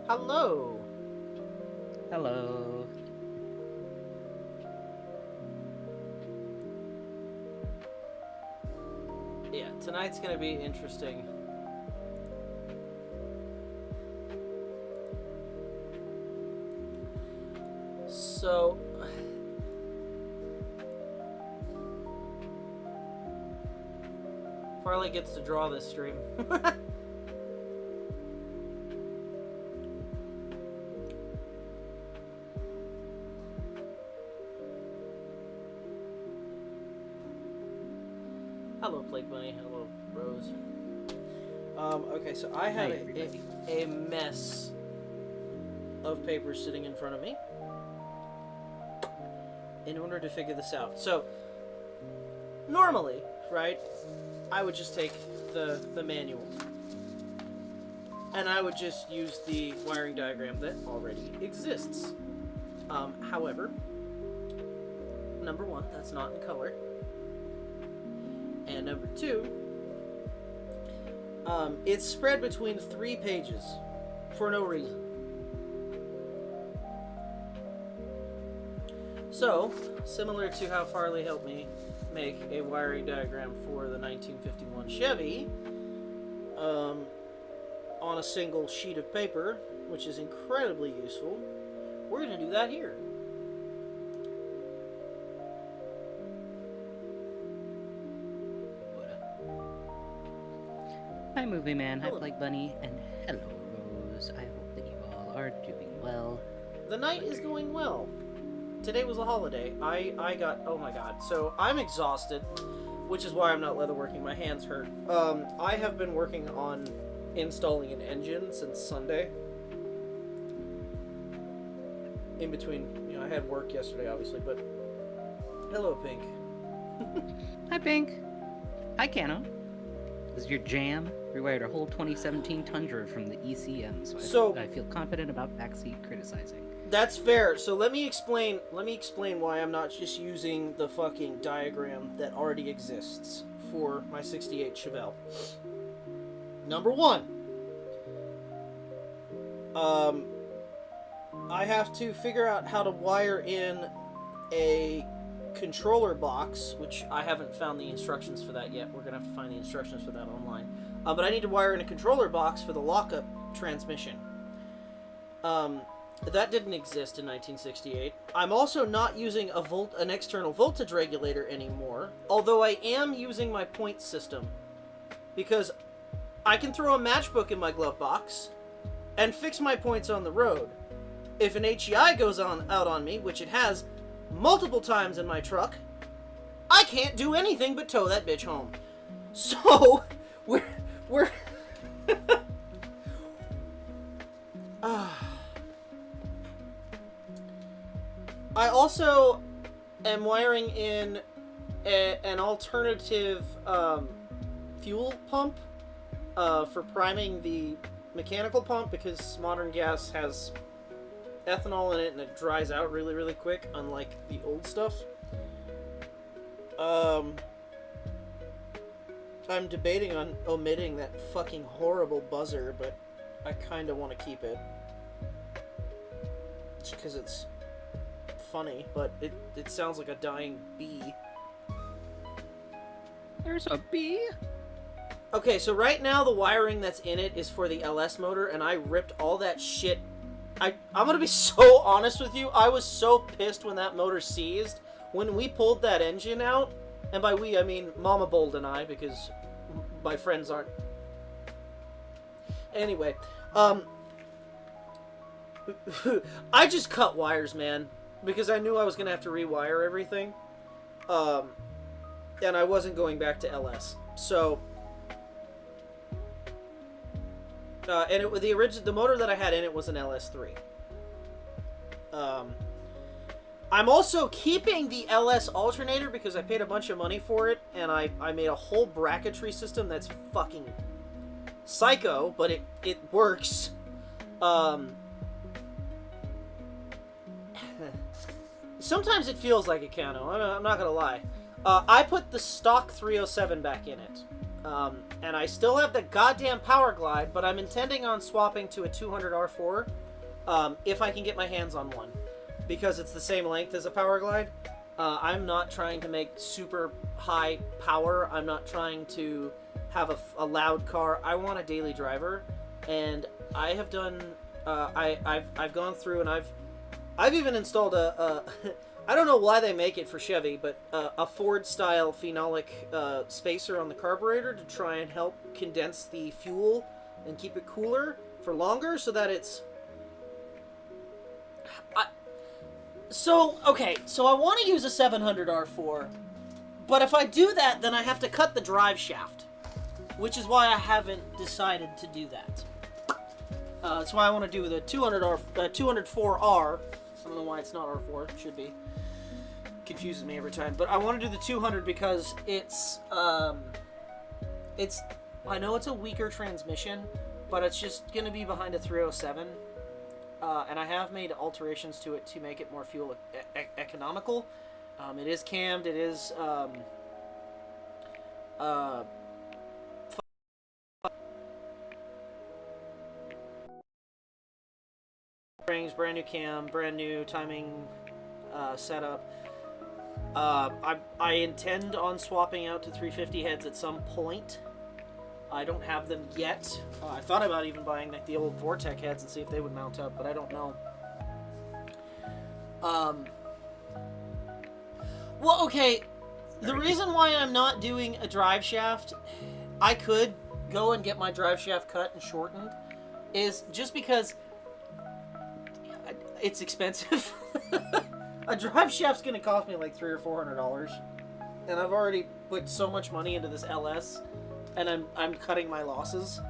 Hello. Hello. Yeah, tonight's gonna be interesting. So, Farley gets to draw this stream. Hello, Plague Bunny. Hello, Rose. Okay, so I have a mess of papers sitting in front of me in order to figure this out. So, normally, right, I would just take the manual and I would just use the wiring diagram that already exists. However, number one, that's not in color. And number two, it's spread between 3 pages for no reason. So, similar to how Farley helped me make a wiring diagram for the 1951 Chevy on a single sheet of paper, which is incredibly useful, we're going to do that here. Hi, Movie Man. Hello. Hi, Plague Bunny. And hello, Rose. I hope that you all are doing well. The night is going well. Today was a holiday. I got, oh my god. So, I'm exhausted, which is why I'm not leatherworking. My hands hurt. I have been working on installing an engine since Sunday. In between, you know, I had work yesterday, obviously, but... Hello, Pink. Hi, Pink. Hi, Cano. This is your jam. Rewired a whole 2017 Tundra from the ECM, so I feel confident about backseat criticizing. That's fair. So let me explain why I'm not just using the fucking diagram that already exists for my 68 Chevelle. Number one, I have to figure out how to wire in a controller box, which I haven't found the instructions for that yet. We're gonna have to find the instructions for that online. But I need to wire in a controller box for the lockup transmission. That didn't exist in 1968. I'm also not using an external voltage regulator anymore, although I am using my point system, because I can throw a matchbook in my glove box and fix my points on the road. If an HEI goes out on me, which it has multiple times in my truck, I can't do anything but tow that bitch home. So, we're I also am wiring in an alternative fuel pump for priming the mechanical pump, because modern gas has ethanol in it and it dries out really, really quick, unlike the old stuff. I'm debating on omitting that fucking horrible buzzer, but I kind of want to keep it. Just because it's funny, but it sounds like a dying bee. There's a bee? Okay, so right now the wiring that's in it is for the LS motor, and I ripped all that shit. I'm gonna be so honest with you, I was so pissed when that motor seized. When we pulled that engine out, and by we I mean Mama Bold and I, because my friends aren't. Anyway, I just cut wires, man, because I knew I was gonna have to rewire everything, and I wasn't going back to LS. So, and the motor that I had in it was an LS3. I'm also keeping the LS alternator because I paid a bunch of money for it, and I made a whole bracketry system that's fucking psycho, but it works. Sometimes it feels like a Cano, I'm not gonna lie. I put the stock 307 back in it. And I still have the goddamn Power Glide, but I'm intending on swapping to a 200 R4 if I can get my hands on one, because it's the same length as a Power Glide. I'm not trying to make super high power. I'm not trying to have a loud car. I want a daily driver, and I have done. I've gone through and I've even installed a I don't know why they make it for Chevy, but a Ford-style phenolic spacer on the carburetor to try and help condense the fuel and keep it cooler for longer, so that it's... So I want to use a 700 R4, but if I do that, then I have to cut the drive shaft, which is why I haven't decided to do that. That's why I want to do the 204R. I don't know why it's not R4. It should be. Confuses me every time. But I want to do the 200 because it's I know it's a weaker transmission, but it's just going to be behind a 307. And I have made alterations to it to make it more fuel economical. It is cammed. It is springs, brand new cam, brand new timing setup. I intend on swapping out to 350 heads at some point. I don't have them yet. I thought about even buying like the old Vortec heads and see if they would mount up, but I don't know. Well, okay. The reason why I'm not doing a drive shaft, I could go and get my drive shaft cut and shortened, is just because it's expensive. A drive shaft's gonna cost me like $300 or $400, and I've already put so much money into this LS, and I'm cutting my losses.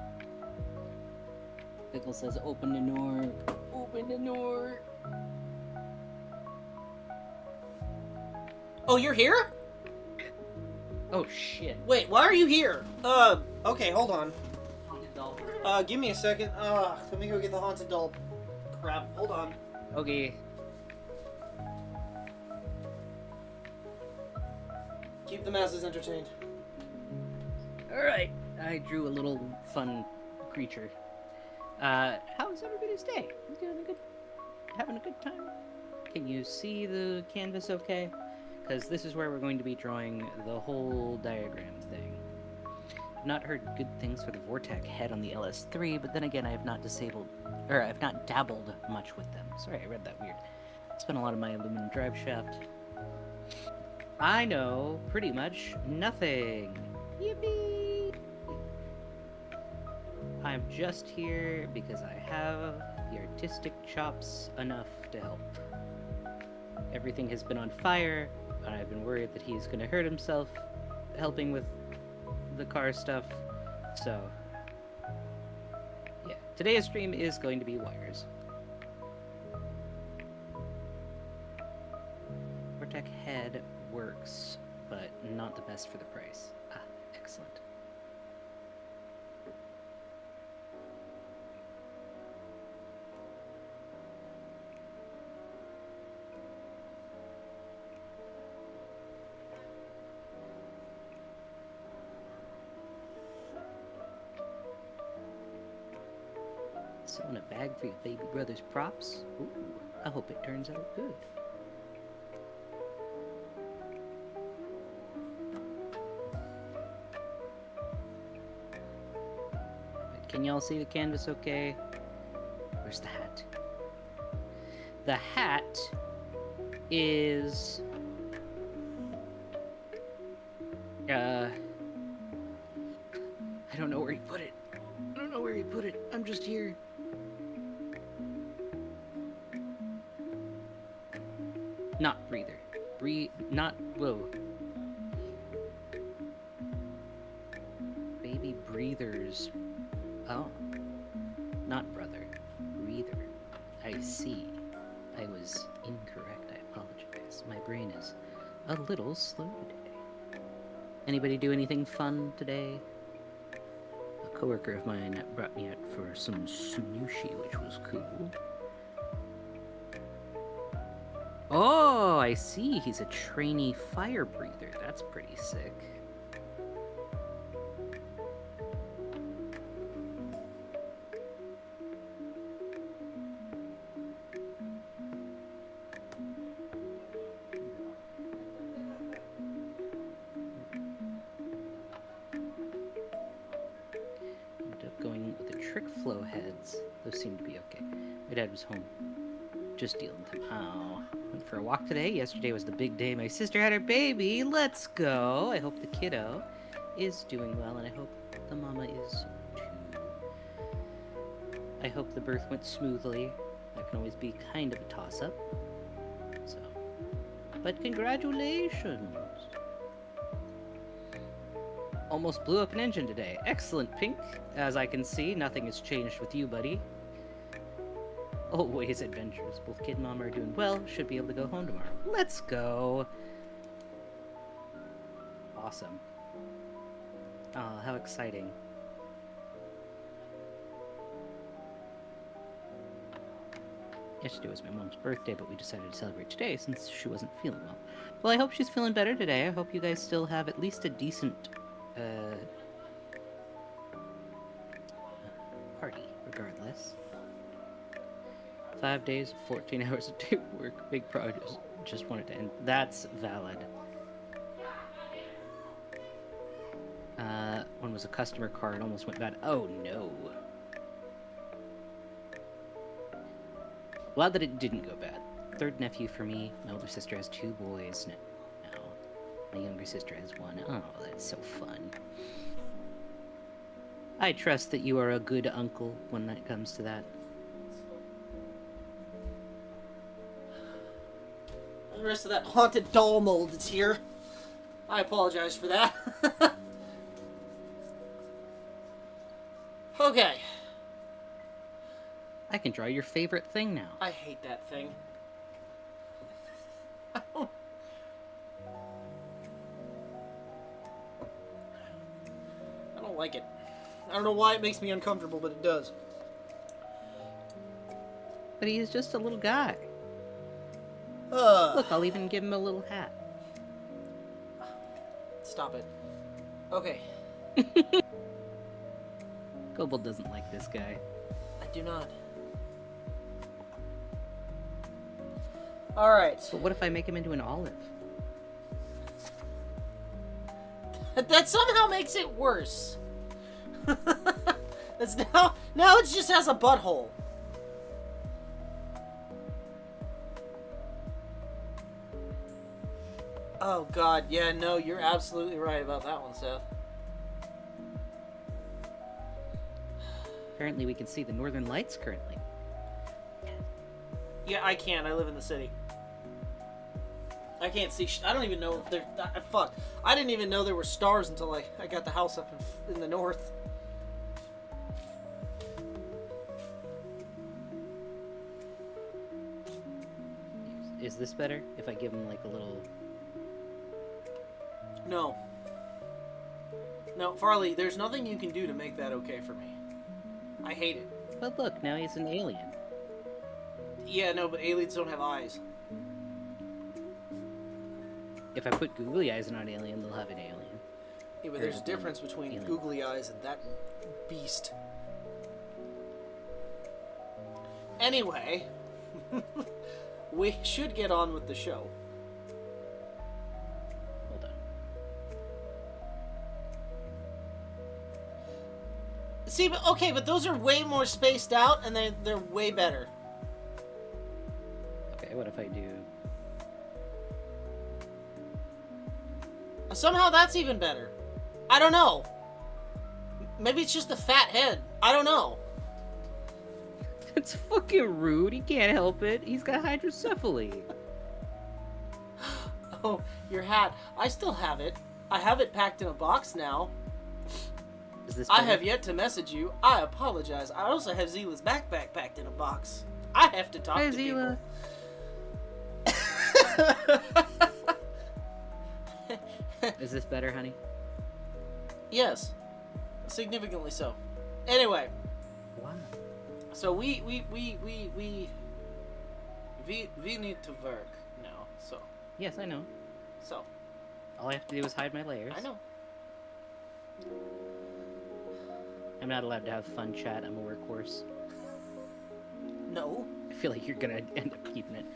Pickle says, "Open the door, open the door." Oh, you're here? Oh shit! Wait, why are you here? Okay, hold on. Give me a second. Let me go get the haunted doll. Crap, hold on. Okay. Keep the masses entertained. Alright, I drew a little fun creature. How's everybody's day? Having a good time? Can you see the canvas okay? Because this is where we're going to be drawing the whole diagram thing. I've not heard good things for the Vortec head on the LS3, but then again I have not I've not dabbled much with them. Sorry, I read that weird. I spent a lot of my aluminum drive shaft. I know pretty much nothing. Yippee! I'm just here because I have the artistic chops enough to help. Everything has been on fire, and I've been worried that he's gonna hurt himself helping with the car stuff, so yeah. Today's stream is going to be wires. Vortec head works, but not the best for the price. Ah, excellent. Selling a bag for your baby brother's props? Ooh, I hope it turns out good. Can y'all see the canvas okay? Where's the hat? The hat is... I don't know where he put it. I don't know where he put it. I'm just here. Not breather. Not... Whoa. Baby breathers. Oh. Not brother. Breather. I see. I was incorrect. I apologize. My brain is a little slow today. Anybody do anything fun today? A coworker of mine brought me out for some sushi, which was cool. Oh, I see. He's a trainee fire breather. That's pretty sick. trick flow heads. Those seem to be okay. My dad was home. Just dealing with them. Oh. Went for a walk today. Yesterday was the big day. My sister had her baby. Let's go. I hope the kiddo is doing well, and I hope the mama is too. I hope the birth went smoothly. That can always be kind of a toss-up. So, but congratulations! Almost blew up an engine today. Excellent, Pink. As I can see, nothing has changed with you, buddy. Always adventures. Both kid and mom are doing well. Should be able to go home tomorrow. Let's go! Awesome. Oh, how exciting. Yesterday was my mom's birthday, but we decided to celebrate today since she wasn't feeling well. Well, I hope she's feeling better today. I hope you guys still have at least a decent, party, regardless. 5 days, 14 hours a day of work. Big project. Just wanted to end. That's valid. One was a customer car and almost went bad. Oh, no. Glad that it didn't go bad. Third nephew for me. My older sister has 2 boys now. My younger sister has 1. Oh, that's so fun. I trust that you are a good uncle when it comes to that. The rest of that haunted doll mold is here. I apologize for that. Okay. I can draw your favorite thing now. I hate that thing. I don't like it. I don't know why it makes me uncomfortable, but it does. But he is just a little guy. Look, I'll even give him a little hat. Stop it. Okay. Kobold doesn't like this guy. I do not. Alright. But what if I make him into an olive? That somehow makes it worse. It's now it just has a butthole. Oh god, yeah, no, you're absolutely right about that one, Seth. Apparently we can see the northern lights currently. Yeah, I can't. I live in the city. I can't see. I don't even know if there. Fuck. I didn't even know there were stars until I got the house up in the north. Is this better? If I give him like a little... No. No, Farley, there's nothing you can do to make that okay for me. I hate it. But look, now he's an alien. Yeah, no, but aliens don't have eyes. If I put googly eyes on an alien, they'll have an alien. Yeah, but there's a difference between googly eyes and that beast. Anyway, we should get on with the show. Hold on. See, but okay, but those are way more spaced out, and they're way better. Okay, what if I do... Somehow that's even better. I don't know. Maybe it's just a fat head. I don't know. That's fucking rude. He can't help it. He's got hydrocephaly. Oh, your hat. I still have it. I have it packed in a box now. Is this I better? have yet to message you. I apologize. I also have Zila's backpack packed in a box. I have to talk Hi, to Zila. people. Is this better, honey? Yes. Significantly so. Anyway. Wow. So we need to work now, so. Yes, I know. So. All I have to do is hide my layers. I know. I'm not allowed to have fun chat. I'm a workhorse. No. I feel like you're gonna end up keeping it.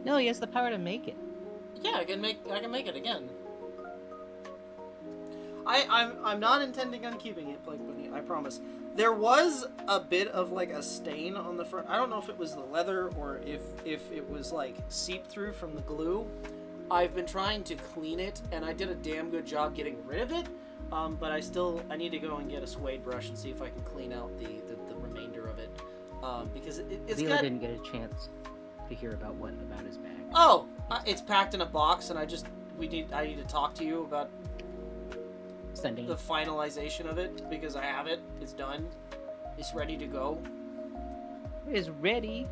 No, he has the power to make it. Yeah, I can make it again. I'm not intending on keeping it, Plague Bunny, I promise. There was a bit of like a stain on the front. I don't know if it was the leather or if it was like seeped through from the glue. I've been trying to clean it, and I did a damn good job getting rid of it. But I need to go and get a suede brush and see if I can clean out the remainder of it. Because it's Leela got... didn't get a chance to hear about his bag. Oh, it's packed in a box, and I need to talk to you about Sending the finalization of it, because I have it. It's done. It's ready to go. Is ready.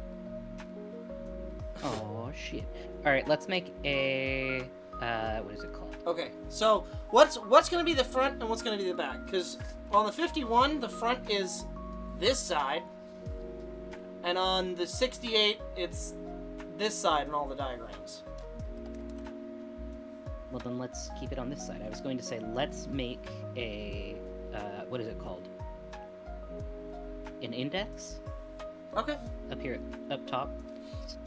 Oh shit! All right, let's make a what is it called? Okay, so what's going to be the front and what's going to be the back? Because on the 51, the front is this side, and on the 68, it's this side in all the diagrams. Well, then let's keep it on this side. I was going to say let's make a what is it called? An index. Okay. Up here, up top,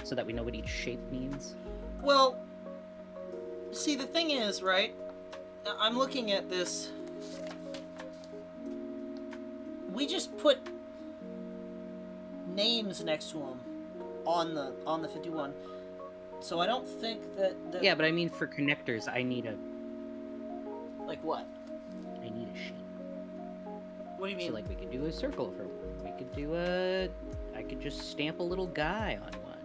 so that we know what each shape means. Well, see, the thing is, right? I'm looking at this. We just put names next to them on the 51, so I don't think that. Yeah, but I mean, for connectors, I need a. Like what? I need a shape. What do you mean? So, like, we could do a circle for one. We could do a. I could just stamp a little guy on one.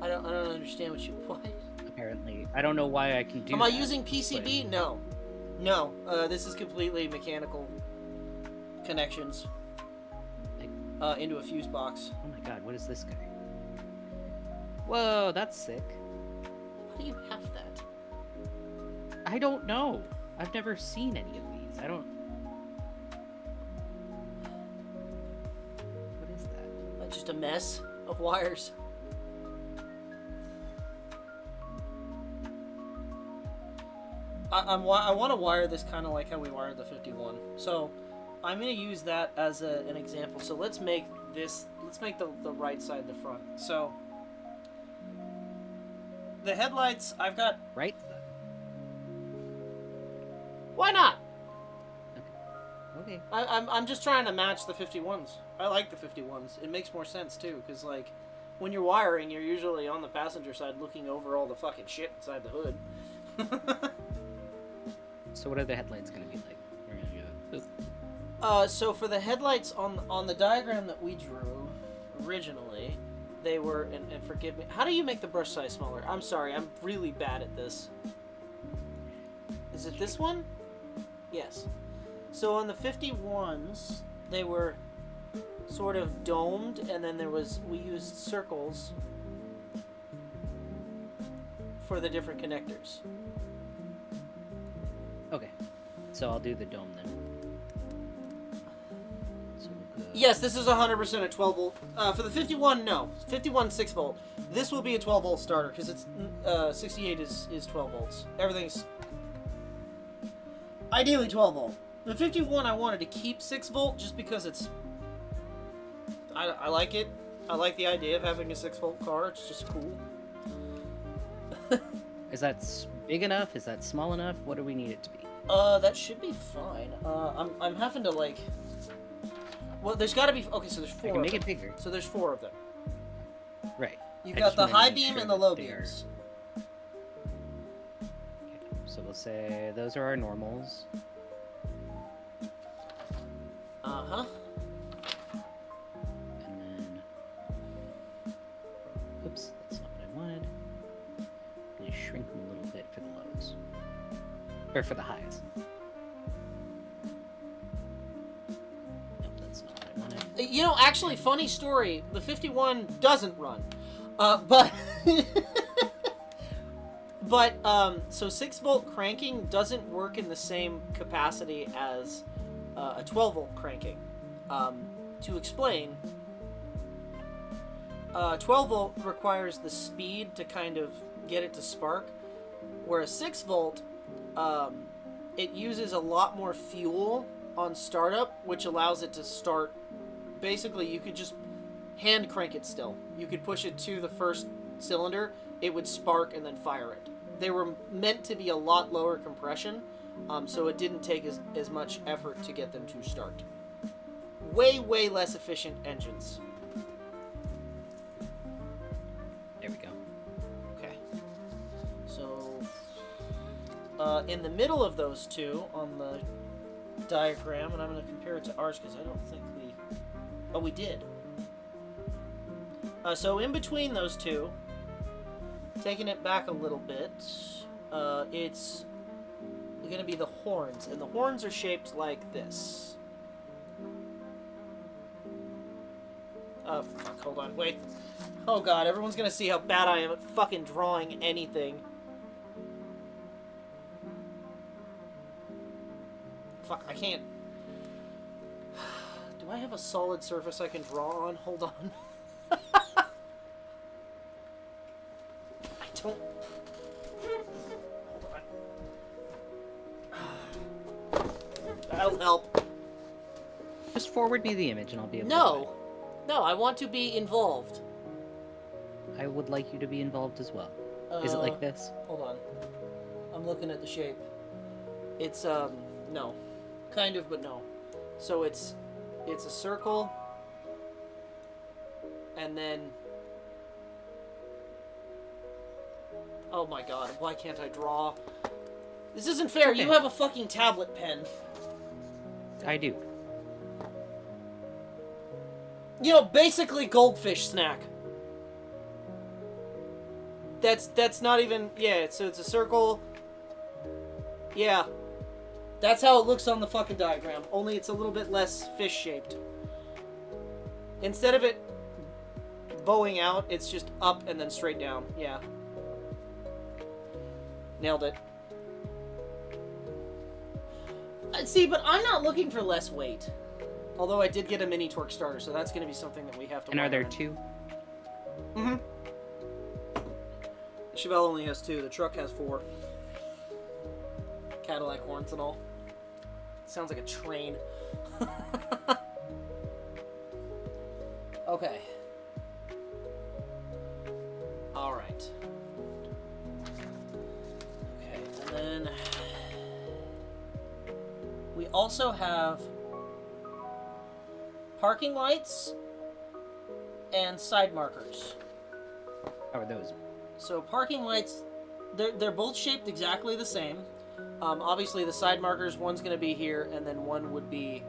I don't understand what you. What? Apparently, I don't know why I can do. Am that, I using PCB? but... No. This is completely mechanical connections into a fuse box. Oh my god, what is this guy? Whoa, that's sick. How do you have that? I don't know. I've never seen any of these. I don't. What is that? Just a mess of wires. I want to wire this kind of like how we wired the 51. So I'm going to use that as an example. So let's make this. Let's make the right side the front. So the headlights, I've got. Right? Why not? Okay. I'm just trying to match the 51s. I like the 51s. It makes more sense too, because like when you're wiring, you're usually on the passenger side looking over all the fucking shit inside the hood. So what are the headlights going to be like? We're going to do this. So for the headlights on the diagram that we drew originally, they were, and forgive me, how do you make the brush size smaller? I'm sorry, I'm really bad at this. Is it this one? Yes. So on the 51s, they were sort of domed, and then we used circles for the different connectors. Okay. So I'll do the dome then. So we'll go... Yes, this is 100% a 12 volt. For the 51, no. 51 6 volt. This will be a 12 volt starter because it's 68 is 12 volts. Everything's ideally 12 volt. The 51 I wanted to keep 6 volt just because it's I like it. I like the idea of having a 6 volt car. It's just cool. Is that big enough? Is that small enough? What do we need it to be? That should be fine. I'm having to like. Well, there's got to be. Okay, so there's 4. I can make of them. it bigger. So there's 4 of them. Right. You've I got just the wanna high make beam sure and the that low they are- beams. Okay. So we'll say those are our normals. Uh-huh. And then... Oops, that's not what I wanted. I'm going to shrink them a little bit for the lows. Or for the highs. Nope, that's not what I wanted. You know, actually, funny story. The 51 doesn't run. But... But, so 6 volt cranking doesn't work in the same capacity as a 12 volt cranking. To explain, 12 volt requires the speed to kind of get it to spark, whereas 6 volt, it uses a lot more fuel on startup, which allows it to start. Basically, you could just hand crank it still. You could push it to the first cylinder, it would spark and then fire it. They were meant to be a lot lower compression, so it didn't take as much effort to get them to start. way, way less efficient engines. There we go. Okay. So, in the middle of those two on the diagram, and I'm going to compare it to ours because I don't think we... Oh, we did. So in between those two, taking it back a little bit, it's going to be the horns, and the horns are shaped like this. Fuck, hold on, wait. Oh god, everyone's going to see how bad I am at fucking drawing anything. Fuck, I can't... Do I have a solid surface I can draw on? Hold on. I don't... Hold on. That'll help. Just forward me the image and I'll be able to... No! No, I want to be involved. I would like you to be involved as well. Is it like this? Hold on. I'm looking at the shape. It's, no. Kind of, but no. So it's a circle, and then... Oh my god, why can't I draw? This isn't fair, Okay. You have a fucking tablet pen. I do. You know, basically goldfish snack. That's not even... Yeah, so it's a circle. Yeah. That's how it looks on the fucking diagram. Only it's a little bit less fish-shaped. Instead of it bowing out, it's just up and then straight down. Yeah. Nailed it. See, but I'm not looking for less weight. Although I did get a mini torque starter, so that's going to be something that we have to And are wire there in. 2? Mm-hmm. The Chevelle only has 2. The truck has 4. Cadillac horns and all. Sounds like a train. Okay. Alright. Okay, and then... We also have... parking lights and side markers. How are those? So parking lights, they're both shaped exactly the same. Obviously the side markers, one's going to be here, and then one would be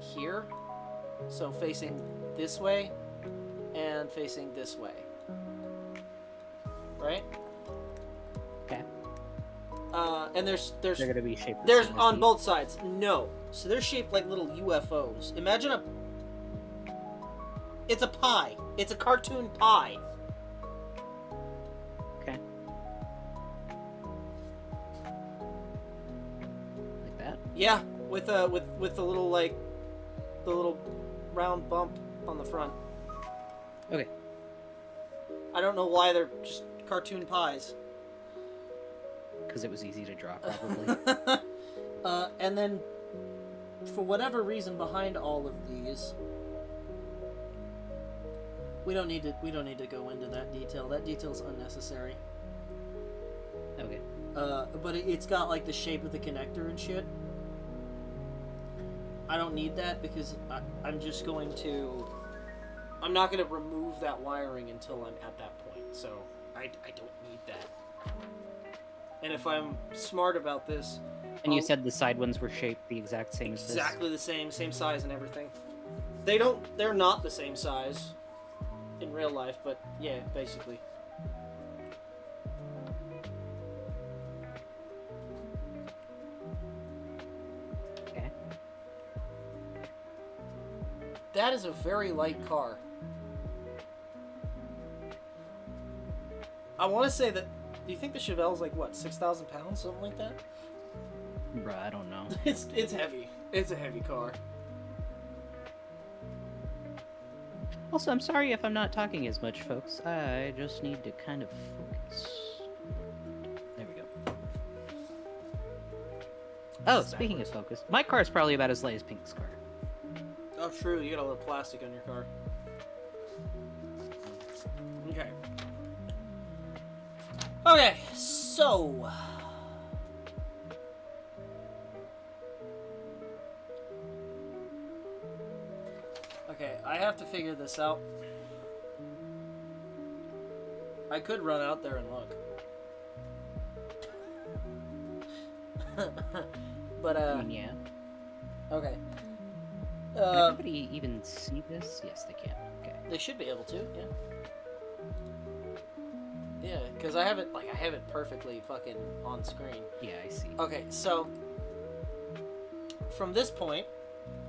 here. So facing this way and facing this way. Right? Okay. And there's They're going to be shaped the there's same as on these? both sides. No. So they're shaped like little UFOs. Imagine a... It's a pie. It's a cartoon pie. Okay. Like that? Yeah, with the little like the little round bump on the front. Okay. I don't know why they're just cartoon pies. Because it was easy to draw, probably. And then, for whatever reason behind all of these, we don't need to go into that detail. That detail's unnecessary. Okay. But it's got like the shape of the connector and shit. I don't need that because I'm just going to... I'm not going to remove that wiring until I'm at that point. So I don't need that. And if I'm smart about this... And you said the side ones were shaped the exact same as this? Exactly the same size and everything. They're not the same size in real life, but yeah, basically. Okay. That is a very light car. I want to say that... Do you think the Chevelle's like, what, 6,000 pounds? Something like that? Bruh, I don't know. It's heavy. It's a heavy car. Also, I'm sorry if I'm not talking as much, folks. I just need to kind of focus. There we go. Oh, speaking of focus, my car is probably about as light as Pink's car. Oh, true. You got a little plastic on your car. Okay. Okay, so... Okay, I have to figure this out. I could run out there and look. But, I mean, yeah. Okay. Can everybody even see this? Yes, they can. Okay. They should be able to, yeah. Yeah, because I have it perfectly fucking on screen. Yeah, I see. Okay, so from this point,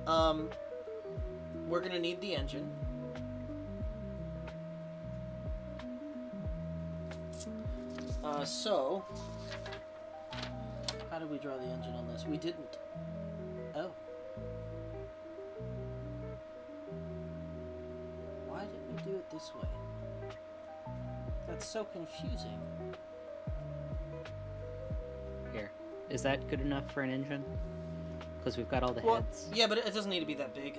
we're gonna need the engine. So how did we draw the engine on this? We didn't. Oh. Why did we do it this way? That's so confusing. Here. Is that good enough for an engine? Because we've got all the Well, heads. yeah, but it doesn't need to be that big.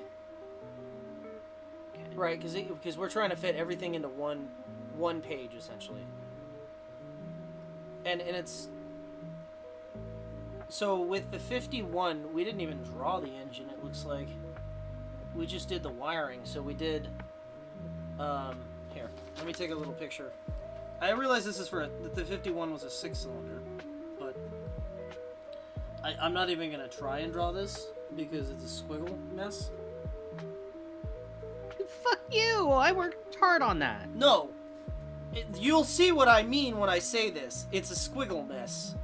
Okay. Right, because we're trying to fit everything into one page, essentially. And it's... So with the 51, we didn't even draw the engine, it looks like. We just did the wiring, so we did... Here, let me take a little picture. I realize this is the 51 was a 6-cylinder, but I'm not even going to try and draw this because it's a squiggle mess. Fuck you! I worked hard on that. No! You'll see what I mean when I say this. It's a squiggle mess.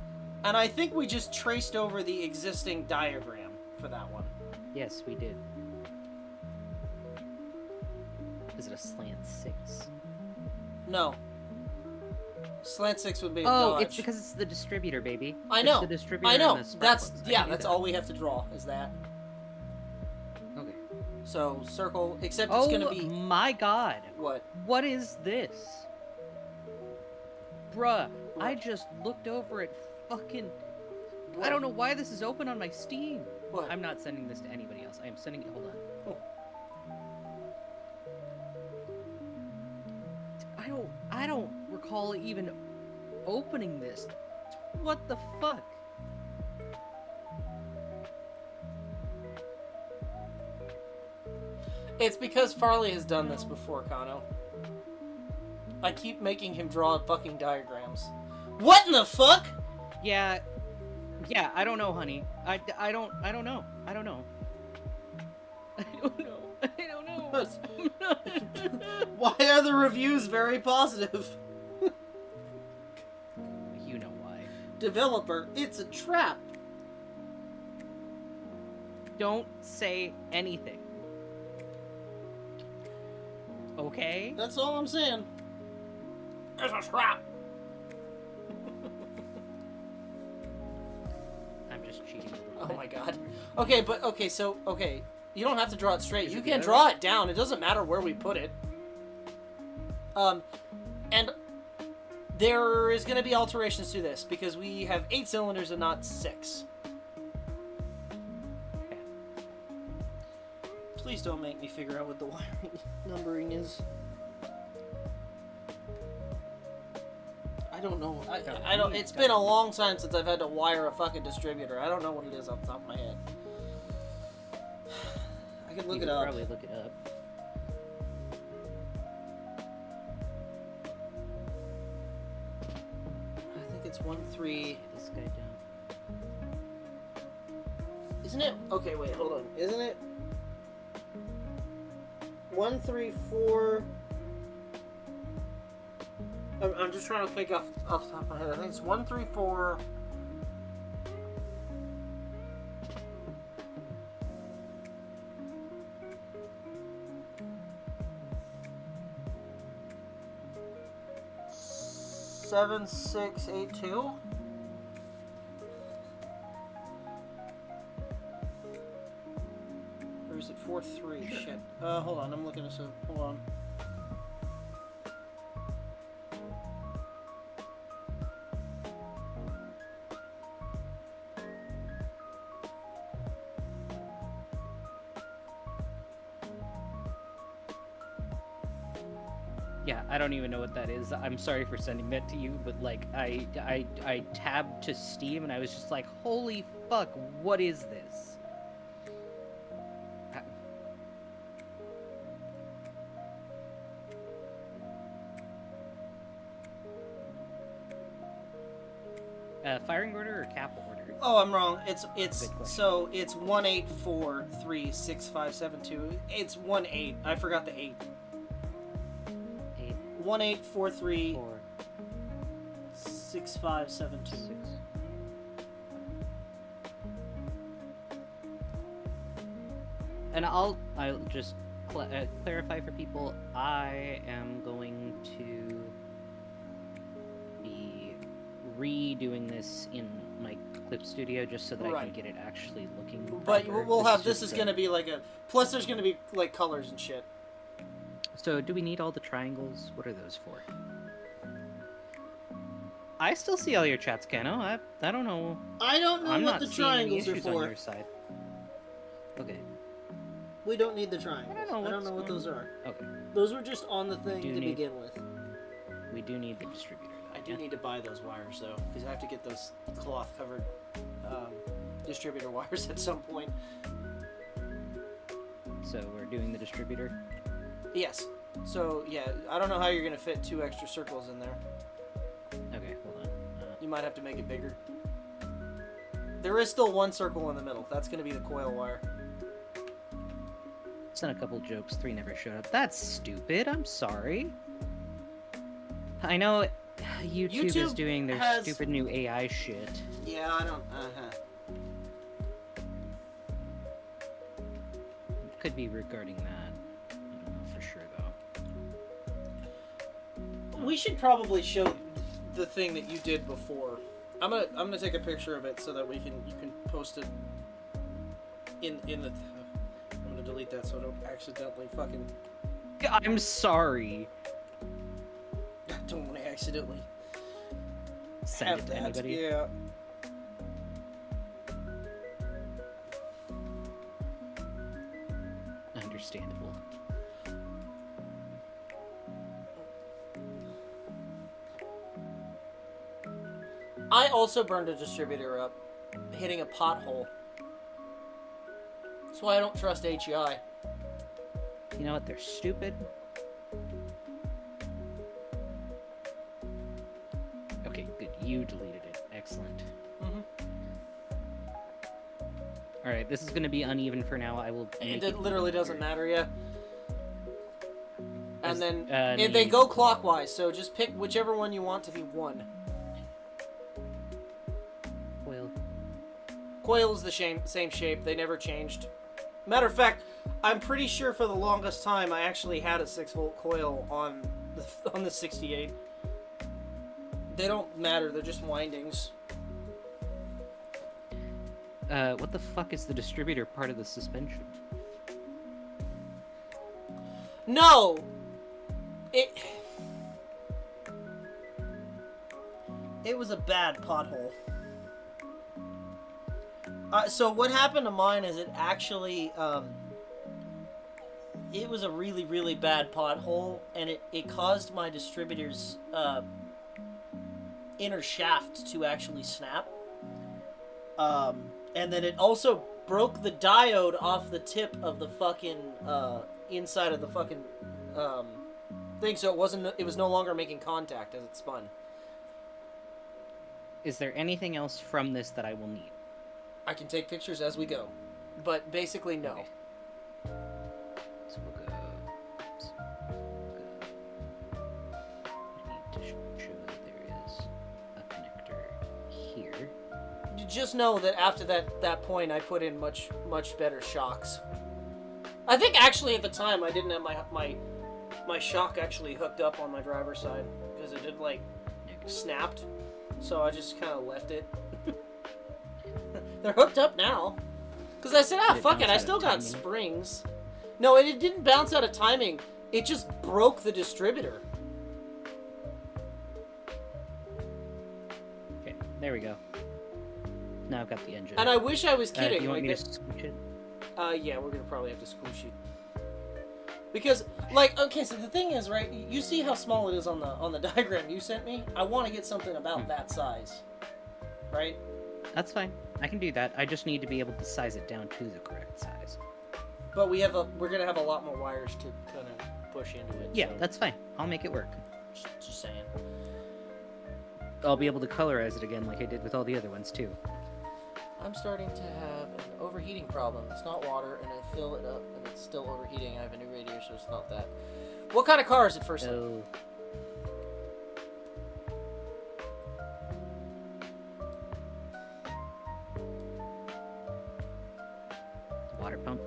And I think we just traced over the existing diagram for that one. Yes, we did. Is it a slant 6? No. Slant 6 would be a Oh, Dodge. it's because it's the distributor, baby. I know. It's the distributor I know. and the spark That's plugs. I yeah. can do That's that. all we have to draw is that. Okay. So circle, except it's gonna be my god! what? What is this? Bruh, What? I just looked over at fucking... What? I don't know why this is open on my Steam. What? I'm not sending this to anybody else. I am sending it... Hold on. Oh. I don't recall even opening this. What the fuck? It's because Farley has done this before, Kano. I keep making him draw fucking diagrams. What in the fuck? Yeah, I don't know, honey. I don't know. I don't know. I don't know. Why are the reviews very positive? You know why. Developer, it's a trap. Don't say anything. Okay? That's all I'm saying. It's a trap. I'm just cheating. Oh my god. Okay, but okay. You don't have to draw it straight. Is You it can good? draw it down. It doesn't matter where we put it. And there is going to be alterations to this because we have 8 cylinders and not 6. Okay. Please don't make me figure out what the wiring numbering is. I don't know. I don't. It's been a long time since I've had to wire a fucking distributor. I don't know what it is off the top of my head. I could look You it could up. Probably look it up. I think it's 1-3. This guy down. Isn't it? Okay, wait, hold on. Isn't it 1-3-4? I'm just trying to think off the top of my head. I think it's 1-3-4. Seven, 6, 8, 2. Or is it 4-3? Sure. Shit. Hold on. I'm looking this up. Hold on. Yeah, I don't even know what that is. I'm sorry for sending that to you, but like I tabbed to Steam and I was just like, holy fuck, what is this? firing order or cap order? Oh, I'm wrong. It's Good question. so it's 18436572. It's 18. I forgot the 8. 8, 1843 4, 6572. 6. And I'll just clarify for people. I am going to be redoing this in my clip studio just so that I can Right. get it actually looking But proper. we'll have This this is just going to be like a plus. There's going to be like colors and shit. So, do we need all the triangles? What are those for? I still see all your chats, Kano. I don't know. I don't know I'm what not the seeing any triangles are issues on for. your side. Okay. We don't need the triangles. I don't know what what's those going are. Okay. Those were just on the thing Do to need- begin with. We do need the distributor. Though, I do yeah? need to buy those wires though, because I have to get those cloth-covered distributor wires at some point. So we're doing the distributor. Yes. So yeah, I don't know how you're gonna fit 2 extra circles in there. Okay, hold on. You might have to make it bigger. There is still 1 circle in the middle. That's gonna be the coil wire. Sent a couple jokes. 3 never showed up. That's stupid. I'm sorry. I know YouTube is doing their has- stupid new AI shit. Yeah, I don't. Could be regarding that. I don't know for sure though. We should probably show the thing that you did before. I'm gonna take a picture of it so that you can post it in the. I'm gonna delete that so I don't accidentally fucking. I'm sorry. I don't want to accidentally Send have it to that. anybody. Yeah. Understandable. I also burned a distributor up, hitting a pothole. That's why I don't trust HEI. You know what? They're stupid. Okay, good. You deleted it. Excellent. Mm-hmm. Alright, this is going to be uneven for now. I will make It literally easier. doesn't matter, yeah. And Is- then and they the- go clockwise, so just pick whichever one you want to be 1. Coil. Coil is the same shape. They never changed. Matter of fact, I'm pretty sure for the longest time I actually had a 6-volt coil on the 68. They don't matter. They're just windings. What the fuck is the distributor part of the suspension? No! It was a bad pothole. So what happened to mine is it actually, it was a really, really bad pothole, and it caused my distributor's inner shaft to actually snap. And then it also broke the diode off the tip of the fucking, inside of the fucking, thing, so it was no longer making contact as it spun. Is there anything else from this that I will need? I can take pictures as we go, but basically no. Okay. So we'll go. Oops. I need to show that there is a connector here. Just know that after that point, I put in much better shocks. I think actually at the time I didn't have my shock actually hooked up on my driver's side because it did like snapped, so I just kind of left it. They're hooked up now. Because I said, Did it fuck it, bounce I out still of got timing? springs. No, it didn't bounce out of timing. It just broke the distributor. Okay, there we go. Now I've got the engine. And I wish I was Do kidding. you want like me to that- switch it? Yeah, we're gonna probably have to squish it. Because, like, okay, so the thing is, right, you see how small it is on the diagram you sent me? I want to get something about that size. Right? That's fine. I can do that. I just need to be able to size it down to the correct size. But we're gonna have a lot more wires to kind of push into it. Yeah, so that's fine. I'll make it work. just saying. I'll be able to colorize it again like I did with all the other ones too. I'm starting to have an overheating problem. It's not water, and I fill it up, and it's still overheating. I have a new radiator, so it's not that. What kind of car is it, firstly? Oh. Water pump.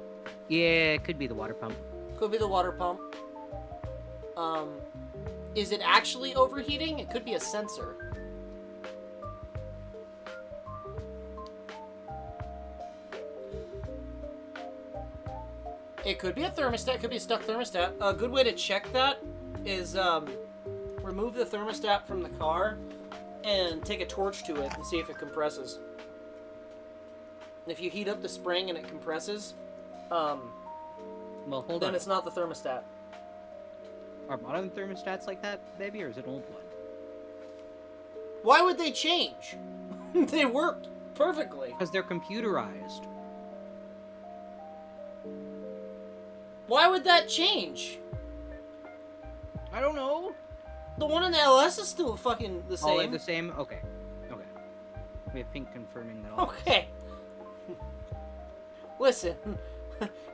Yeah, it could be the water pump. Could be the water pump. Is it actually overheating? It could be a sensor. It could be a thermostat. It could be a stuck thermostat. A good way to check that is remove the thermostat from the car and take a torch to it and see if it compresses. If you heat up the spring and it compresses, Well, hold then on. it's not the thermostat. Are modern thermostats like that, baby, or is it an old one? Why would they change? They worked perfectly. Because they're computerized. Why would that change? I don't know. The one in the LS is still fucking the same. All are the same? Okay. Okay. We have Pink confirming that all. Okay. Listen,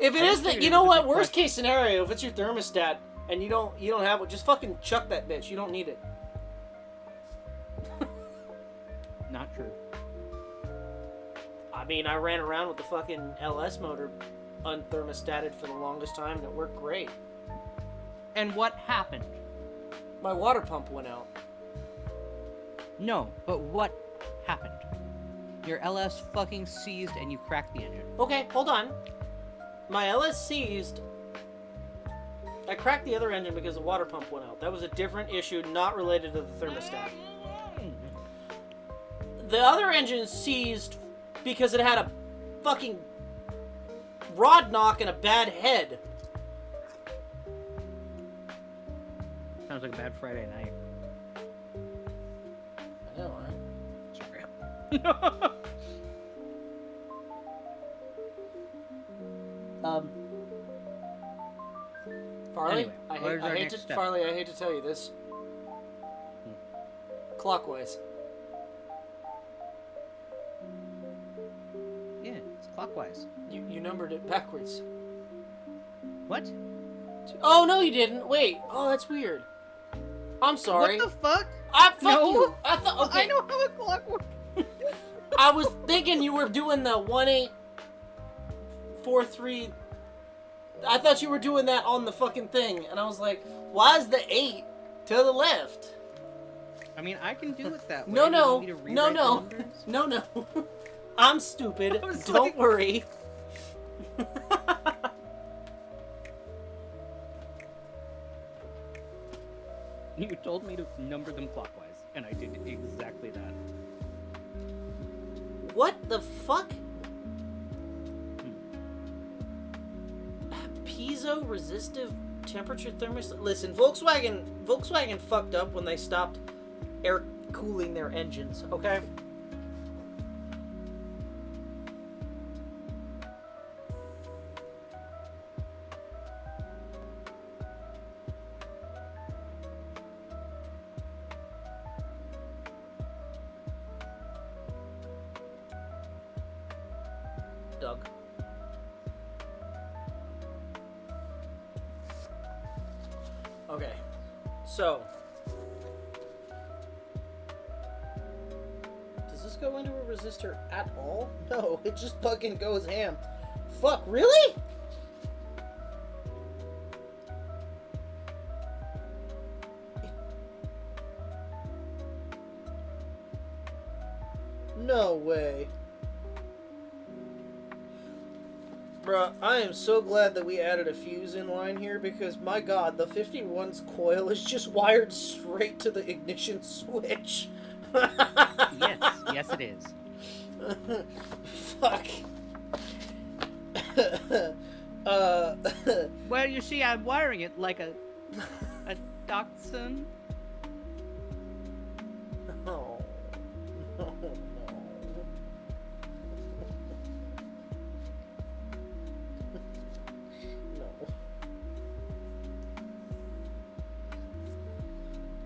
if it I is just that, figured you it know was a what? big Worst question. case scenario, if it's your thermostat and you don't have it, just fucking chuck that bitch. You don't need it. Not true. I mean, I ran around with the fucking LS motor unthermostated for the longest time, and it worked great. And what happened? My water pump went out. No, but what happened? Your LS fucking seized and you cracked the engine. Okay, hold on. My LS seized. I cracked the other engine because the water pump went out. That was a different issue, not related to the thermostat. The other engine seized because it had a fucking rod knock and a bad head. Sounds like a bad Friday night. I know, right? Sorry. Farley, Anyway, what is our I hate next to step? Farley, I hate to tell you this. Clockwise. Yeah, it's clockwise. You numbered it backwards. What? Oh no, you didn't. Wait. Oh, that's weird. I'm sorry. What the fuck? Fuck No. you. I thought. Okay. I know how a clock works. I was thinking you were doing the 1843. I thought you were doing that on the fucking thing, and I was like, why is the 8 to the left? I mean, I can do it that way. No, You no, want me to rewrite no, the no, numbers? no, no. I'm stupid. I was Don't like- worry. You told me to number them clockwise, and I did exactly that. What the fuck? Piezo resistive temperature thermostat. Listen, Volkswagen fucked up when they stopped air cooling their engines, okay? Doug. Okay, so does this go into a resistor at all? No, it just fucking goes ham. Fuck, really? No way. Bruh, I am so glad that we added a fuse in line here because, my god, the 51's coil is just wired straight to the ignition switch. Yes, yes it is. Fuck. Well, you see, I'm wiring it like a dachshund. Oh. No, no.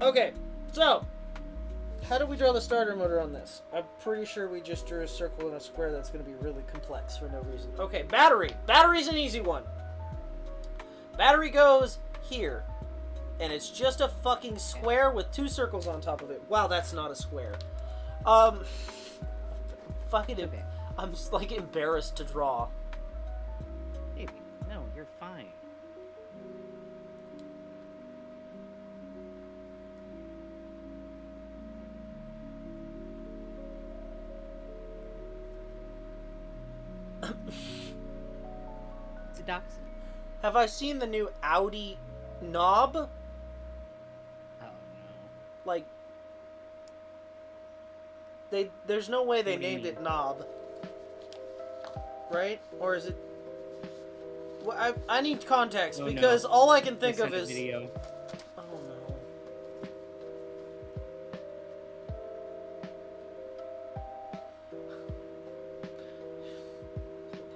No. Okay, so how do we draw the starter motor on this? I'm pretty sure we just drew a circle and a square that's going to be really complex for no reason. Okay, battery. Battery's an easy one. Battery goes here. And it's just a fucking square with 2 circles on top of it. Wow, that's not a square. Fucking Okay. I'm just, like, embarrassed to draw. Baby, no, you're fine. It's a dachshund. Have I seen the new Audi knob? Oh no. Like, there's no way they What do you named mean? it knob. Right? Or is it... Well, I need context, Oh, no. because all I can think They of sent a is... video. Oh no.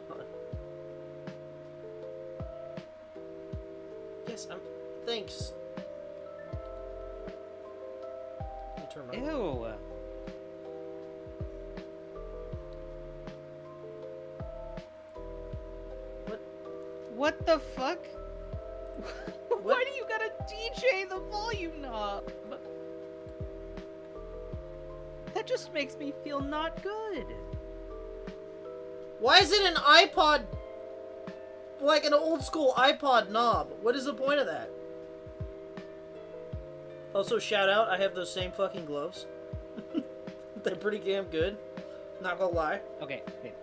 Hold on. Yes, thanks. Let me turn my... Ew. What the fuck? Why do you gotta DJ the volume knob? That just makes me feel not good. Why is it an iPod? Like an old school iPod knob. What is the point of that? Also, shout out, I have those same fucking gloves. They're pretty damn good. Not gonna lie. Okay, babe.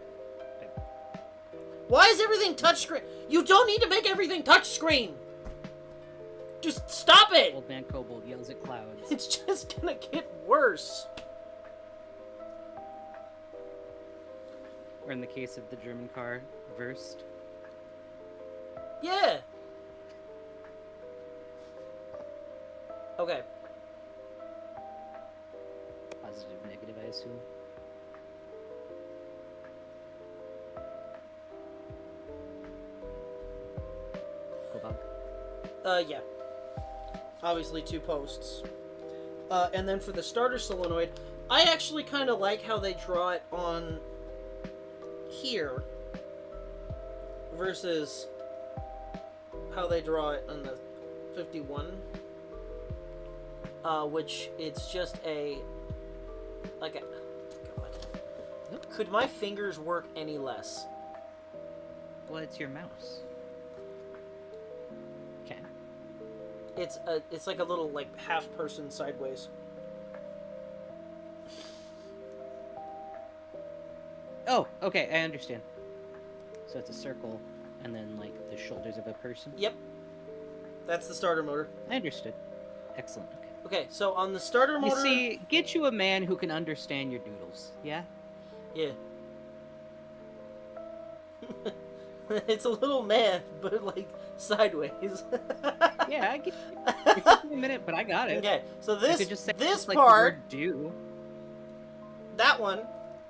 Why is everything touchscreen? You don't need to make everything touchscreen! Just stop it! Old man Kobold yells at clouds. It's just gonna get worse. Or in the case of the German car, Wurst. Yeah. Okay. Positive, negative, I assume. Go back. Yeah. Obviously 2 posts. And then for the starter solenoid, I actually kind of like how they draw it on here versus how they draw it on the 51. Which it's just like a... God. Could my fingers work any less? Well, it's your mouse. Okay. It's like a little, like, half person sideways. Oh, okay, I understand. So it's a circle, and then, like, the shoulders of a person? Yep. That's the starter motor. I understood. Excellent, okay. Okay, so on the starter motor... You see, get you a man who can understand your doodles, yeah? Yeah. It's a little man, but, like, sideways. Yeah, give me a minute, but I got it. Okay, so I this could just say this like part, the word do. that one,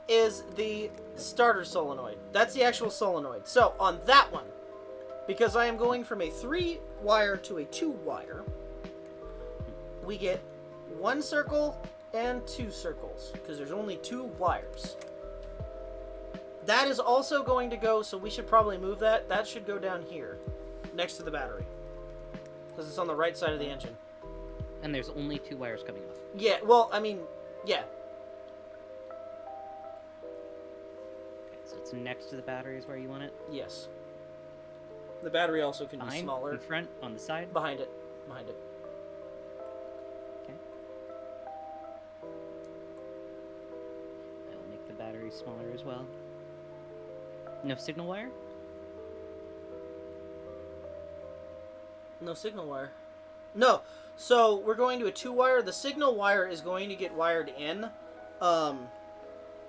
is the starter solenoid. That's the actual solenoid. So, on that one, because I am going from a 3-wire to a 2-wire, we get 1 circle and 2 circles, because there's only 2 wires. That is also going to go, so we should probably move that. That should go down here, next to the battery, because it's on the right side of the engine. And there's only 2 wires coming off. Yeah, well, I mean, yeah. Okay, so it's next to the battery is where you want it? Yes. The battery also can be Behind, smaller. in front, on the side? Behind it. Behind it. Okay. I'll make the battery smaller as well. No signal wire? No signal wire. No. So we're going to a 2-wire. The signal wire is going to get wired in.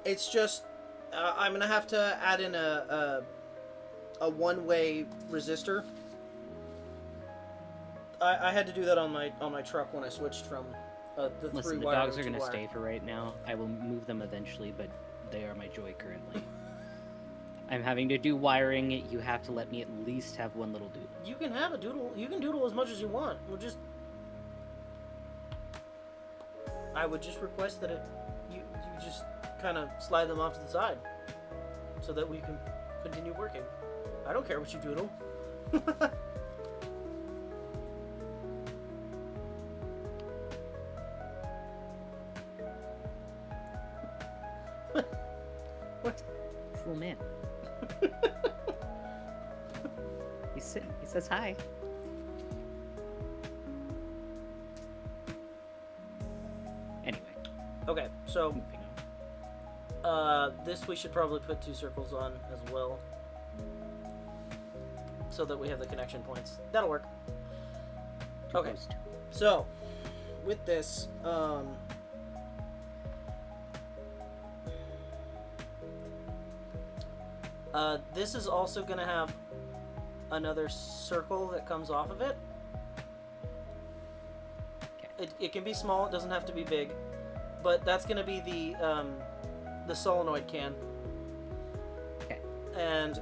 It's just I'm gonna have to add in a one-way resistor. I had to do that on my truck when I switched from the 3-wire. Listen, the to dogs are going to 2-wire. stay for right now. I will move them eventually, but they are my joy currently. I'm having to do wiring. You have to let me at least have one little doodle. You can have a doodle. You can doodle as much as you want. We'll just... I would just request that you just kind of slide them off to the side so that we can continue working. I don't care what you doodle. What? Little man. He's sitting. He says hi. Anyway. Okay, so Moving on. this we should probably put 2 circles on as well, so that we have the connection points. That'll work. Okay, Proposed. so with this, this is also gonna have another circle that comes off of it. Okay. It can be small. It doesn't have to be big, but that's gonna be the solenoid can. Okay. And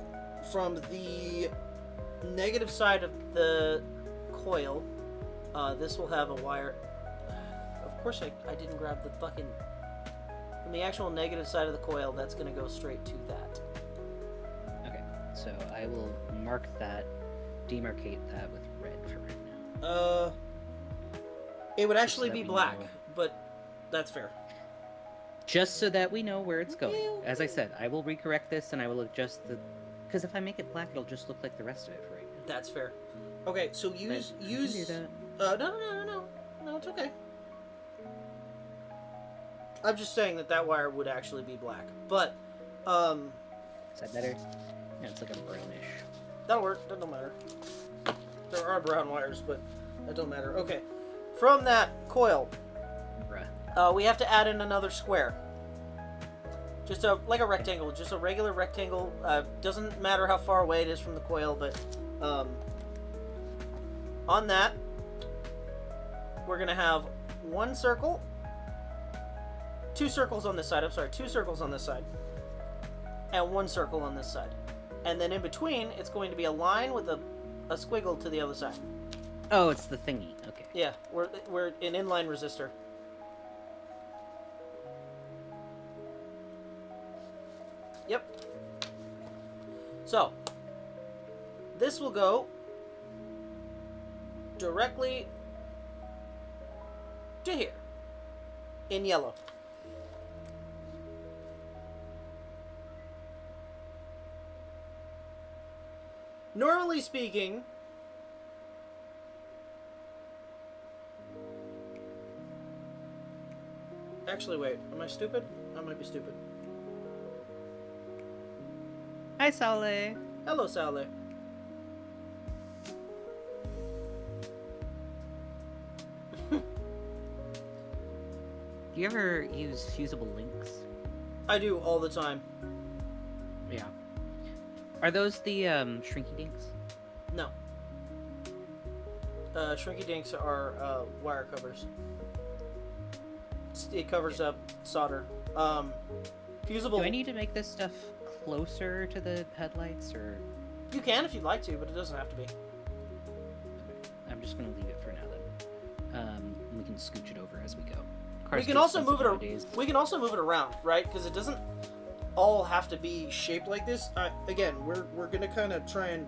from the negative side of the coil, this will have a wire. Of course, I didn't grab the fucking. From the actual negative side of the coil, that's gonna go straight to that. Okay. So I will mark that, demarcate that with red for right now. It would Just actually so that be we black, know. but that's fair. Just so that we know where it's going. As I said, I will recorrect this and I will adjust the. Because if I make it black, it'll just look like the rest of it for right now. That's fair. Okay, so use I can do that. No, it's okay. I'm just saying that wire would actually be black, but Is that better? Yeah, it's like a brownish. that'll work. That don't matter. There are brown wires, but that don't matter. Okay, from that coil, Bruh. we have to add in another square. Just like a rectangle, just a regular rectangle. Doesn't matter how far away it is from the coil, but on that, we're gonna have 1 circle, 2 circles on this side. I'm sorry, 2 circles on this side, and 1 circle on this side. And then in between, it's going to be a line with a squiggle to the other side. Oh, it's the thingy. Okay. Yeah, we're an inline resistor. Yep. So, this will go directly to here in yellow. Normally speaking, actually, wait, am I stupid? I might be stupid. Hi, Sale. Hello, Sally. Do you ever use fusible links? I do all the time. Yeah. Are those the shrinky dinks? No. Shrinky dinks are wire covers. It covers up solder. Fusible. Do I need to make this stuff closer to the headlights, or You can if you'd like to, but it doesn't have to be. I'm just gonna leave it for now then. We can scooch it over as we go. We Cars can get also move it. expensive nowadays. We can also move it around, right? Because it doesn't all have to be shaped like this. Again, we're gonna kind of try and.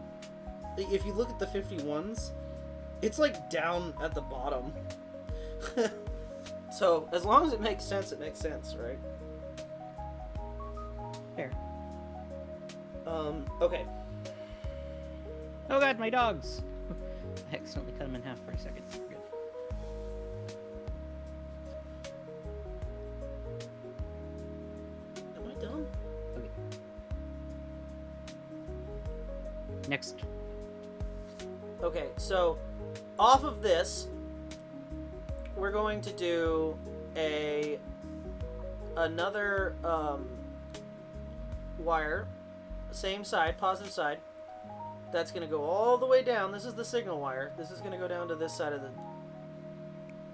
If you look at the 51s, it's like down at the bottom. So as long as it makes sense, right? Fair. Okay. Oh god, my dogs! I accidentally cut them in half for a second. We're good. Am I done? Okay. Next. Okay, so off of this, we're going to do another wire, same side, positive side. That's going to go all the way down. This is the signal wire. This is going to go down to this side of the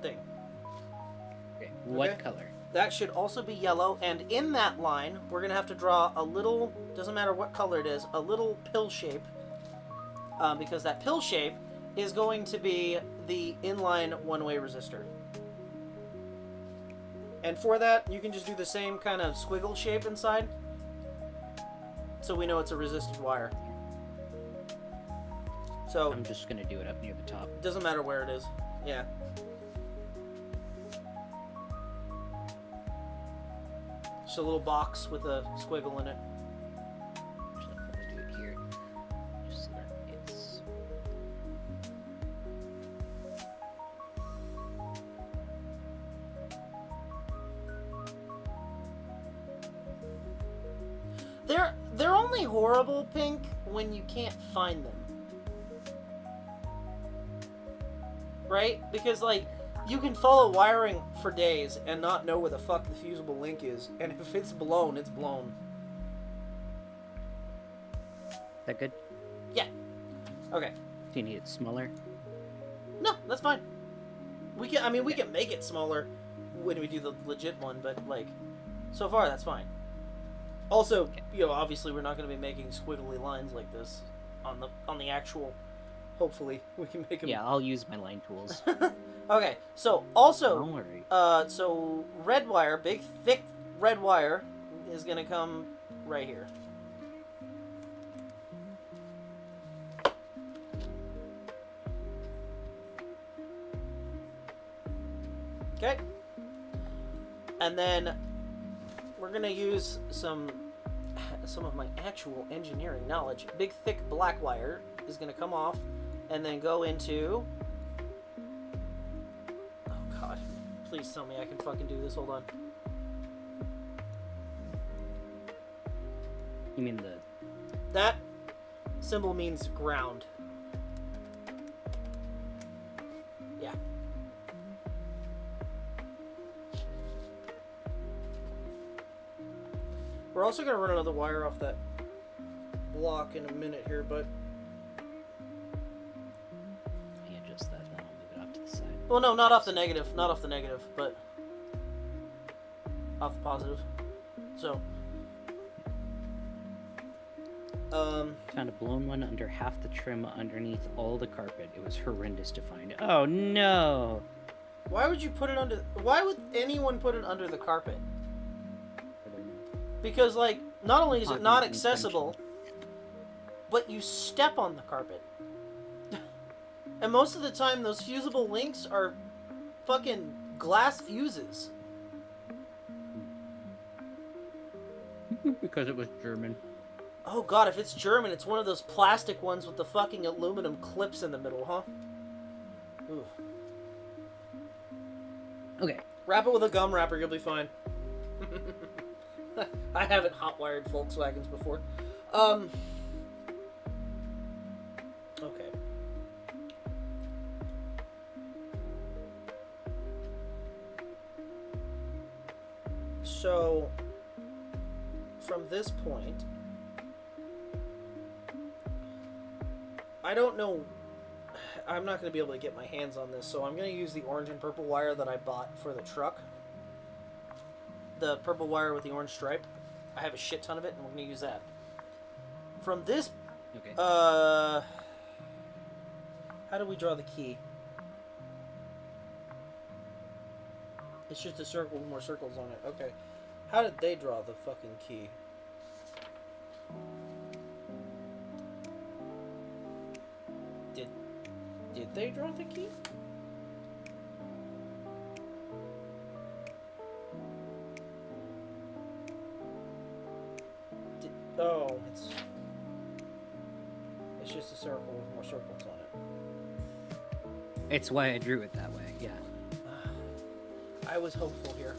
thing. Okay. What Okay. color? That should also be yellow, and in that line, we're going to have to draw a little, doesn't matter what color it is, a little pill shape, because that pill shape is going to be the inline one-way resistor. And for that, you can just do the same kind of squiggle shape inside. So we know it's a resisted wire. So I'm just gonna do it up near the top. doesn't matter where it is. Yeah. Just a little box with a squiggle in it. Actually, I'll probably do it here. Just so that it's... They're only horrible, Pink, when you can't find them. Right? Because, like, you can follow wiring for days and not know where the fuck the fusible link is. And if it's blown, it's blown. Is that good? Yeah. Okay. Do you need it smaller? No, that's fine. We can make it smaller when we do the legit one, but, like, so far that's fine. Also, you know, obviously we're not going to be making squiggly lines like this on the actual. Hopefully, we can make them. Yeah, I'll use my line tools. Okay, so also, Don't worry. so red wire, big thick red wire, is gonna come right here. Okay, and then we're gonna use some of my actual engineering knowledge. Big thick black wire is gonna come off. And then go into... Oh, God. Please tell me I can fucking do this. Hold on. You mean the... That symbol means ground. Yeah. We're also going to run another wire off that block in a minute here, but... That, then I'll move it off to the side. Well, no, not off the negative. Not off the negative, but off the positive. So, Found a blown one under half the trim underneath all the carpet. It was horrendous to find. Oh no! why would you put it under? Why would anyone put it under the carpet? I don't know. Because, like, not only is it not Obvious accessible, but you step on the carpet. And most of the time, those fusible links are fucking glass fuses. Because it was German. Oh god, if it's German, it's one of those plastic ones with the fucking aluminum clips in the middle, huh? Ooh. Okay. Wrap it with a gum wrapper, you'll be fine. I haven't hot-wired Volkswagens before. Okay. So, from this point, I don't know, I'm not going to be able to get my hands on this, so I'm going to use the orange and purple wire that I bought for the truck. The purple wire with the orange stripe. I have a shit ton of it, and we're going to use that. From this, Okay. how do we draw the key? It's just a circle with more circles on it. Okay. How did they draw the fucking key? Did they draw the key? Oh, it's just a circle with more circles on it. It's why I drew it that way, yeah. I was hopeful here.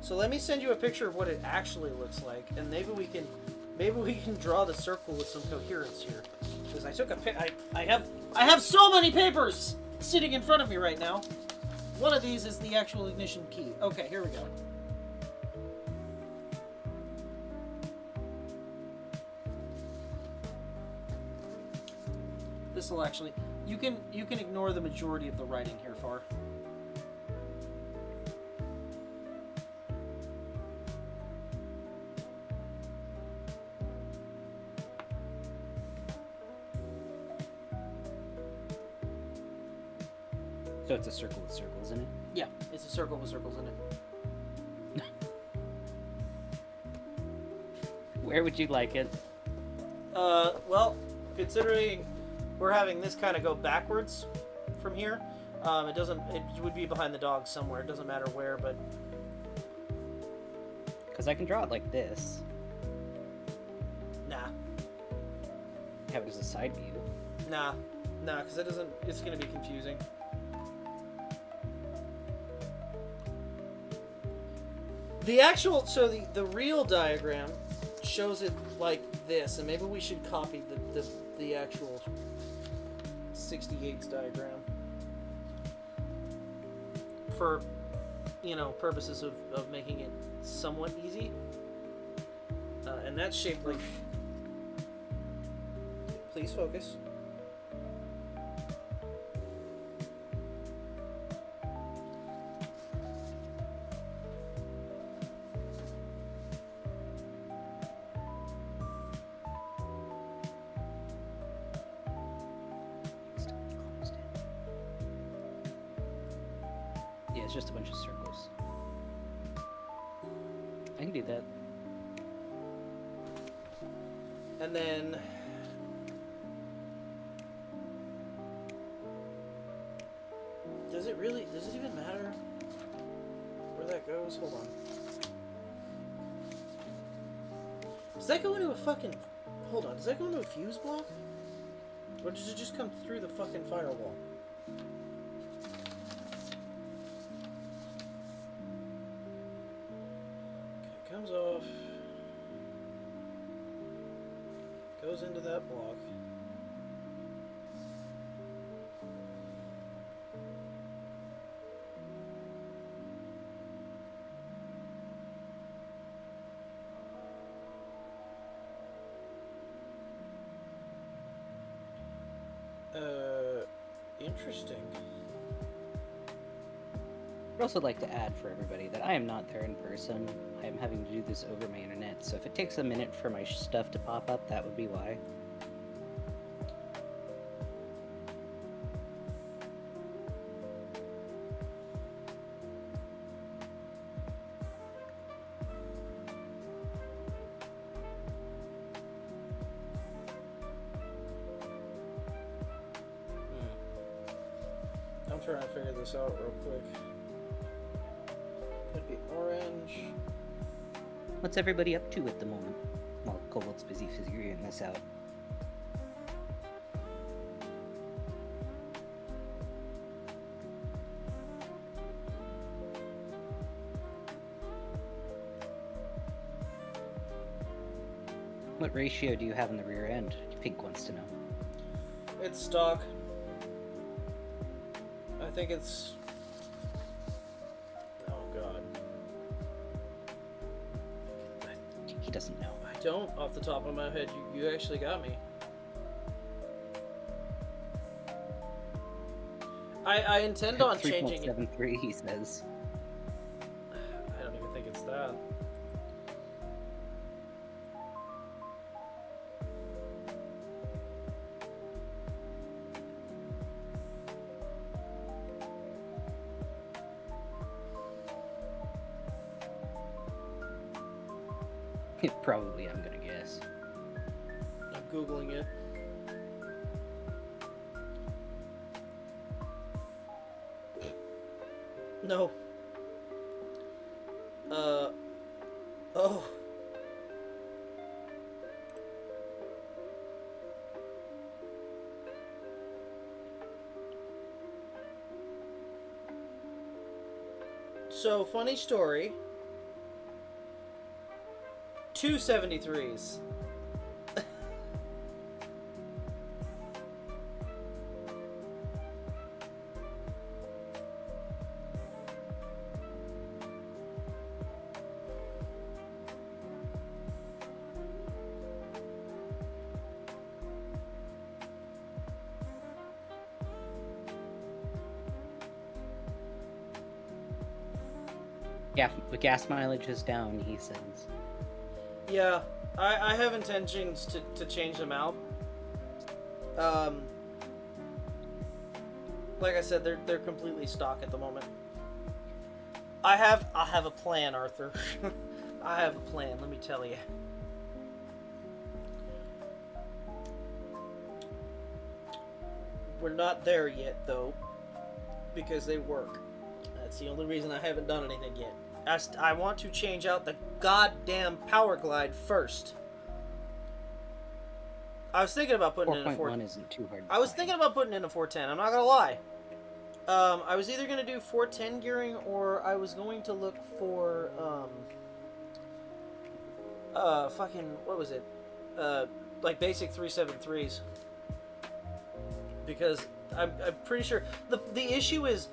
So let me send you a picture of what it actually looks like, and maybe we can draw the circle with some coherence here. Because I took a I have so many papers sitting in front of me right now. One of these is the actual ignition key. Okay, here we go. This will actually you can ignore the majority of the writing here, Far. So it's a circle with circles in it? Yeah, it's a circle with circles in it. Where would you like it? Well, considering we're having this kind of go backwards from here, it would be behind the dog somewhere. It doesn't matter where, but... Because I can draw it like this. Nah. Have it as a side view. Nah, because it's going to be confusing. The real diagram shows it like this, and maybe we should copy the actual 68's diagram for, purposes of making it somewhat easy. And that's shaped like... Please focus. Yeah, it's just a bunch of circles. I can do that. And then... Does it even matter where that goes? Hold on. Does that go into a fucking... Hold on, does that go into a fuse block? Or does it just come through the fucking firewall? Okay, comes off. Goes into that block. Interesting. I'd also like to add for everybody that I am not there in person. I am having to do this over my internet, so if it takes a minute for my stuff to pop up, that would be why. I'm trying to figure this out real quick. It'd be orange. What's everybody up to at the moment? Well, Cobalt's busy figuring this out. What ratio do you have in the rear end? Pink wants to know. It's stock. I think it's... Oh, God. He doesn't know. I don't, off the top of my head. You actually got me. I intend on changing it. 3.73, he says. I don't even think it's that. Probably, I'm gonna guess. I'm Googling it. No. Oh. So, funny story. 2 73s. Yeah, the gas mileage is down, he says. Yeah, I have intentions to change them out. Like I said, they're completely stock at the moment. I have a plan, Arthur. I have a plan, let me tell you. We're not there yet, though, because they work. That's the only reason I haven't done anything yet. I want to change out the goddamn Power Glide first. I was thinking about putting in a 4.1 isn't too hard. I was thinking about putting in a 410. I'm not gonna lie. I was either gonna do 410 gearing, or I was going to look for fucking, what was it? Like basic 373s. Because I'm pretty sure the issue is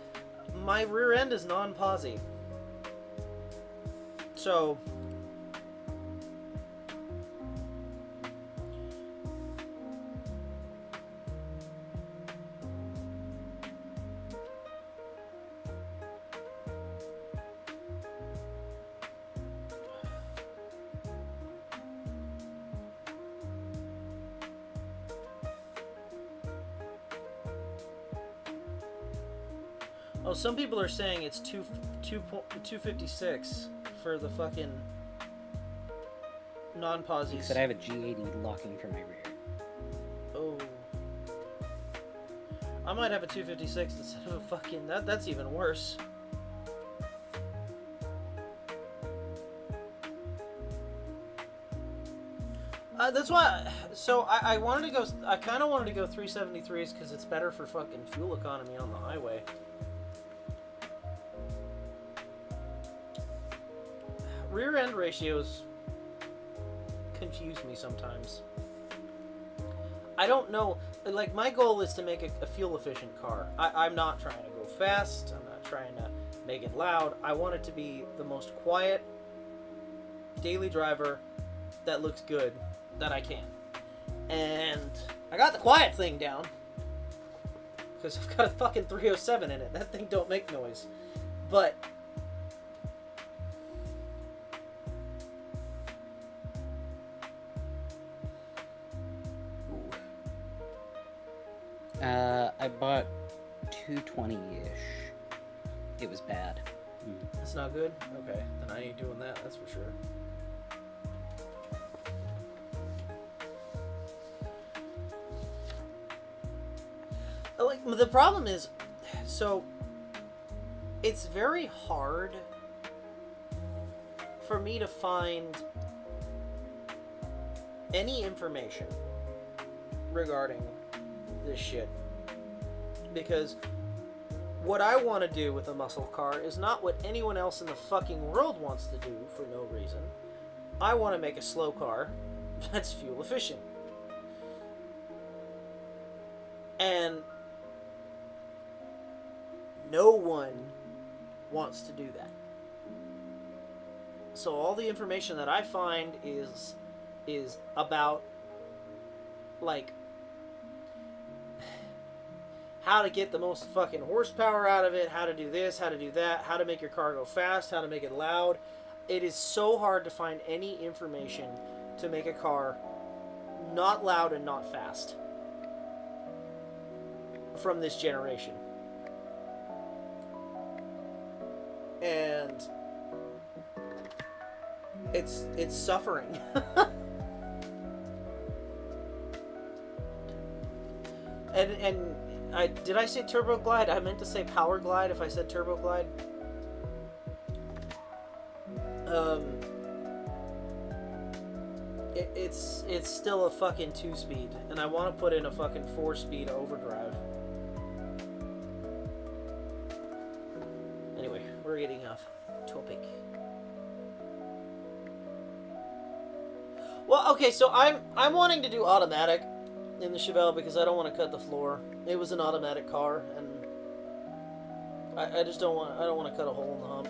my rear end is non-posi. So oh, some people are saying it's 256 for the fucking non-posies. But I have a G80 locking for my rear. Oh. I might have a 256 instead of a fucking... That's even worse. That's why... So, I wanted to go... I kind of wanted to go 373s because it's better for fucking fuel economy on the highway. Rear end ratios confuse me sometimes. I don't know. Like, my goal is to make a fuel efficient car. I'm not trying to go fast. I'm not trying to make it loud. I want it to be the most quiet daily driver that looks good that I can. And I got the quiet thing down because I've got a fucking 307 in it. That thing don't make noise. But I bought 220-ish. It was bad. It's not good? Okay, then I ain't doing that, that's for sure. Like, the problem is, so, it's very hard for me to find any information regarding this shit. Because what I want to do with a muscle car is not what anyone else in the fucking world wants to do for no reason. I want to make a slow car that's fuel efficient. And no one wants to do that. So all the information that I find is about, like, how to get the most fucking horsepower out of it, how to do this, how to do that, how to make your car go fast, how to make it loud. It is so hard to find any information to make a car not loud and not fast from this generation. And it's suffering. and did I say Turbo Glide? I meant to say Power Glide if I said Turbo Glide. It's still a fucking 2-speed, and I want to put in a fucking 4-speed overdrive. Anyway, we're getting off topic. Well, okay, so I'm wanting to do automatic in the Chevelle because I don't want to cut the floor. It was an automatic car, and I just don't want to cut a hole in the hump.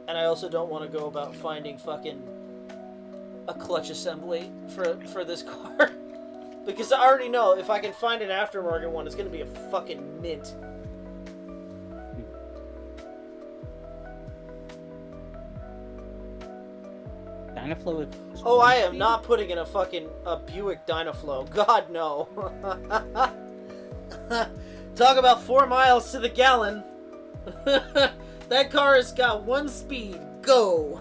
And I also don't want to go about finding fucking a clutch assembly for this car. Because I already know if I can find an aftermarket one, it's going to be a fucking mint. Dynaflow is... Oh, I am not putting in a Buick Dynaflow. God, no. Talk about 4 miles to the gallon. That car has got 1 speed. Go.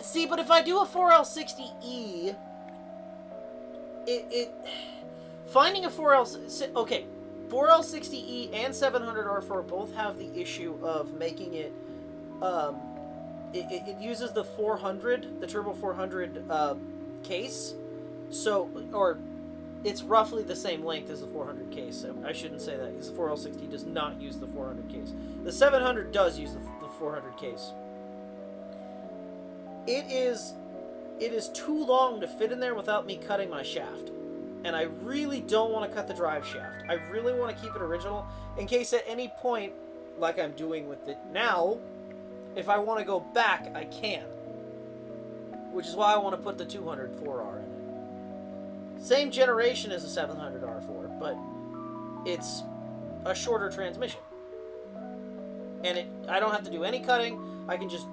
See, but if I do a 4L60E, finding a 4L... Okay, 4L60E and 700R4 both have the issue of making it... It uses the 400, the Turbo 400 case. So, or it's roughly the same length as the 400 case. So I shouldn't say that, because the 4L60 does not use the 400 case. The 700 does use the 400 case. It is too long to fit in there without me cutting my shaft. And I really don't want to cut the drive shaft. I really want to keep it original, in case at any point, like I'm doing with it now, if I want to go back, I can. Which is why I want to put the 204R in it. Same generation as the 700R4, but it's a shorter transmission. And I don't have to do any cutting. I can just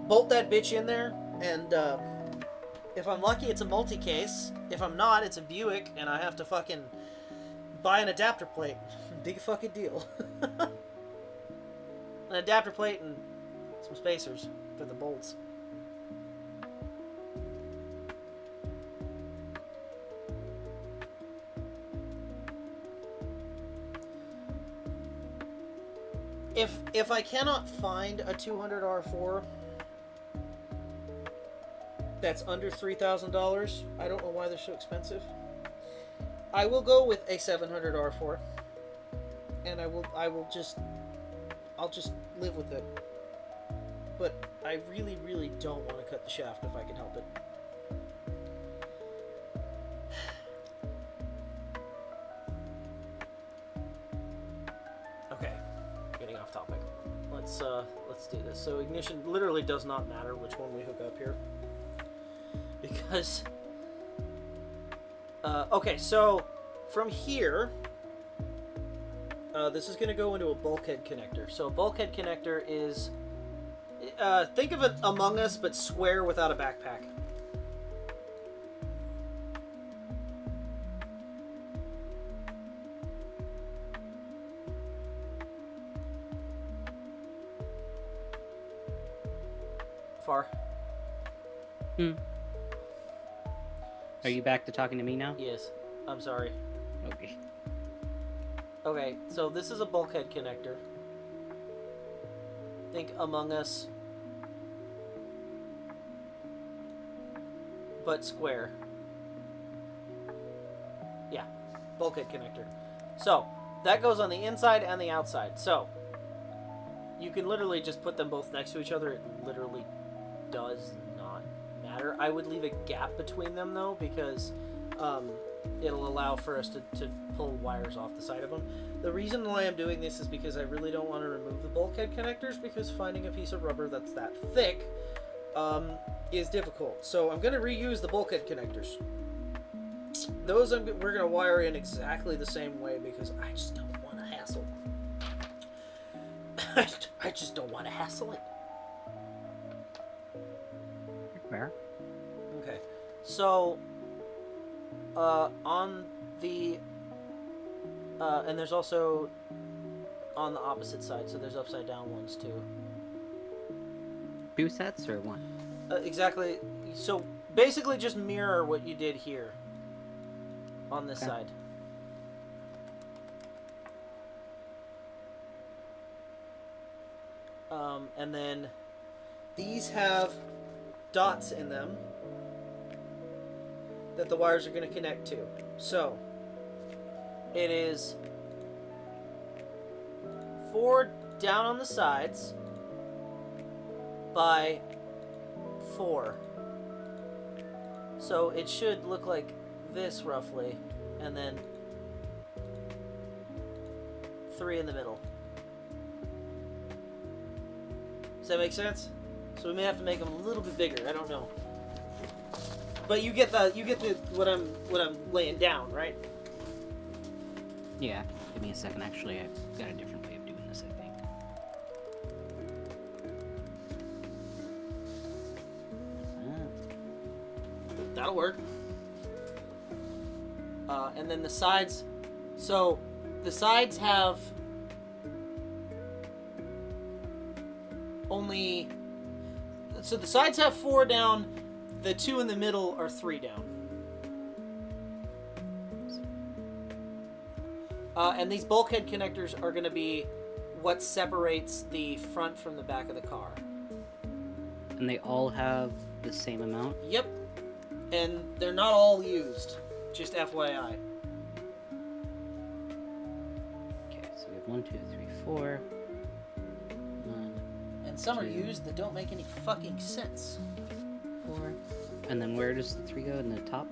bolt that bitch in there, and if I'm lucky, it's a multi-case. If I'm not, it's a Buick, and I have to fucking buy an adapter plate. Big fucking deal. An adapter plate and some spacers for the bolts. If I cannot find a 200R4 that's under $3,000, I don't know why they're so expensive, I will go with a 700R4, and I'll just live with it. But I really, really don't want to cut the shaft if I can help it. Okay, getting off topic. Let's do this. So ignition literally does not matter which one we hook up here, because okay, so from here, this is going to go into a bulkhead connector. So a bulkhead connector is, think of it Among Us, but square without a backpack. Far. Are you back to talking to me now? Yes. I'm sorry. Okay. Okay, so this is a bulkhead connector. Think Among Us, but square. Yeah, bulkhead connector. So, that goes on the inside and the outside. So, you can literally just put them both next to each other. It literally does not matter. I would leave a gap between them, though, because it'll allow for us to pull wires off the side of them. The reason why I'm doing this is because I really don't want to remove the bulkhead connectors, because finding a piece of rubber that's that thick is difficult. So I'm going to reuse the bulkhead connectors. Those we're going to wire in exactly the same way, because I just don't want to hassle. I just don't want to hassle it. Where? Okay, so on the and there's also on the opposite side, so there's upside down ones too. Two sets or one? Exactly. So basically just mirror what you did here on this side. And then these have dots in them that the wires are going to connect to. So it is 4 down on the sides by 4. So it should look like this roughly, and then 3 in the middle. Does that make sense? So we may have to make them a little bit bigger. I don't know. But you get the what I'm laying down, right? Yeah. Give me a second. Actually, I've got a different way of doing this, I think. That'll work. And then the sides. So the sides have So the sides have 4 down. The 2 in the middle are 3 down. And these bulkhead connectors are going to be what separates the front from the back of the car. And they all have the same amount? Yep. And they're not all used. Just FYI. Okay, so we have 1, 2, 3, 4. And some are used that don't make any fucking sense. 4. And then where does the 3 go? In the top?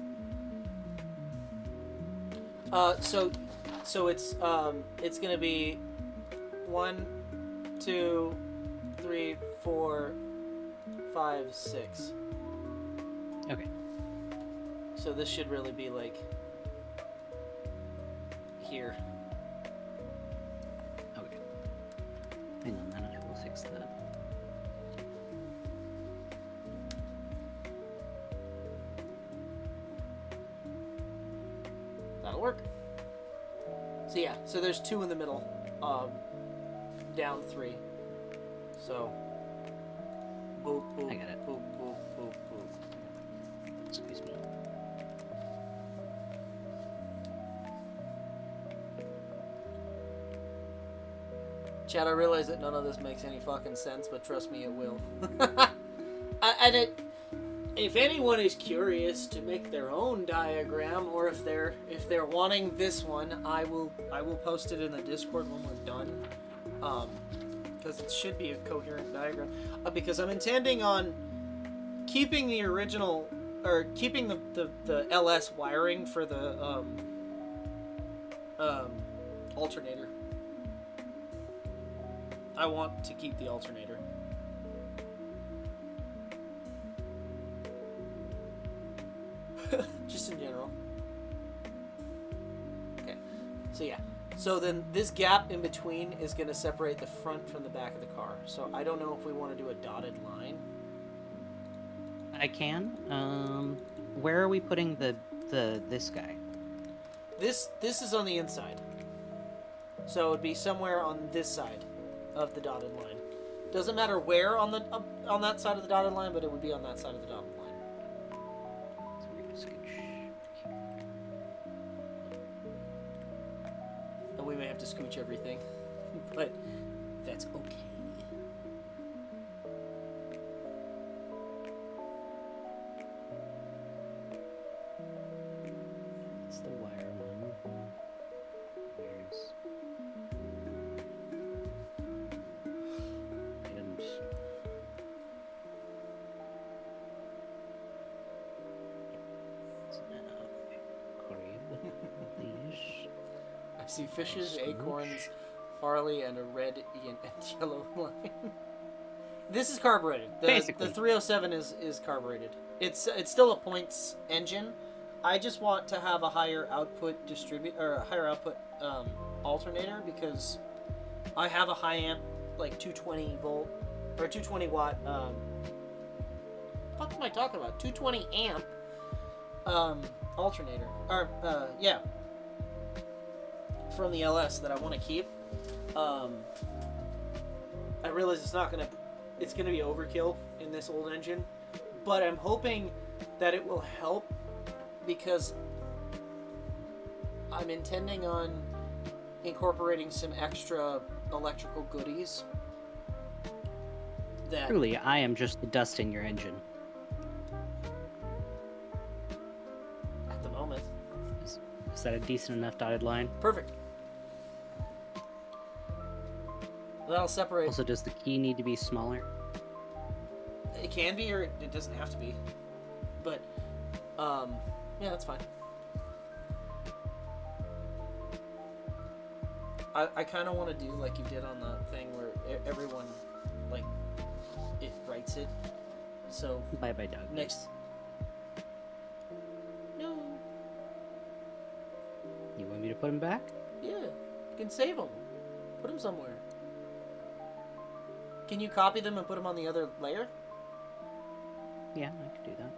So it's gonna be 1, 2, 3, 4, 5, 6. Okay. So this should really be like here. Okay. Hang on, then I will fix that. That'll work. So yeah, so there's 2 in the middle, down 3. So, boop, boop, I got it. boop, boop, boop, boop. Excuse me. Chad, I realize that none of this makes any fucking sense, but trust me, it will. If anyone is curious to make their own diagram, or if they're wanting this one, I will post it in the Discord when we're done, because it should be a coherent diagram. Because I'm intending on keeping the original, or keeping the LS wiring for the alternator. I want to keep the alternator. Just in general. Okay. So yeah. So then this gap in between is going to separate the front from the back of the car. So I don't know if we want to do a dotted line. I can. Where are we putting this guy? This is on the inside. So it would be somewhere on this side of the dotted line. Doesn't matter where on that side of the dotted line, but it would be on that side of the dotted line. And we may have to scooch everything, but that's okay. It's the wire one. Where's items? It's now crib. These. I see fishes, acorns, Farley, and a red and yellow line. This is carbureted. Basically. The 307 is carbureted. It's still a points engine. I just want to have a higher output alternator because I have a high amp, like 220 volt or 220 watt. What am I talking about? 220 amp alternator. Or yeah. From the LS that I want to keep. I realize it's gonna be overkill in this old engine, but I'm hoping that it will help because I'm intending on incorporating some extra electrical goodies. That Truly, I am just the dust in your engine. at the moment. Is that a decent enough dotted line? Perfect. That'll separate. Also, does the key need to be smaller? It can be, or it doesn't have to be. But, yeah, that's fine. I kind of want to do like you did on the thing where everyone, like, it writes it. So, Bye bye, dog. next. No. You want me to put him back? Yeah. You can save them. Put them somewhere. Can you copy them and put them on the other layer? Yeah, I could do that.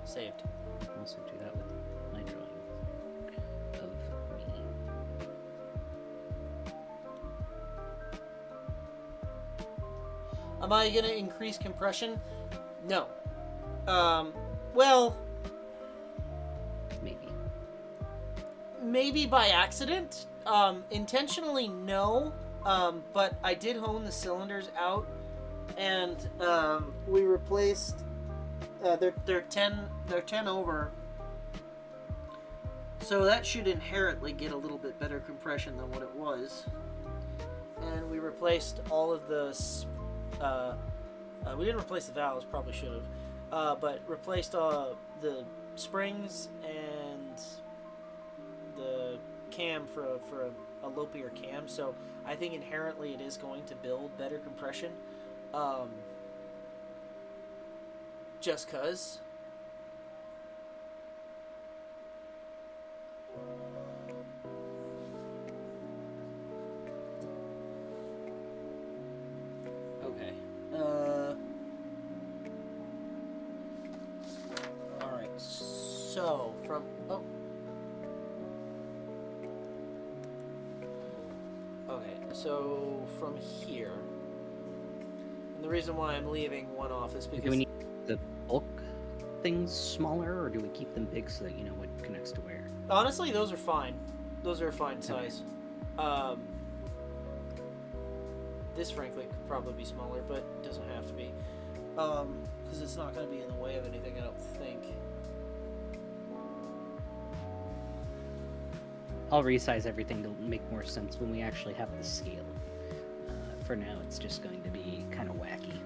Saved. Also do that with Am I going to increase compression? No. Well, maybe by accident. Intentionally, no. But I did hone the cylinders out, and we replaced. They're 10 over. So that should inherently get a little bit better compression than what it was. And we replaced all of the. We didn't replace the valves, probably should have. But replaced the springs and the cam for a lopier cam. So I think inherently it is going to build better compression. Just cause. Okay. Alright, so from... Oh. Okay, so from here... And the reason why I'm leaving one off is because... Do we need the bulk things smaller, or do we keep them big so that you know what connects to where? Honestly, those are fine. Those are a fine size. This, frankly, could probably be smaller, but it doesn't have to be. Because it's not going to be in the way of anything, I don't think. I'll resize everything to make more sense when we actually have the scale. For now, it's just going to be kind of wacky.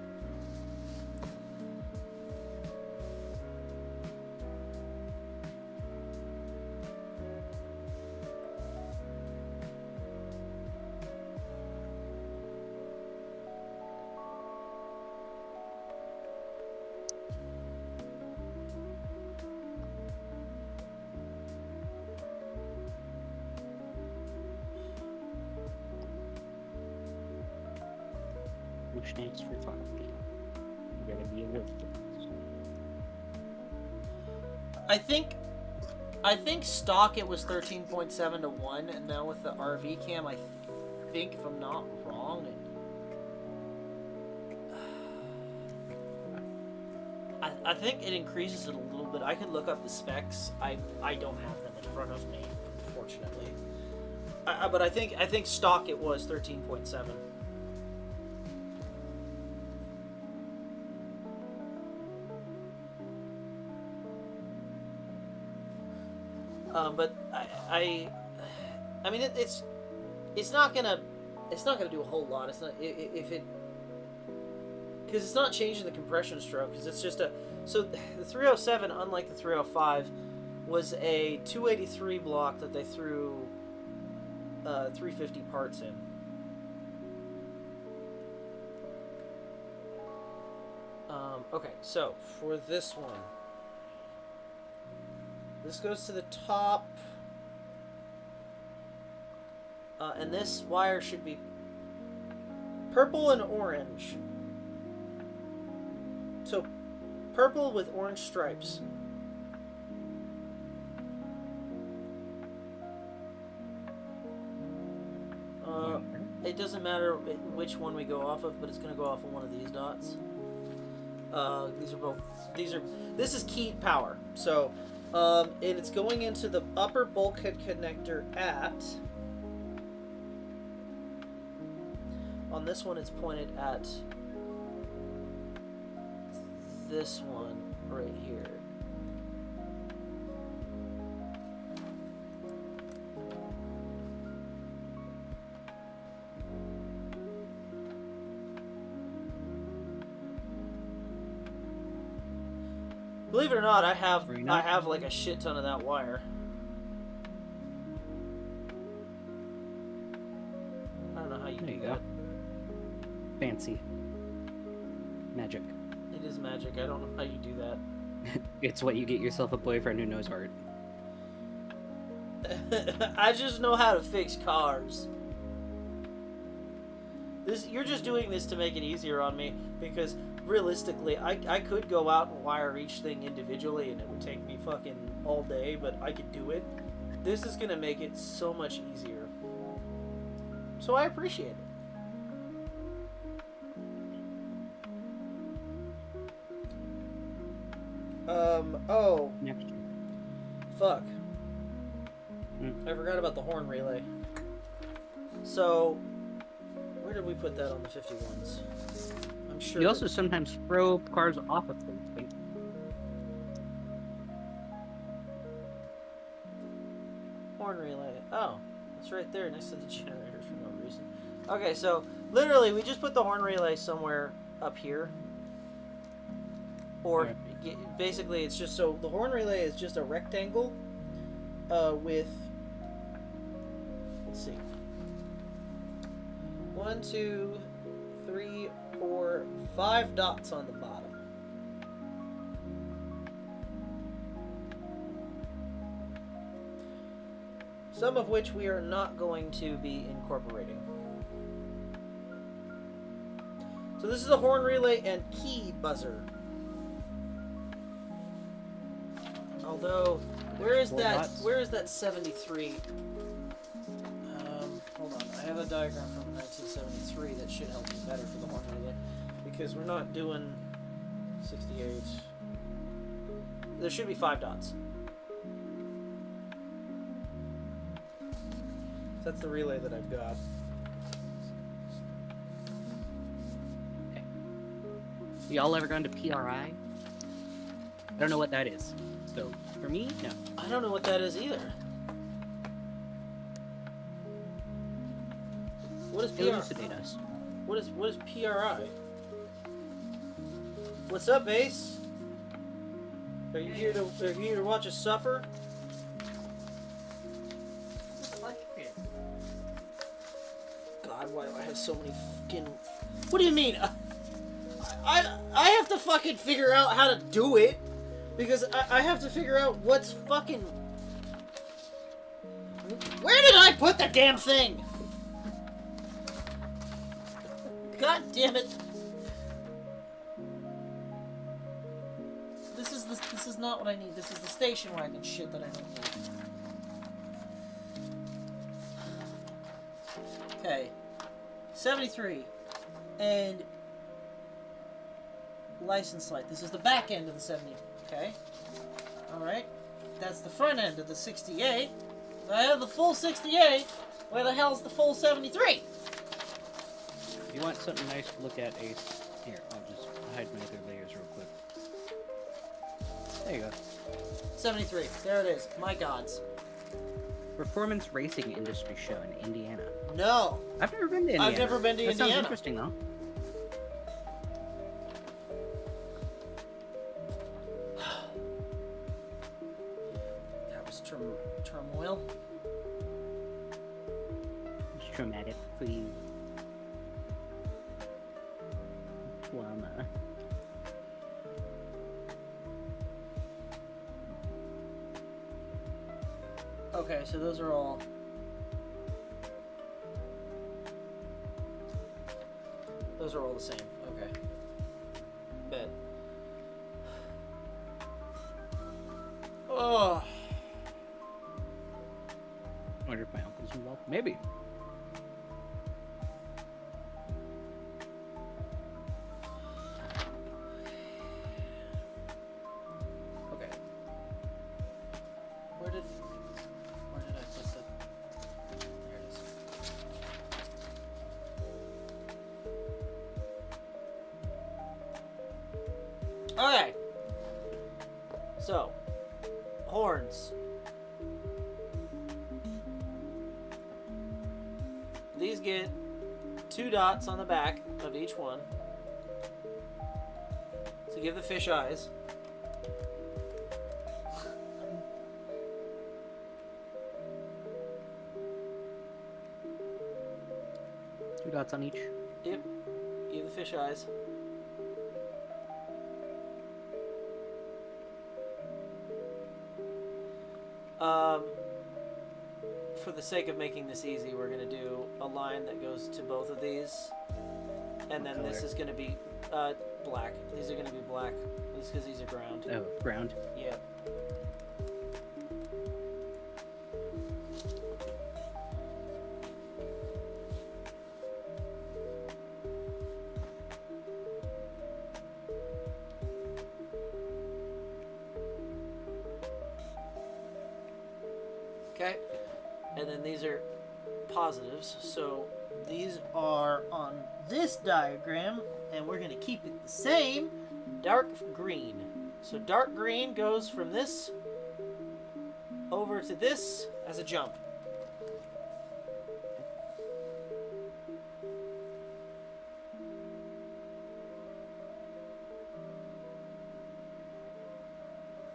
Which stands for Farley. You gotta be aware of things. I think stock it was 13.7 to 1, and now with the RV cam, I think, if I'm not wrong, I think it increases it a little bit. I could look up the specs. I don't have them in front of me, unfortunately. But I think stock it was 13.7. But I mean it's not gonna do a whole lot. It's not if it because it's not changing the compression stroke, because it's just so the 307, unlike the 305, was a 283 block that they threw 350 parts in. Okay, so for this one. This goes to the top, and this wire should be purple and orange. So, purple with orange stripes. It doesn't matter which one we go off of, but it's going to go off of one of these dots. This is keyed power, so... and it's going into the upper bulkhead connector at... On this one, it's pointed at this one right here. Believe it or not, I have like a shit ton of that wire. I don't know how you do that. Fancy. Magic. It is magic. I don't know how you do that. It's what you get yourself a boyfriend who knows art. I just know how to fix cars. You're just doing this to make it easier on me, because realistically, I could go out and wire each thing individually and it would take me fucking all day, but I could do it. This is gonna make it so much easier. So I appreciate it. Oh, next year. fuck. Hmm. I forgot about the horn relay. So, where did we put that on the 51s? I'm sure. You also sometimes throw cars off of things. Right? Horn relay. Oh, it's right there next to the generators for no reason. Okay, so literally we just put the horn relay somewhere up here. Or basically it's just so the horn relay is just a rectangle with, let's see, 1, 2, 3, 4, 5 dots on the bottom. Some of which we are not going to be incorporating. So this is the horn relay and key buzzer. Although, where is that 73? Hold on, I have a diagram from 1973 that should help me better for the horn relay, because we're not doing 68. There should be 5 dots. That's the relay that I've got. Okay. Y'all ever gone to PRI? I don't know what that is. So, for me, no. I don't know what that is either. What is PRI? Elucidate us. What is PRI? What's up, Ace? Are you here to watch us suffer? God, why do I have so many fucking... What do you mean? I have to fucking figure out how to do it. Because I have to figure out what's fucking... Where did I put the damn thing? God damn it. This is not what I need. This is the station wagon shit that I don't need. Okay. 73. And license light. This is the back end of the 70. Okay. Alright. That's the front end of the 68. I have the full 68. Where the hell's the full 73? If you want something nice to look at, Ace, here, I'll just hide my other layers real quick. There you go. 73. There it is. My gods. Performance Racing Industry Show in Indiana. No. I've never been to Indiana. I've never been to That Indiana. Sounds interesting, though. That was turmoil. It's traumatic for you. Trauma. Okay, so those are all... Those are all the same. Okay. Bet. Oh. Wonder if my uncle's involved. Maybe. Okay. Where did I put the... There it is. Okay. So, horns. These get 2 dots on the back of each one. So give the fish eyes. Two dots on each. Yep. Give the fish eyes. For the sake of making this easy, we're going to do a line that goes to both of these. And then this is going to be black. These are going to be black. Just because these are ground. Oh, ground. Yep. and then these are positives. So these are on this diagram, and we're going to keep it the same. Dark green. So dark green goes from this over to this as a jump.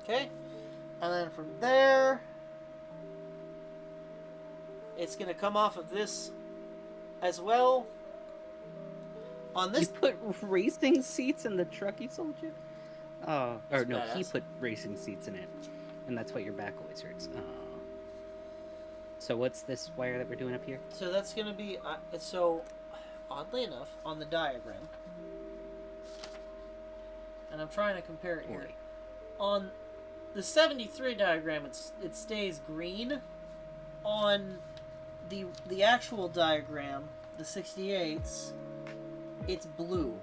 Okay, and then from there, it's going to come off of this as well. On this, You put racing seats in the truck you sold you? Oh, or no, he badass. put racing seats in it, and that's why your back always hurts. Oh. So what's this wire that we're doing up here? So that's going to be, so oddly enough, on the diagram, and I'm trying to compare it here. Boy. On the 73 diagram, it stays green. On the actual diagram, the 68s, it's blue.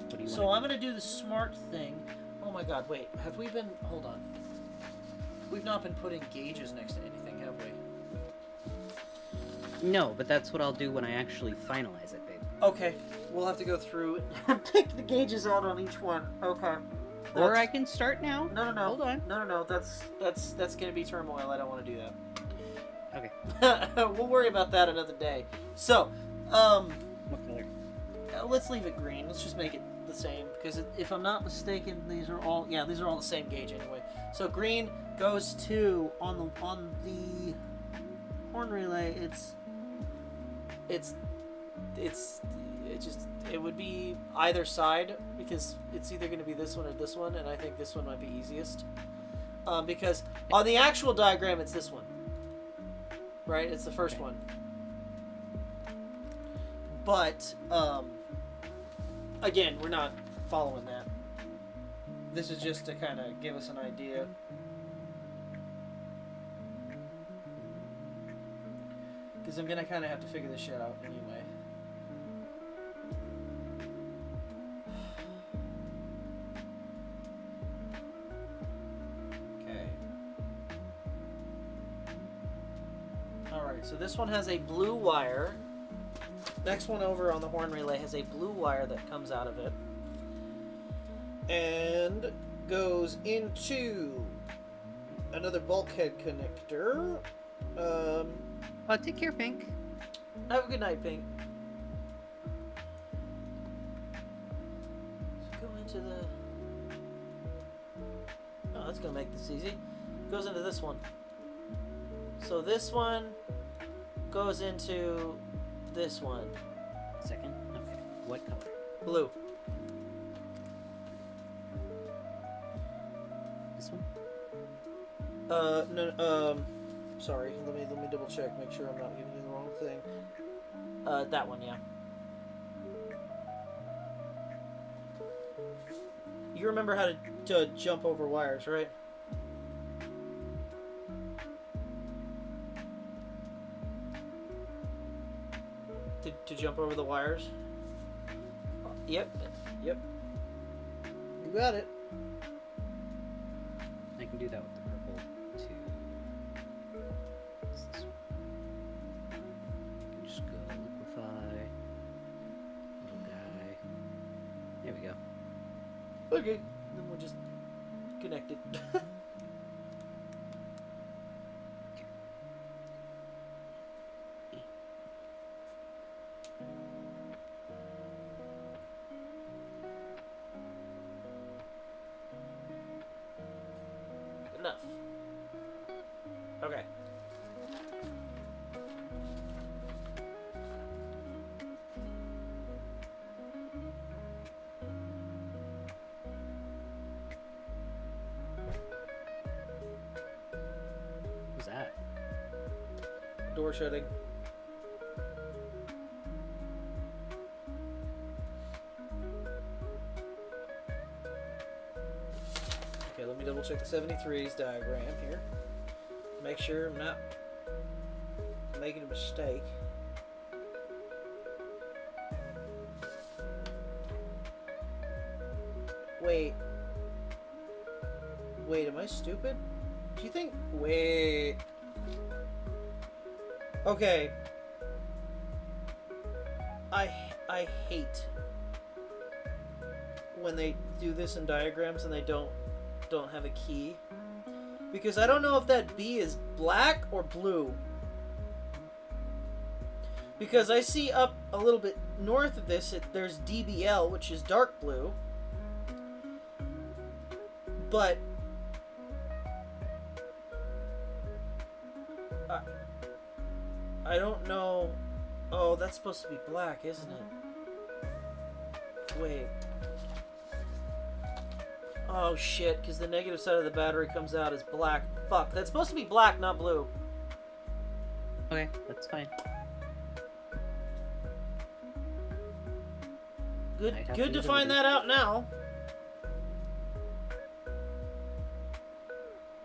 What do you So want? I'm going to do the smart thing. Oh my god, wait. Have we been... Hold on. We've not been putting gauges next to anything, have we? No, but that's what I'll do when I actually finalize it, babe. Okay. We'll have to go through and pick the gauges out on each one. Okay. Or I can start now. No. Hold on. No. That's going to be turmoil. I don't want to do that. Okay. We'll worry about that another day. So, What color? let's leave it green. Let's just make it the same, because if I'm not mistaken, these are all the same gauge anyway. So green goes to on the horn relay. It would be either side, because it's either going to be this one or this one, and I think this one might be easiest. Because on the actual diagram, it's this one. Right? It's the first Okay. one. But, again, we're not following that. This is just to kind of give us an idea. Because I'm going to kind of have to figure this shit out anyway. Okay. Alright, so this one has a blue wire. Next one over on the horn relay has a blue wire that comes out of it and goes into another bulkhead connector. Take care, Pink. Have a good night, Pink. Let's go into the... Oh, that's gonna make this easy. Goes into this one. So this one goes into this one. Second. Okay. What color? Blue. This one? No, sorry. Let me double check, make sure I'm not giving you the wrong thing. That one, yeah. You remember how to jump over wires, right? To jump over the wires? Yep. You got it. I can do that with the purple too. What's this one? I can just go liquefy. Little guy. There we go. Okay. Then we'll just connect it. Enough. Okay. What's that? Door shutting. Okay, let me double check the 73's diagram here. Make sure I'm not making a mistake. Wait. Wait, am I stupid? Do you think... Wait. Okay. I hate when they do this in diagrams and they don't have a key, because I don't know if that B is black or blue. Because I see up a little bit north of this, there's DBL, which is dark blue. But I don't know. Oh, that's supposed to be black, isn't it? Wait. Oh shit, because the negative side of the battery comes out as black. Fuck, that's supposed to be black, not blue. Okay, that's fine. Good to find that out now.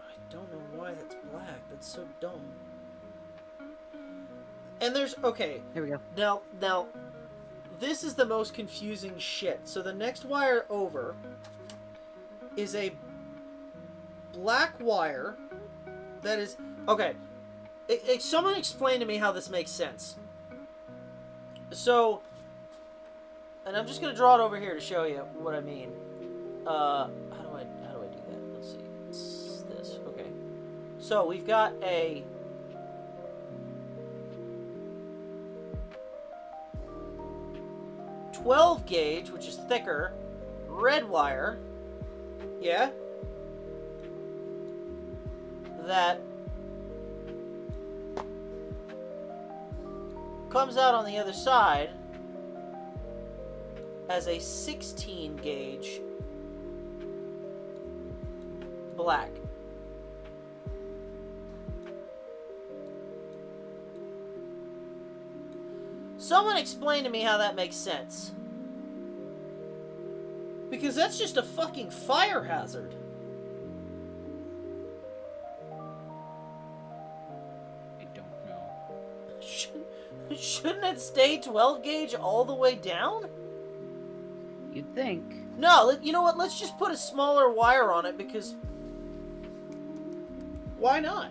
I don't know why that's black. That's so dumb. And there's... Okay. Here we go. Now, this is the most confusing shit. So the next wire over is a black wire that is... Okay. Someone explain to me how this makes sense. So... And I'm just gonna draw it over here to show you what I mean. How do I do that? Let's see. It's this. Okay. So we've got a 12 gauge, which is thicker, red wire. Yeah. That comes out on the other side as a 16 gauge black. Someone explain to me how that makes sense. Because that's just a fucking fire hazard. I don't know. Shouldn't it stay 12 gauge all the way down? You'd think. No, you know what? Let's just put a smaller wire on it, because why not?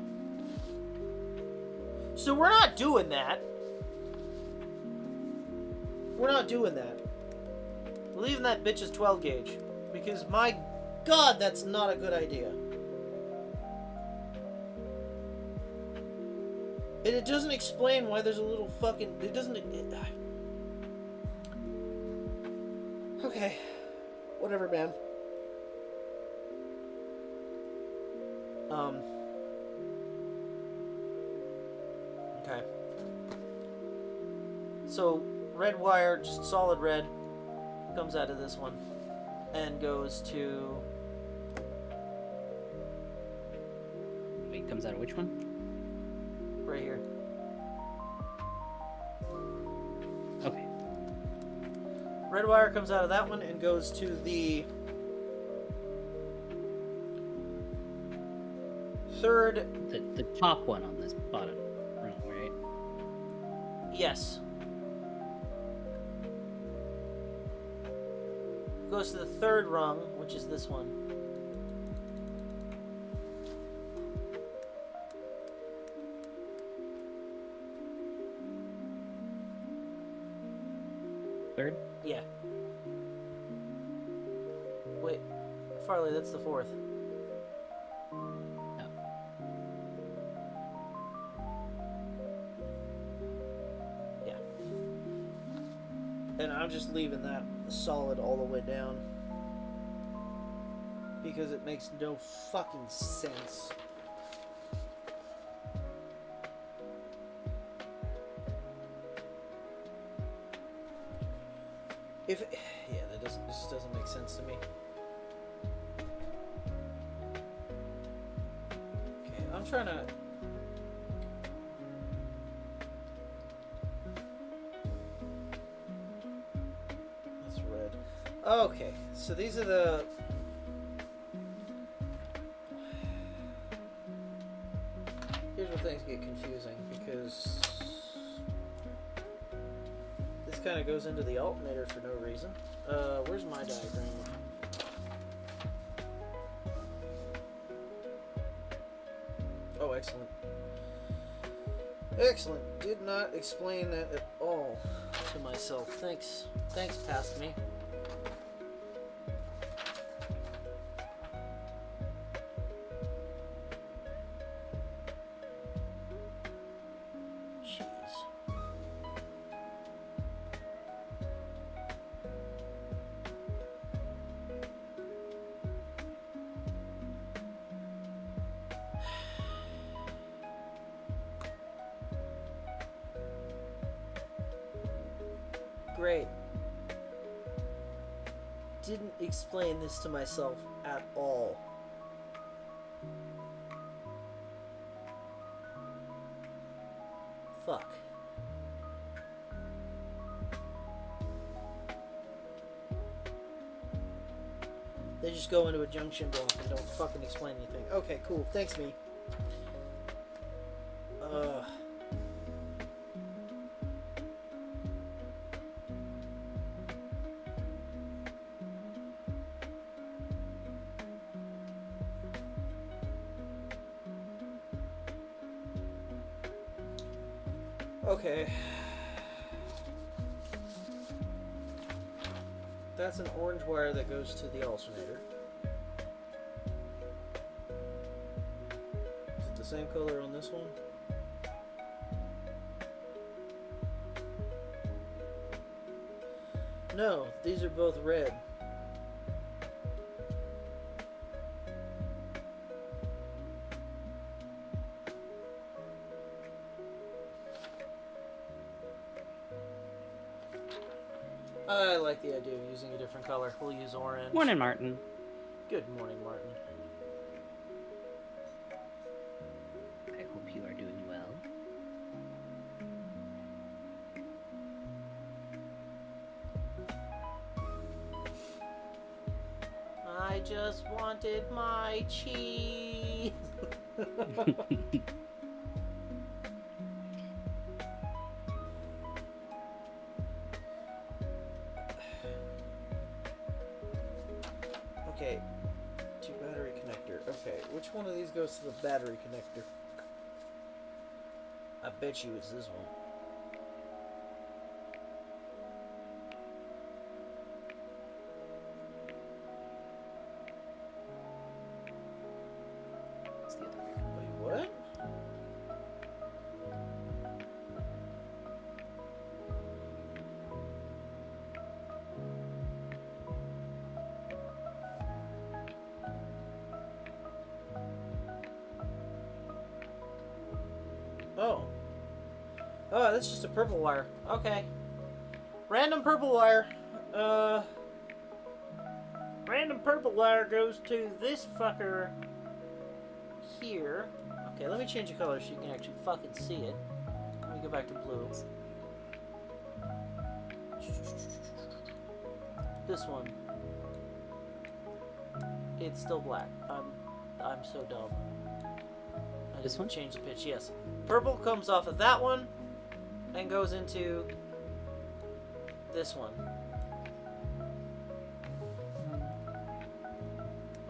So we're not doing that. We're not doing that. We're leaving that bitch as 12 gauge. Because, my God, that's not a good idea. And it doesn't explain why there's a little fucking... It doesn't... Okay. Whatever, man. Okay. So, red wire, just solid red, comes out of this one and goes to... Wait, comes out of which one? Right here. Okay. Red wire comes out of that one and goes to the third... The top one on this bottom rung, right? Yes. Goes to the third rung, which is this one. Third? Yeah. Wait, Farley, that's the fourth. Oh. Yeah. And I'm just leaving that solid all the way down. Because it makes no fucking sense. Yeah, this just doesn't make sense to me. Okay, I'm trying to... That's red. Okay, so these are the... Here's where things get confusing, because... This kind of goes into the alternator for no reason. Where's my diagram? Oh, excellent. Excellent. Did not explain that at all to myself. Thanks. Thanks, past me. Jeez. Great. Didn't explain this to myself at all. Fuck. They just go into a junction block and don't fucking explain anything. Okay, cool. Thanks, me. Okay. That's an orange wire that goes to the alternator. Is it the same color on this one? No, these are both red. I like the idea of using a different color. We'll use orange. Morning, Martin. Good morning, Martin. I hope you are doing well. I just wanted my cheese. Okay, to battery connector. Okay, which one of these goes to the battery connector? I bet you it's this one. It's the other way. Wait, what? Oh. Oh, that's just a purple wire. Okay. Random purple wire. Random purple wire goes to this fucker here. Okay, let me change the color so you can actually fucking see it. Let me go back to blue. This one. It's still black. I'm so dumb. I This just one? changed the pitch, yes. Purple comes off of that one and goes into this one.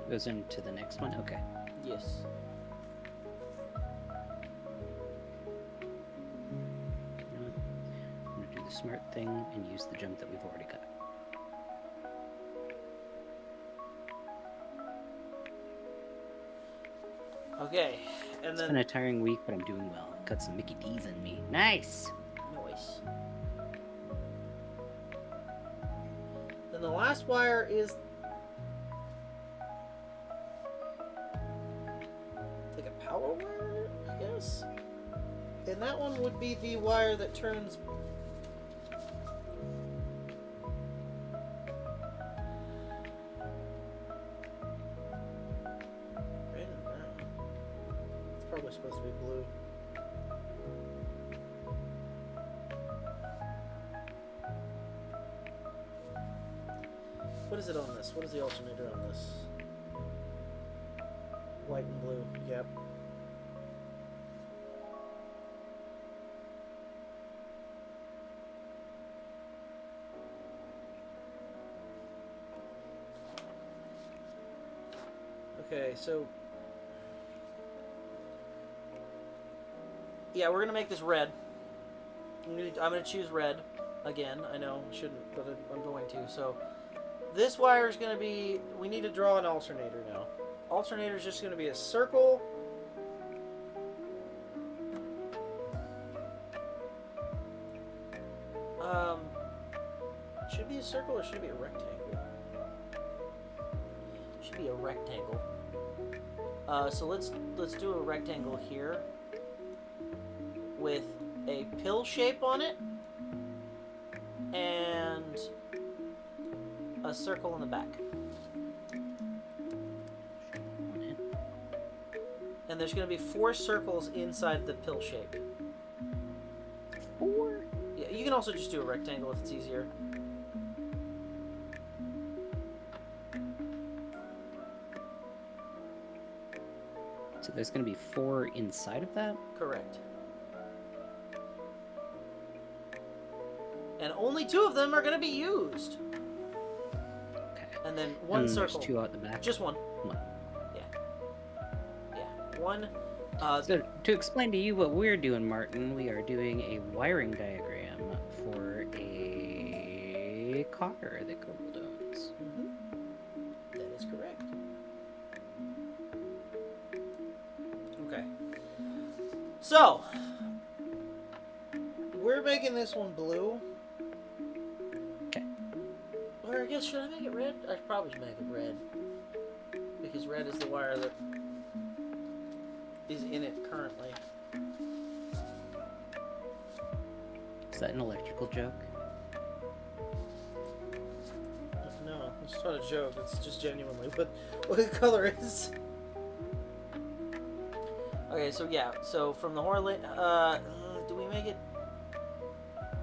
Goes into the next one? Okay. Yes. You know what? I'm going to do the smart thing and use the jump that we've already got. Okay, and It's been then... a tiring week, but I'm doing well. Got some Mickey D's in me. Nice! Noise. Then the last wire is... like a power wire, I guess? And that one would be the wire that turns... red and brown. It's probably supposed to be blue. What is it on this? What is the alternator on this? White and blue, yep. Okay, so Yeah, we're gonna make this red. I'm gonna choose red again. I know I shouldn't, but I'm going to. So this wire is gonna be. We need to draw an alternator now. Alternator is just gonna be a circle. Should it be a circle or should it be a rectangle? Should be a rectangle. So let's do a rectangle here with a pill shape on it and a circle in the back. And there's going to be 4 circles inside the pill shape. 4? Yeah, you can also just do a rectangle if it's easier. So there's going to be 4 inside of that? Correct. And only 2 of them are going to be used. Okay. And then 1 circle. There's 2 out the back? Just 1. 1. Yeah. 1. So, to explain to you what we're doing, Martin, we are doing a wiring diagram for a car that Gold owns. Mm-hmm. That is correct. Okay. So, we're making this one blue. Okay. Or I guess, should I make it red? I probably should make it red. Because red is the wire that is in it currently. Is that an electrical joke? No, it's not a joke. It's just genuinely what the color is. Okay, so yeah, so from the Horley, do we make it?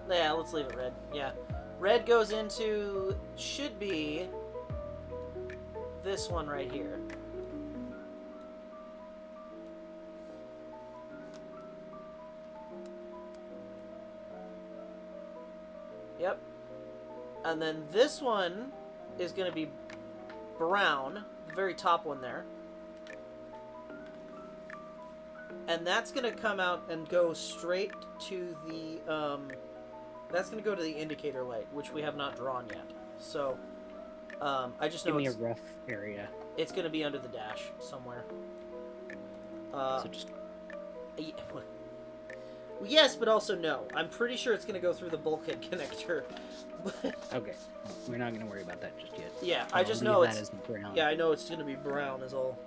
Yeah, let's leave it red. Yeah, red goes into should be this one right here. Yep. And then this one is going to be brown, the very top one there. And that's going to come out and go straight to the, that's going to go to the indicator light, which we have not drawn yet. So, I just know Give me a rough area. It's going to be under the dash somewhere. So just... Yeah, yes, but also no. I'm pretty sure it's going to go through the bulkhead connector. Okay. We're not going to worry about that just yet. Yeah, I just know that it's... as brown. Yeah, I know it's going to be brown is all.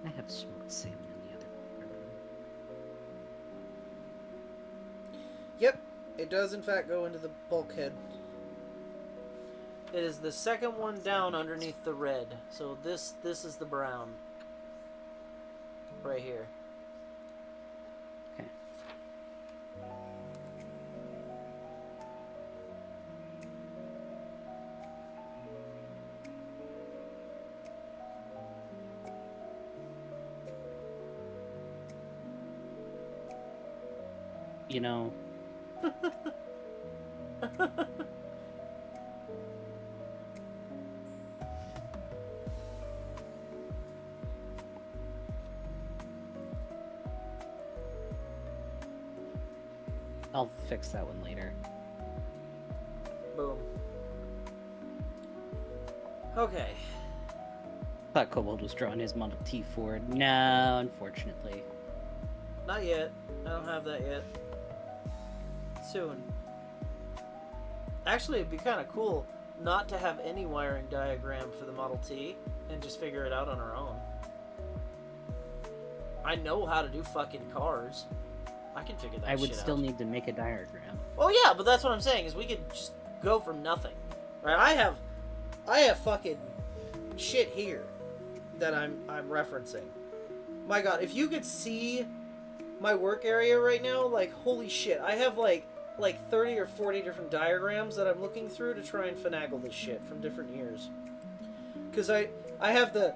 I have smoked salmon in the other room. Yep, it does in fact go into the bulkhead. It is the second one down underneath the red. So this is the brown. Right here. Okay. You know... I'll fix that one later. Boom. Okay. Thought Kobold was drawing his Model T Ford. No, unfortunately. Not yet. I don't have that yet. Soon. Actually, it'd be kind of cool not to have any wiring diagram for the Model T and just figure it out on our own. I know how to do fucking cars. I can figure that shit out. I would still need to make a diagram. Oh yeah, but that's what I'm saying, is we could just go from nothing. Right? I have fucking shit here that I'm referencing. My god, if you could see my work area right now, like, holy shit, I have like 30 or 40 different diagrams that I'm looking through to try and finagle this shit from different years. Cause I have the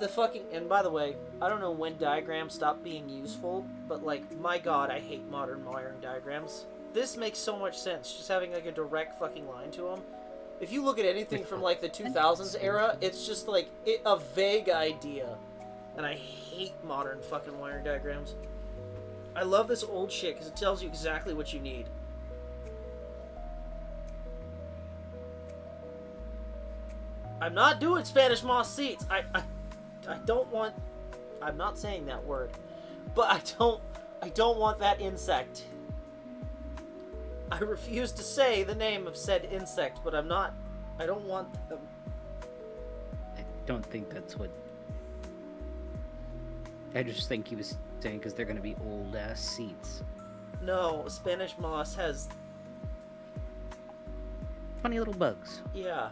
fucking, and by the way, I don't know when diagrams stop being useful, but like, my god, I hate modern wiring diagrams. this makes so much sense. Just having like a direct fucking line to them. If you look at anything from like the 2000s era, it's just like a vague idea. And I hate modern fucking wiring diagrams. I love this old shit because it tells you exactly what you need. I'm not doing Spanish moss seats. I don't want... I'm not saying that word. But I don't want that insect. I refuse to say the name of said insect, but I don't want them. I don't think that's what... I just think he was saying because they're going to be old-ass seats. No, Spanish moss has... funny little bugs. Yeah.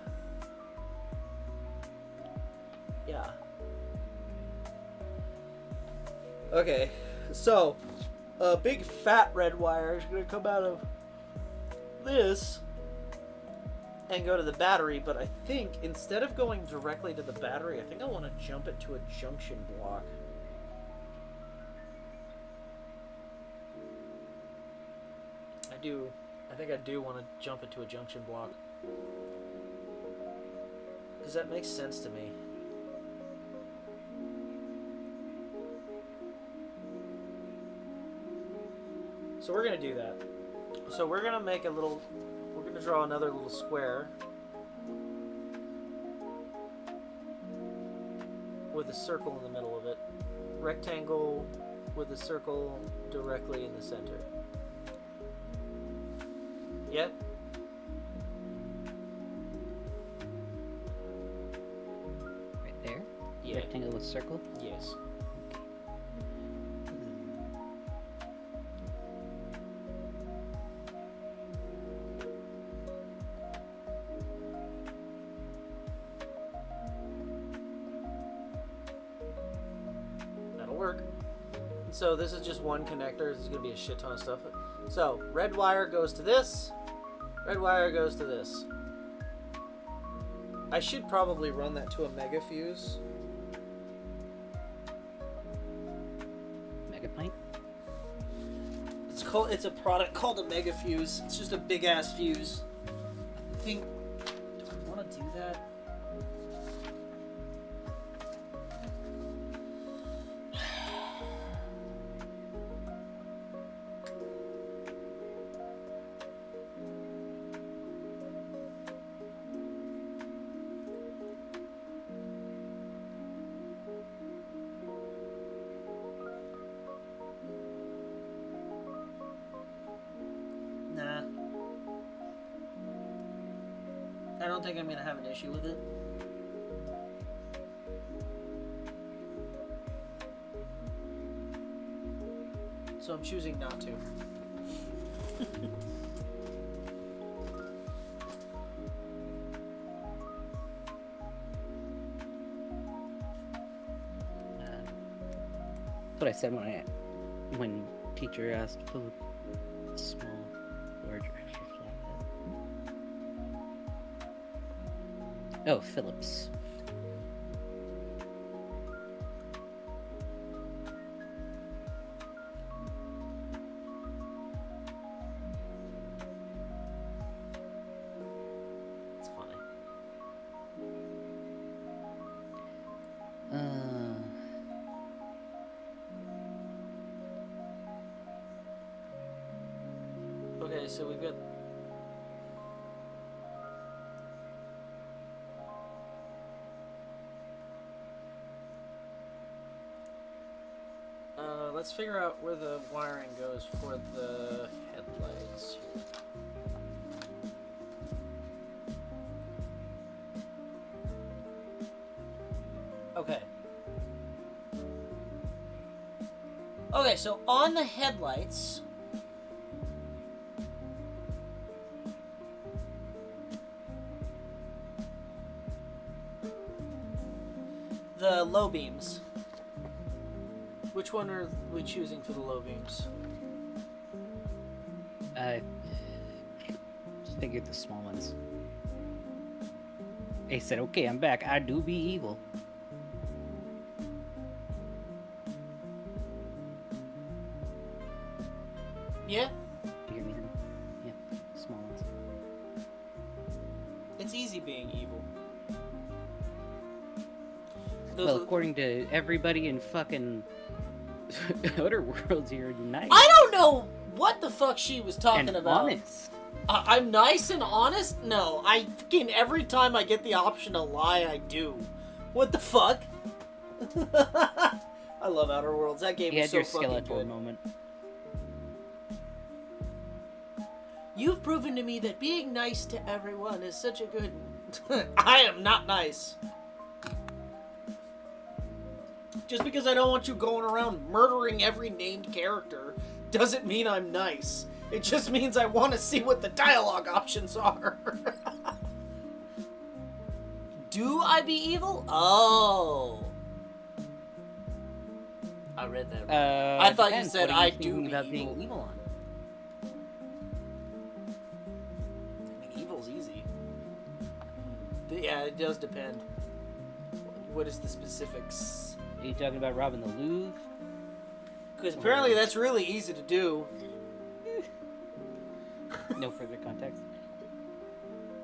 Yeah. Okay, so a big fat red wire is going to come out of this and go to the battery, but I think instead of going directly to the battery, I think I want to jump it to a junction block. I think I do want to jump it to a junction block. Because that makes sense to me. So we're going to do that. So we're going to make we're going to draw another little square with a circle in the middle of it. Rectangle with a circle directly in the center. Yeah? Right there? Yeah. Rectangle with circle? Yes. That'll work. So this is just one connector. This is going to be a shit ton of stuff. So red wire goes to this. Red wire goes to this. I should probably run that to a mega fuse. Mega pint? It's a product called a mega fuse. It's just a big ass fuse. I think. Do I want to do that? Nah. I don't think I'm gonna have an issue with it. So I'm choosing not to. That's what I said when teacher asked for small, large, or extra flathead. Oh, Phillips. It's funny. Okay, so we've got... let's figure out where the wiring goes for the headlights. Okay. Okay, so on the headlights... the low beams. Which one are we choosing for the low beams? Just figured the small ones. They said, okay, I'm back. I do be evil. Yeah? Do you hear me? It's easy being evil. Well, according to everybody in fucking Outer Worlds, you're nice. I don't know what the fuck she was talking and about. Honest. I'm nice and honest? No, I fucking every time I get the option to lie, I do. What the fuck? I love Outer Worlds. That game is so fucking good. You had your Skeletor moment. You've proven to me that being nice to everyone is such a good... I am not nice. Just because I don't want you going around murdering every named character doesn't mean I'm nice. It just means I want to see what the dialogue options are. Do I be evil? Oh. I read that wrong. I thought you said I do be about evil. Being evil on. I mean, evil's easy. Yeah, it does depend. What is the specifics? Are you talking about robbing the Louvre? Because apparently that's really easy to do. No further context.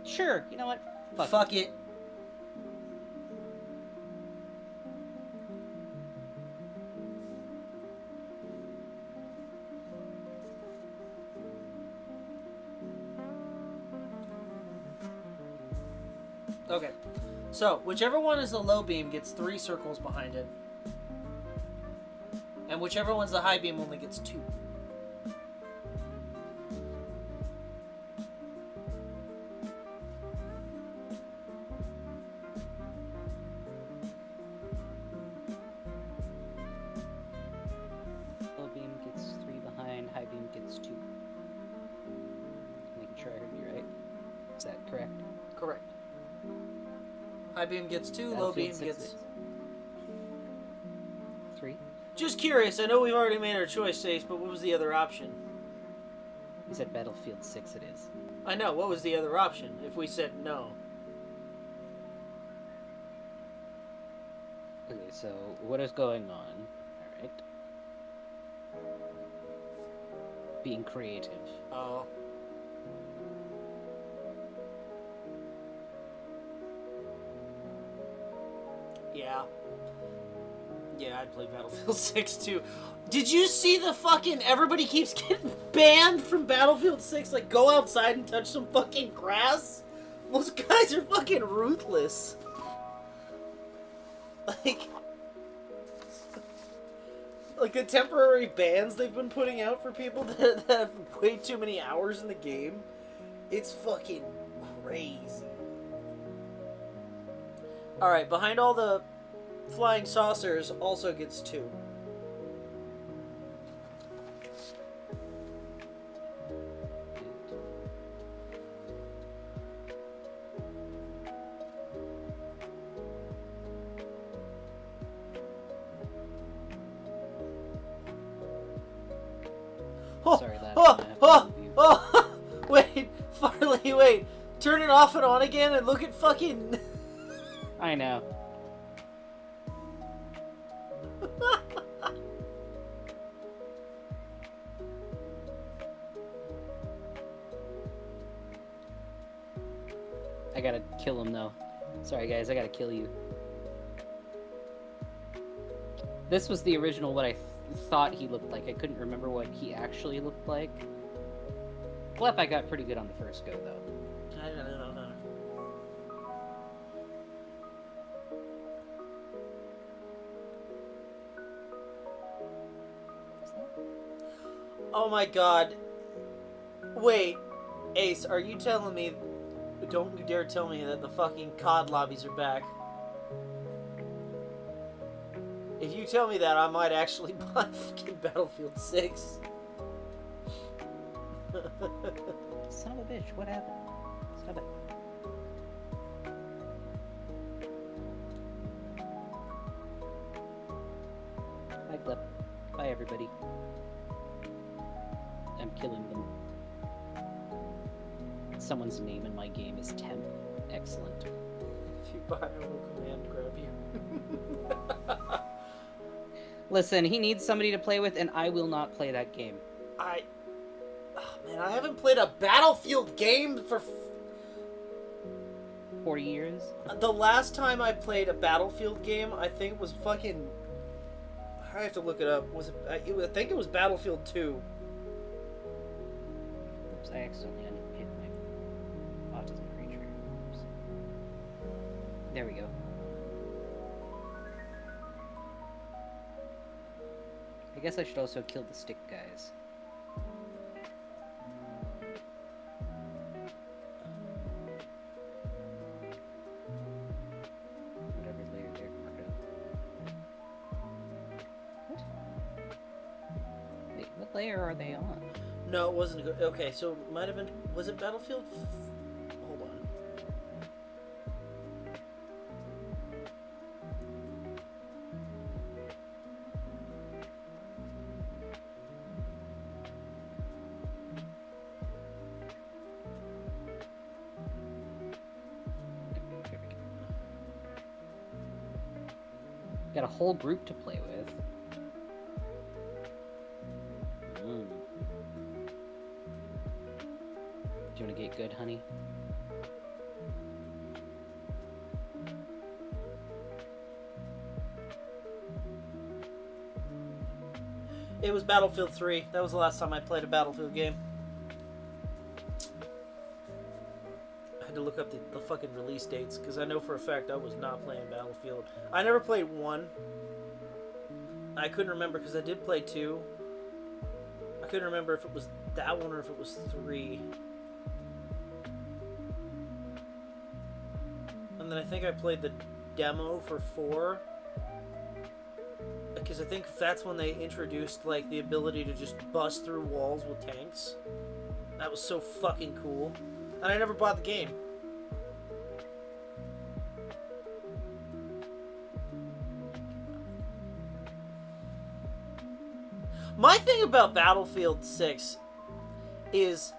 Sure, you know what? Fuck it. Okay. So, whichever one is the low beam gets 3 circles behind it. And whichever one's the high beam only gets 2. Low beam gets 3 behind, high beam gets 2. Making sure I heard you right. Is that correct? Correct. High beam gets 2, low beam gets... 3? Just curious, I know we've already made our choice, Ace, but what was the other option? You said Battlefield 6 it is. I know, what was the other option if we said no? Okay, so what is going on? Alright. Being creative. Oh. Yeah. Yeah, I'd play Battlefield 6 too. Did you see the fucking... Everybody keeps getting banned from Battlefield 6? Like, go outside and touch some fucking grass? Those guys are fucking ruthless. Like the temporary bans they've been putting out for people that have way too many hours in the game. It's fucking crazy. Alright, behind all the flying saucers also gets 2. Oh, Sorry, lad. Wait, Farley, wait. Turn it off and on again and look at fucking... I know. I gotta kill him though. Sorry guys, I gotta kill you. This was the original what I thought he looked like. I couldn't remember what he actually looked like. Glep I got pretty good on the first go though. I don't know. Oh my god. Wait, Ace, are you telling me... Don't you dare tell me that the fucking COD lobbies are back. If you tell me that, I might actually buy fucking Battlefield 6. Son of a bitch, what happened? Stop it. Bye, Glep. Bye, everybody. I'm killing them. Someone's name in my game is Temp. Excellent. If you buy, I will command grab you. Listen, he needs somebody to play with, and I will not play that game. Oh, man, I haven't played a Battlefield game for... 40 years. The last time I played a Battlefield game, I think was fucking... I have to look it up. Was it? I think it was Battlefield 2. Oops, I accidentally hit my autism creature. Oops. There we go. I guess I should also kill the stick guys. Whatever layer they're part of. What? Wait, what layer are they on? No, it wasn't. Okay, so it might have been. Was it Battlefield? Hold on. Got a whole group to play with. Mm. Do you want to get good, honey? It was Battlefield 3. That was the last time I played a Battlefield game. I had to look up the fucking release dates, because I know for a fact I was not playing Battlefield. I never played 1. I couldn't remember, because I did play 2. I couldn't remember if it was that one or if it was 3. And then I think I played the demo for 4. Because I think that's when they introduced, like, the ability to just bust through walls with tanks. That was so fucking cool. And I never bought the game. My thing about Battlefield 6 is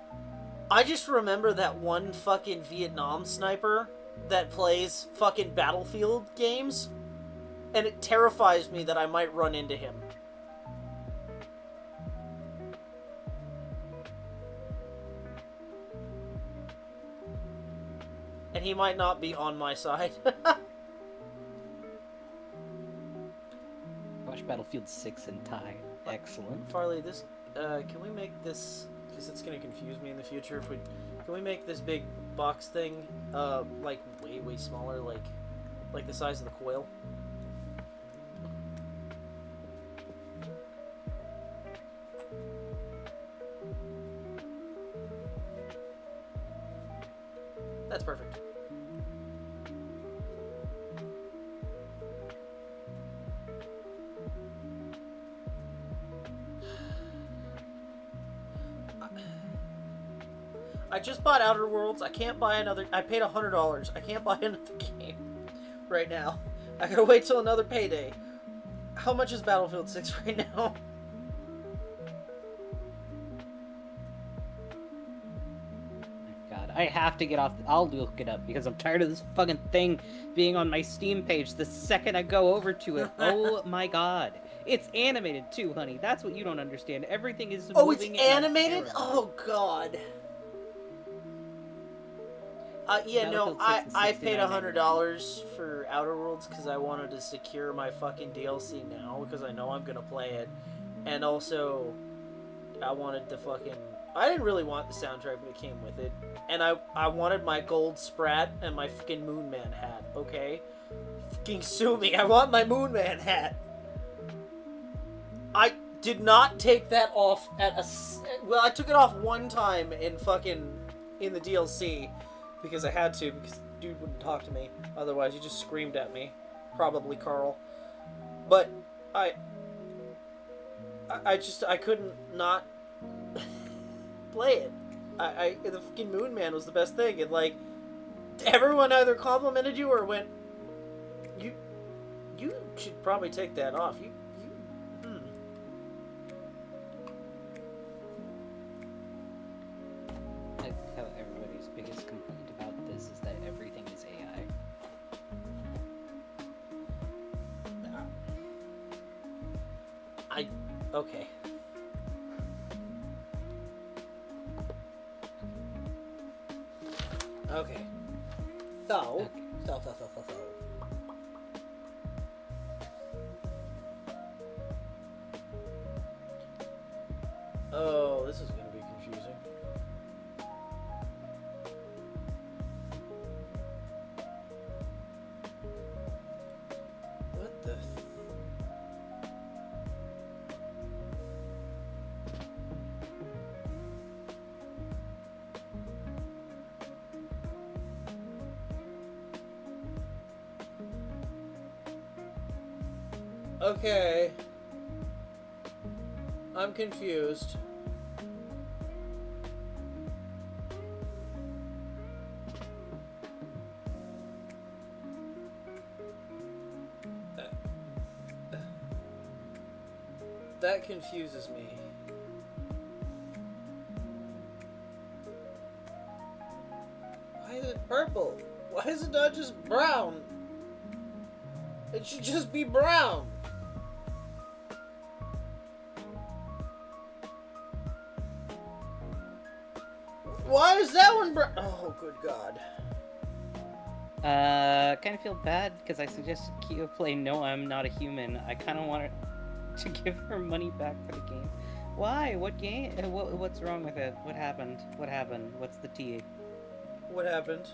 I just remember that one fucking Vietnam sniper that plays fucking Battlefield games, and it terrifies me that I might run into him. And he might not be on my side. Watch Battlefield 6 and Thai. Excellent. Farley, this, can we make this, because it's going to confuse me in the future, if we, can we make this big box thing, like, way smaller, like the size of the coil? That's perfect. I just bought Outer Worlds. I can't buy another. I paid $100. I can't buy another game right now. I gotta wait till another payday. How much is Battlefield 6 right now? God, I have to get off. I'll look it up because I'm tired of this fucking thing being on my Steam page the second I go over to it. Oh my god. It's animated too, honey. That's what you don't understand. Everything is moving. Oh, it's animated? Oh god. Yeah, no, I paid $100 for Outer Worlds because I wanted to secure my fucking DLC now because I know I'm gonna play it, and also I wanted to fucking. I didn't really want the soundtrack, but it came with it, and I wanted my gold sprat and my fucking Moon Man hat. Okay, fucking sue me. I want my Moon Man hat. I did not take that off at a. Well, I took it off one time in the DLC. Because I had to, because the dude wouldn't talk to me. Otherwise, he just screamed at me. Probably Carl. But, I couldn't not play it. The fucking Moon Man was the best thing. And, like, everyone either complimented you or went, you should probably take that off. Like how everybody's biggest complaint about this is that everything is AI. Okay. Okay. So. Oh, this is going to be confusing. What the... Okay. I'm confused. That confuses me. Why is it purple? Why is it not just brown? It should just be brown. Why is that one brown? Oh, good God. Kind of feel bad because I suggested Kyo play No, I'm Not a Human. I kind of want to give her money back for the game. Why? What game? What's wrong with it? What happened? What happened? What's the tea? What happened?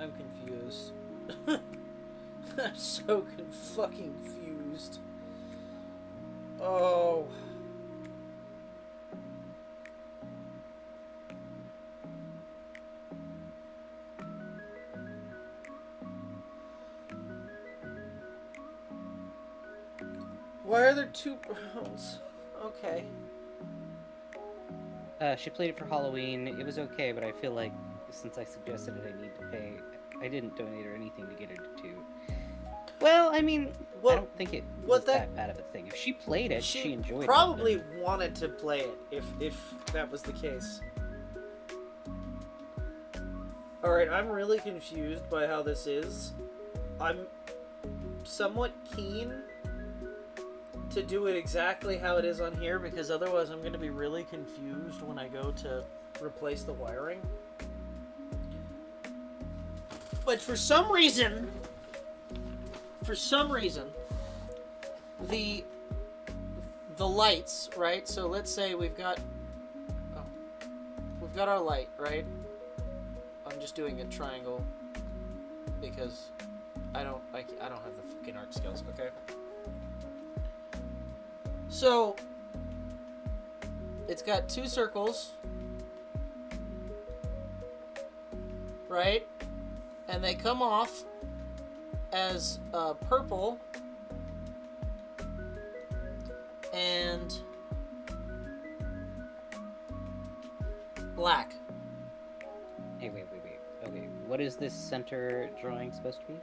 I'm confused. I'm so fucking confused. Oh. Why are there two browns? Okay. She played it for Halloween. It was okay, but I feel like since I suggested it, I need to pay. I didn't donate her anything to get her to 2. Well, I mean, I don't think it was that bad of a thing. If she played it, she enjoyed it. Probably wanted to play it, if that was the case. Alright, I'm really confused by how this is. I'm somewhat keen to do it exactly how it is on here, because otherwise I'm going to be really confused when I go to replace the wiring. But for some reason, the lights, right? So let's say we've got our light, right? I'm just doing a triangle because I don't have the fucking art skills, okay? So it's got 2 circles, right? And they come off as purple and black. Hey, wait. Okay, what is this center drawing supposed to be?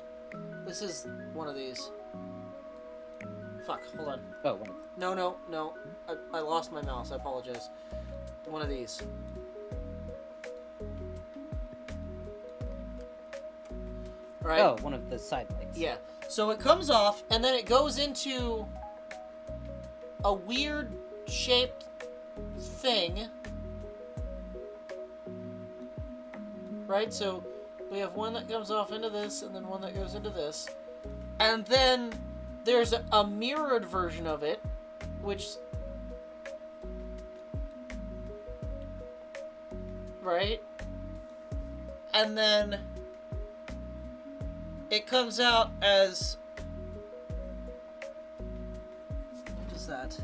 This is one of these. Fuck, hold on. Oh, one of them. No. I lost my mouse. I apologize. One of these. Right? Oh, one of the side lights. Yeah. So it comes off, and then it goes into a weird shaped thing. Right? So we have one that comes off into this, and then one that goes into this. And then there's a mirrored version of it, which... Right? And then it comes out as... What is that?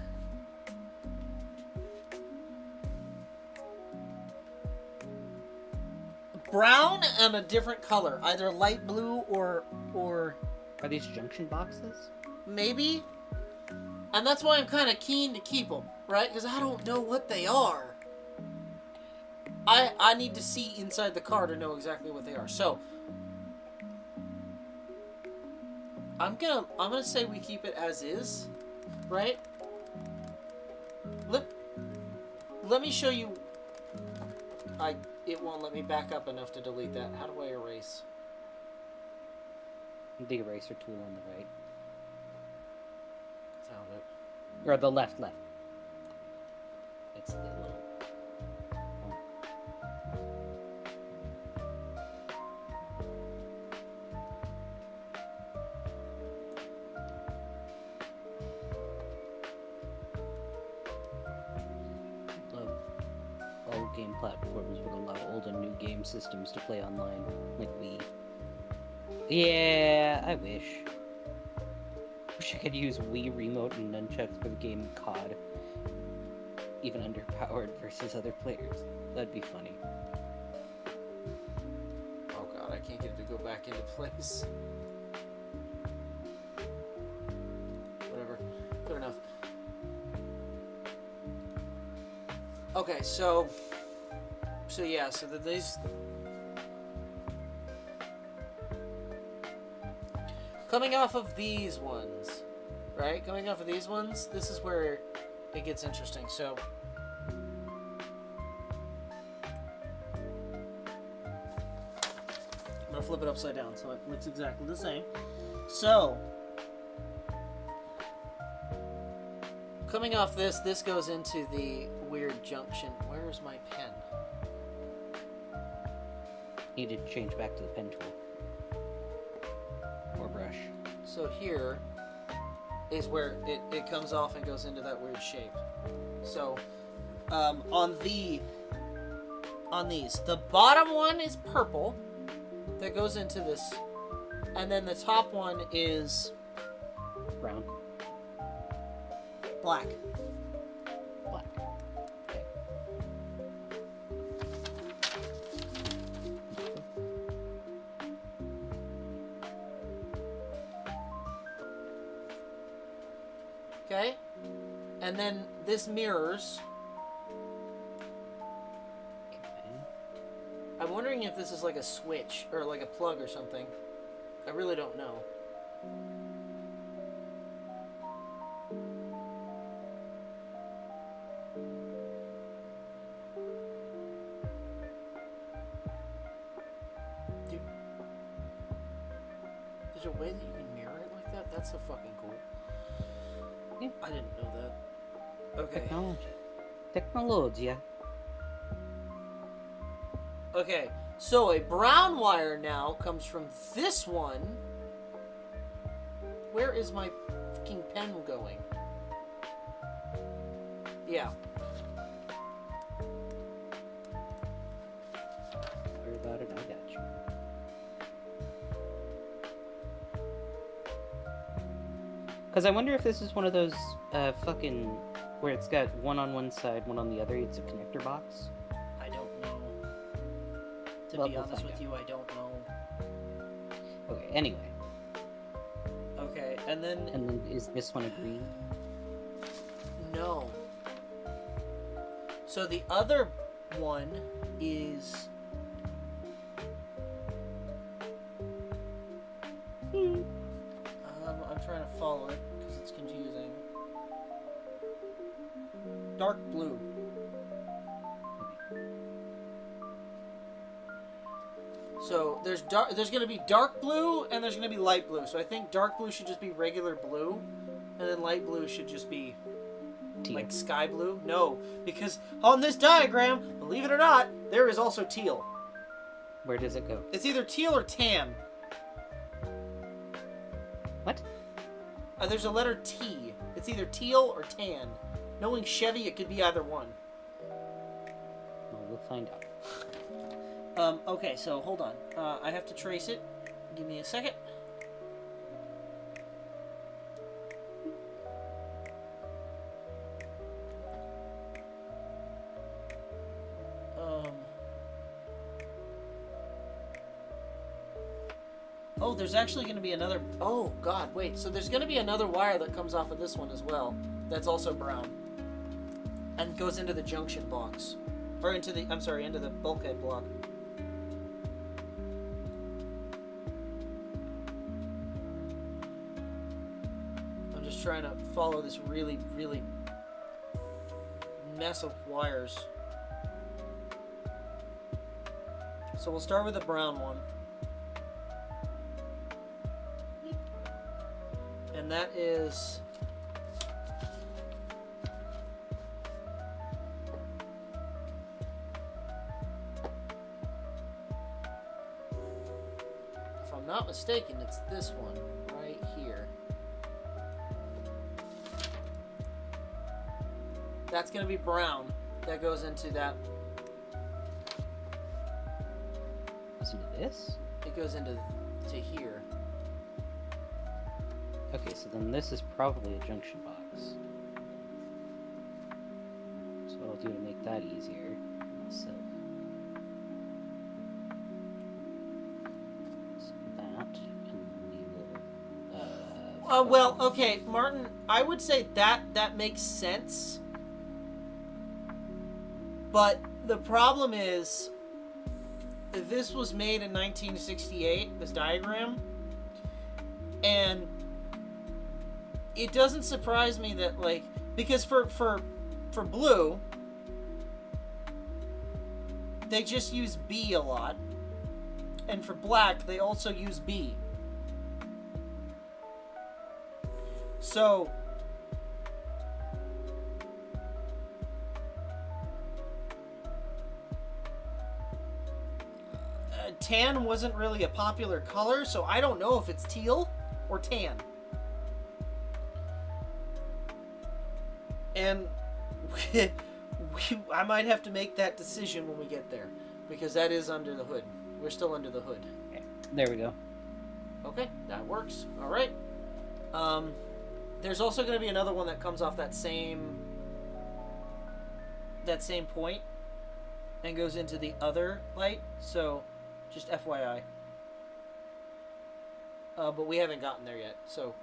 Brown and a different color, either light blue or Are these junction boxes? maybe. And that's why I'm kind of keen to keep them, right? Because I don't know what they are. I need to see inside the car to know exactly what they are. So I'm gonna say we keep it as is, right? Let me show you. It won't let me back up enough to delete that. How do I erase? The eraser tool on the right. Found it. Or the left. It's the little... Love all game platforms would allow old and new game systems to play online, like Wii. Yeah, I wish. Wish I could use Wii Remote and nunchucks for the game COD. Even underpowered versus other players. That'd be funny. Oh god, I can't get it to go back into place. Whatever. Good enough. Okay, so yeah, so these... Coming off of these ones, right? Coming off of these ones, this is where it gets interesting. So, I'm gonna flip it upside down so it looks exactly the same. So, coming off this goes into the weird junction. Where is my pen? Need to change back to the pen tool. Or brush. So here is where it comes off and goes into that weird shape. So on these, the bottom one is purple that goes into this, and then the top one is Brown. black. Black. Okay. Okay? And then this mirrors. I'm wondering if this is like a switch or like a plug or something. I really don't know. Dude, there's a way that you can mirror it like that? That's so fucking cool. Yeah. I didn't know that. Okay. Technology. Okay, so a brown wire now comes from this one. Where is my fucking pen going? Yeah. Don't worry about it, I got you. Because I wonder if this is one of those fucking where it's got one on one side, one on the other. It's a connector box. I don't know. To Well, be we'll honest find with out. you, I don't know. Okay. Anyway, Okay, and then is this one a green? no. So the other one is I'm trying to follow it because it's confusing. Dark blue. So there's going to be dark blue and there's going to be light blue. So I think dark blue should just be regular blue, and then light blue should just be Teal. like sky blue. No, because on this diagram, believe it or not, there is also teal. Where does it go? It's either teal or tan. What? There's a letter T. It's either teal or tan. Knowing Chevy, it could be either one. Well, we'll find out. Okay, so hold on. I have to trace it. Give me a second. Oh, there's actually going to be another... Oh, God, wait. So there's going to be another wire that comes off of this one as well. That's also brown. and goes into the junction box. Or into the, into the bulkhead block. I'm just trying to follow this really, really mess of wires. So we'll start with the brown one. And that is... if I'm not mistaken, it's this one right here. That's going to be brown. That goes into that. Goes into this? It goes into here. Okay, so then this is probably a junction box. So what I'll do to make that easier, so that, and we will. Well, okay, Martin. I would say that makes sense, but the problem is, this was made in 1968. This diagram, and it doesn't surprise me that, like, because for blue, they just use B a lot, and for black they also use B. So tan wasn't really a popular color, so I don't know if it's teal or tan. And I might have to make that decision when we get there, because that is under the hood. We're still under the hood. Okay, there we go. Okay, that works. All right. There's also going to be another one that comes off that same point and goes into the other light. So, just FYI. But we haven't gotten there yet, so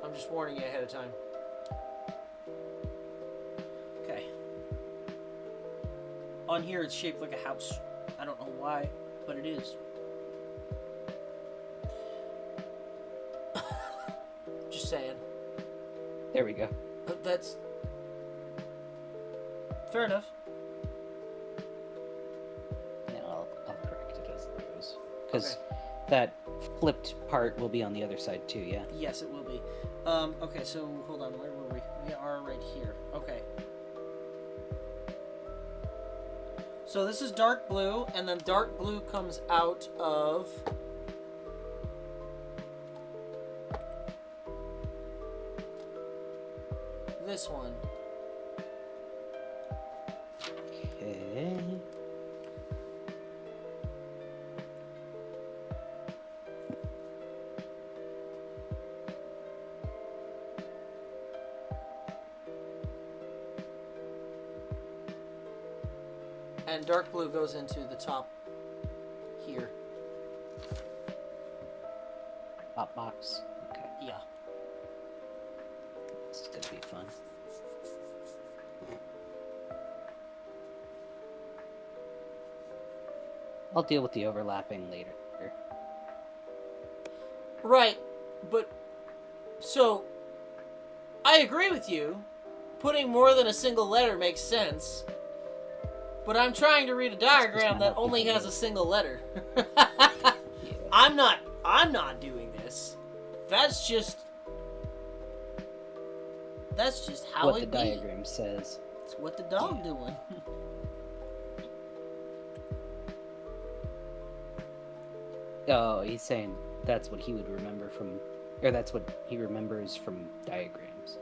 I'm just warning you ahead of time. Okay. On here, it's shaped like a house. I don't know why, but it is. Just saying. There we go. That's fair enough. Yeah, I'll correct it as it goes. Because that flipped part will be on the other side too, yeah? Yes, it will be. Okay, so hold on. Where were we? We are right here. Okay. So this is dark blue, and then dark blue comes out of this one. Okay. And dark blue goes into the top here. Top box. Okay. Yeah. This is gonna be fun. I'll deal with the overlapping later. Right, but so I agree with you. Putting more than a single letter makes sense. But I'm trying to read a diagram that only has a single letter. Yeah. I'm not doing this. That's just how what it the be. diagram says. It's what the dog doing. Oh, he's saying that's what he would remember from, or that's what he remembers from diagrams.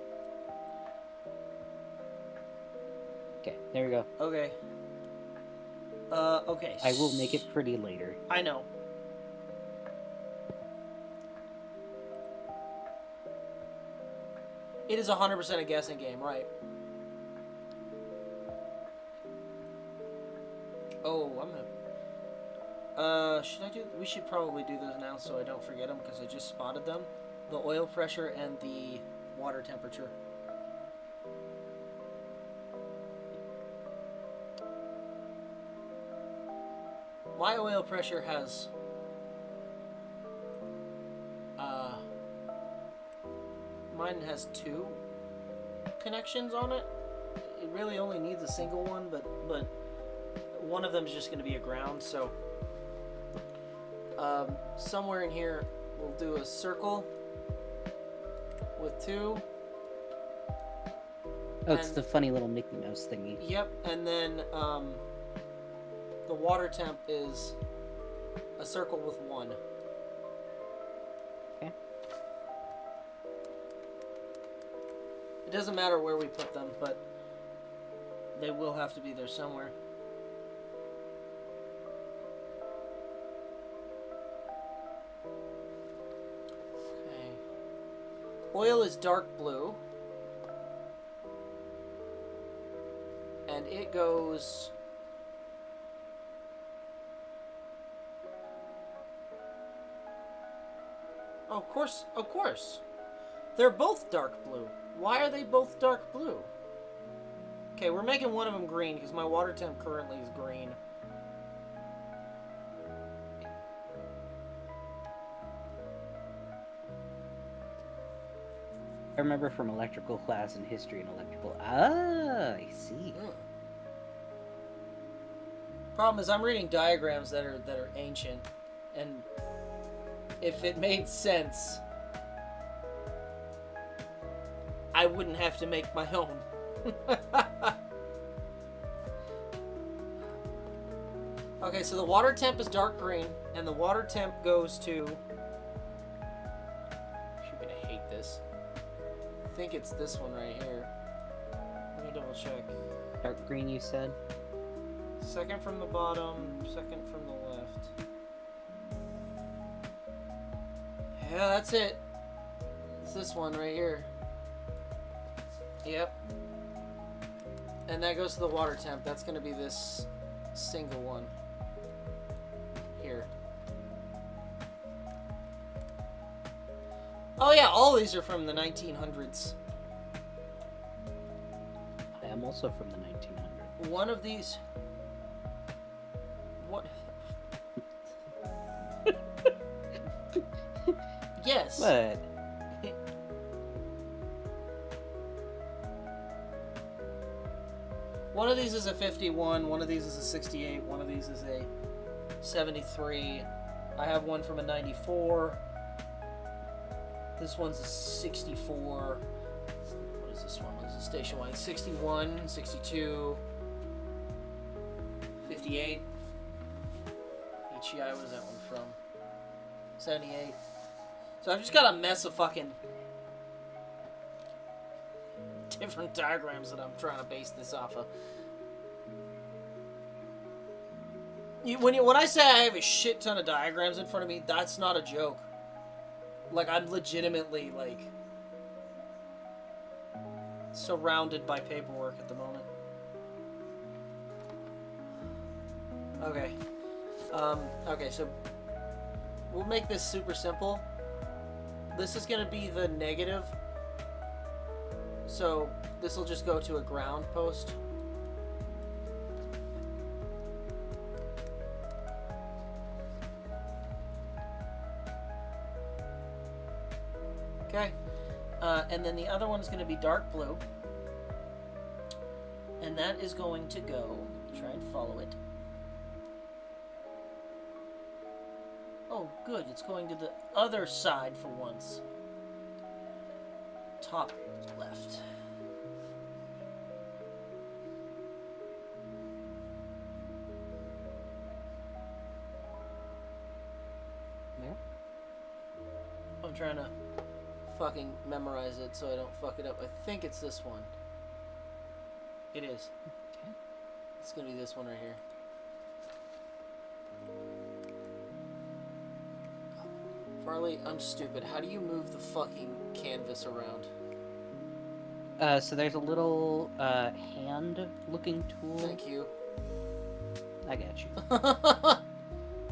Okay, there we go. Okay. Okay. I will make it pretty later. I know. It is 100% a guessing game, right? Oh, I'm gonna... we should probably do those now so I don't forget them, because I just spotted them. The oil pressure and the water temperature. My oil pressure has mine has 2 connections on it. It really only needs a single one, but one of them is just going to be a ground. So somewhere in here we'll do a circle with 2. Oh, it's the funny little Mickey Mouse thingy. Yep, and then the water temp is a circle with 1. Okay. It doesn't matter where we put them, but they will have to be there somewhere. Okay. Oil is dark blue. And it goes... Oh, of course, of course. They're both dark blue. Why are they both dark blue? Okay, we're making one of them green because my water temp currently is green. I remember from electrical class and history and electrical. Ah, I see. Problem is, I'm reading diagrams that are ancient, and if it made sense, I wouldn't have to make my own. Okay, so the water temp is dark green, and the water temp goes to... You're gonna hate this. I think it's this one right here. Let me double check. Dark green, you said? Second from the bottom, second from the left. Yeah, that's it. It's this one right here. Yep. And that goes to the water temp. That's going to be this single one. Here. Oh yeah, all these are from the 1900s. I am also from the 1900s. One of these... What? Yes. What? One of these is a 51, one of these is a 68, one of these is a 73. I have one from a 94. This one's a 64. What is this one? What is a station one? 61, 62, 58. HEI, what is that one from? 78. So I've just got a mess of fucking different diagrams that I'm trying to base this off of. When I say I have a shit ton of diagrams in front of me, that's not a joke. Like, I'm legitimately, like, surrounded by paperwork at the moment. Okay. Okay, so we'll make this super simple. This is going to be the negative. So this will just go to a ground post. Okay. And then the other one is going to be dark blue. And that is going to go... Try and follow it. Oh, good. It's going to the other side for once. Top left. There? I'm trying to fucking memorize it so I don't fuck it up. I think it's this one. It is. Okay. It's gonna be this one right here. Farley, I'm stupid. How do you move the fucking canvas around? So there's a little hand-looking tool. Thank you. I got you.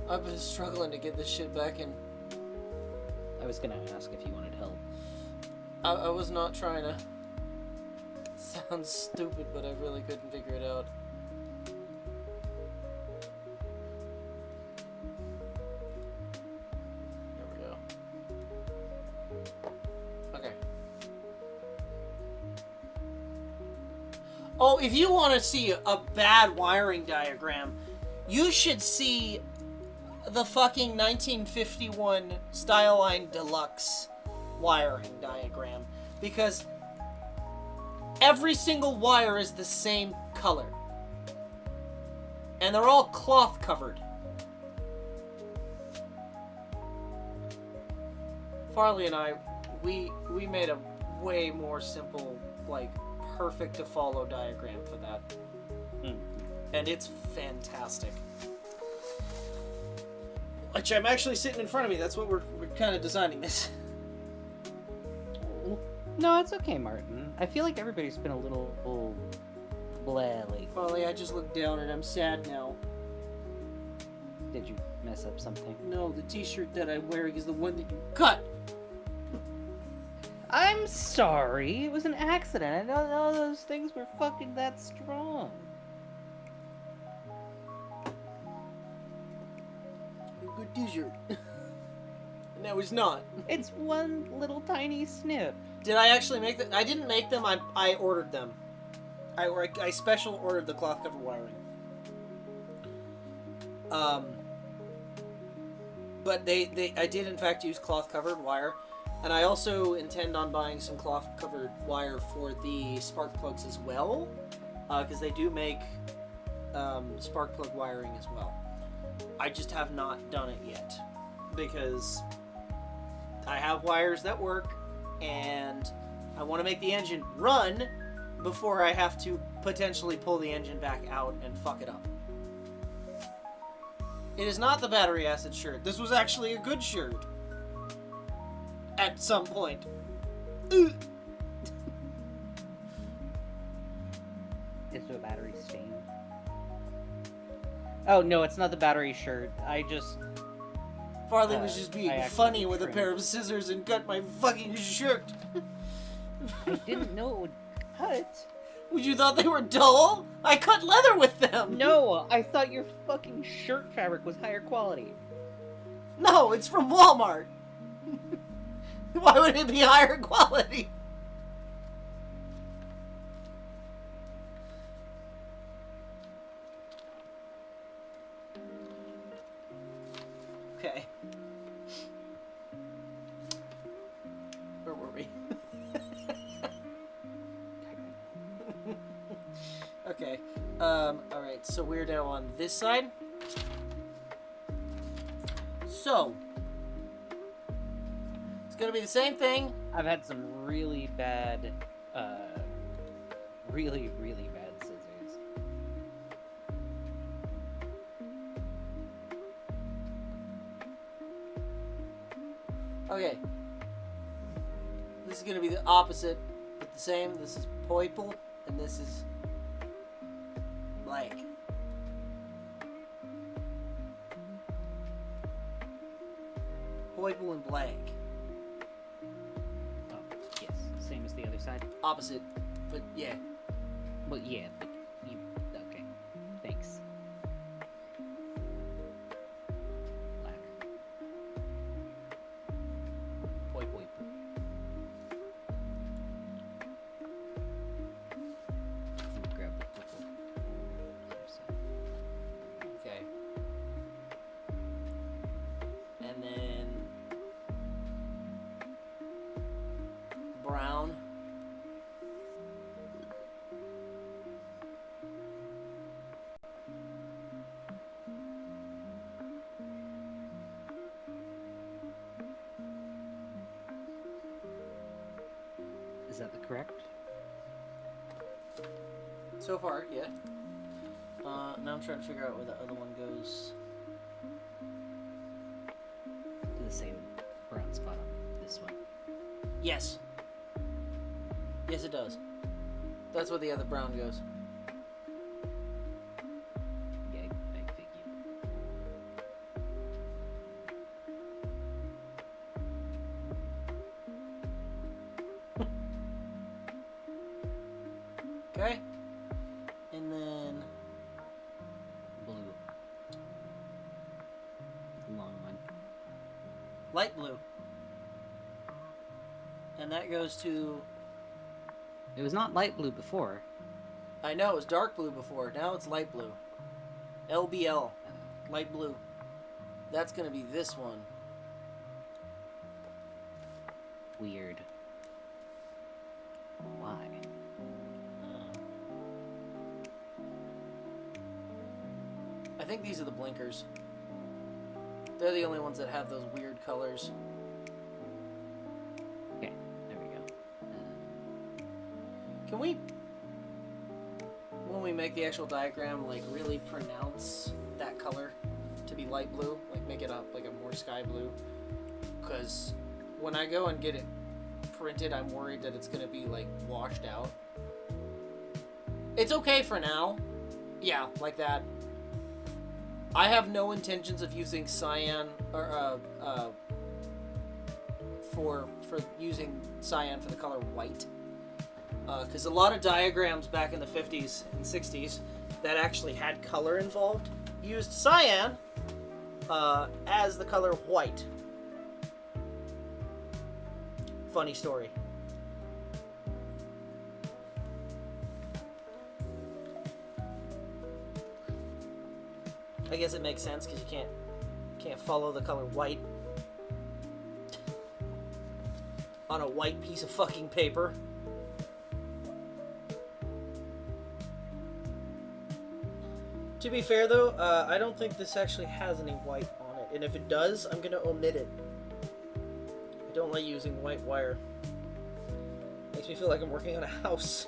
I've been struggling to get this shit back in. I was gonna ask if you wanted help. I was not trying to sound stupid, but I really couldn't figure it out. Oh, if you want to see a bad wiring diagram, you should see the fucking 1951 Styline Deluxe wiring diagram. Because every single wire is the same color. And they're all cloth covered. Farley and I, we made a way more simple, like, perfect to follow diagram for that. And it's fantastic. Which I'm actually sitting in front of me. That's what we're kind of designing this. No, it's okay, Martin. I feel like everybody's been a little blah lately. Farley, I just looked down and I'm sad now. Did you mess up something? No, the t-shirt that I'm wearing is the one that you cut. I'm sorry. It was an accident. I don't know those things were fucking that strong. Good t-shirt. No, it's not. It's one little tiny snip. Did I actually make them? I didn't make them. I ordered them. I special ordered the cloth cover wiring. But I did in fact use cloth covered wire, and I also intend on buying some cloth covered wire for the spark plugs as well, because they do make spark plug wiring as well. I just have not done it yet because I have wires that work, and I want to make the engine run before I have to potentially pull the engine back out and fuck it up. It is not the battery acid shirt. This was actually a good shirt. At some point. Is there a battery stain? Oh, no, it's not the battery shirt. I just... Farley was just being funny with a trimmed. pair of scissors and cut my fucking shirt. I didn't know it would cut. Would you thought they were dull? I cut leather with them! No, I thought your fucking shirt fabric was higher quality. No, it's from Walmart. Why would it be higher quality? Okay. Where were we? Okay. Alright, so we're now on this side. So, it's gonna be the same thing. I've had some really bad, really bad scissors. Okay. This is gonna be the opposite, but the same. This is purple, and this is black. Purple and black. Oh, yes, same as the other side. Opposite, but yeah. Well, yeah, but you... Okay, thanks. Black. Poi poi. Let me grab the purple. Okay. And then brown. Is that the correct? So far, yeah. Now I'm trying to figure out where the other one goes. To the same brown spot on this one. Yes. Yes, it does. That's where the other brown goes. Yeah, I figured. Okay. And then Blue. Long one. light blue. And that goes to... It was not light blue before. I know, it was dark blue before. Now it's light blue. LBL. Light blue. That's gonna be this one. Weird. Why? I think these are the blinkers. They're the only ones that have those weird colors. Okay, there we go. Can we, when we make the actual diagram, like really pronounce that color to be light blue? Like make it up like a more sky blue? Because when I go and get it printed, I'm worried that it's going to be like washed out. It's okay for now. Yeah, like that. I have no intentions of using cyan or for using cyan for the color white, because a lot of diagrams back in the 50s and 60s that actually had color involved used cyan as the color white. Funny story. I guess it makes sense because you can't follow the color white on a white piece of fucking paper. To be fair though, I don't think this actually has any white on it, and if it does, I'm gonna omit it. I don't like using white wire. Makes me feel like I'm working on a house.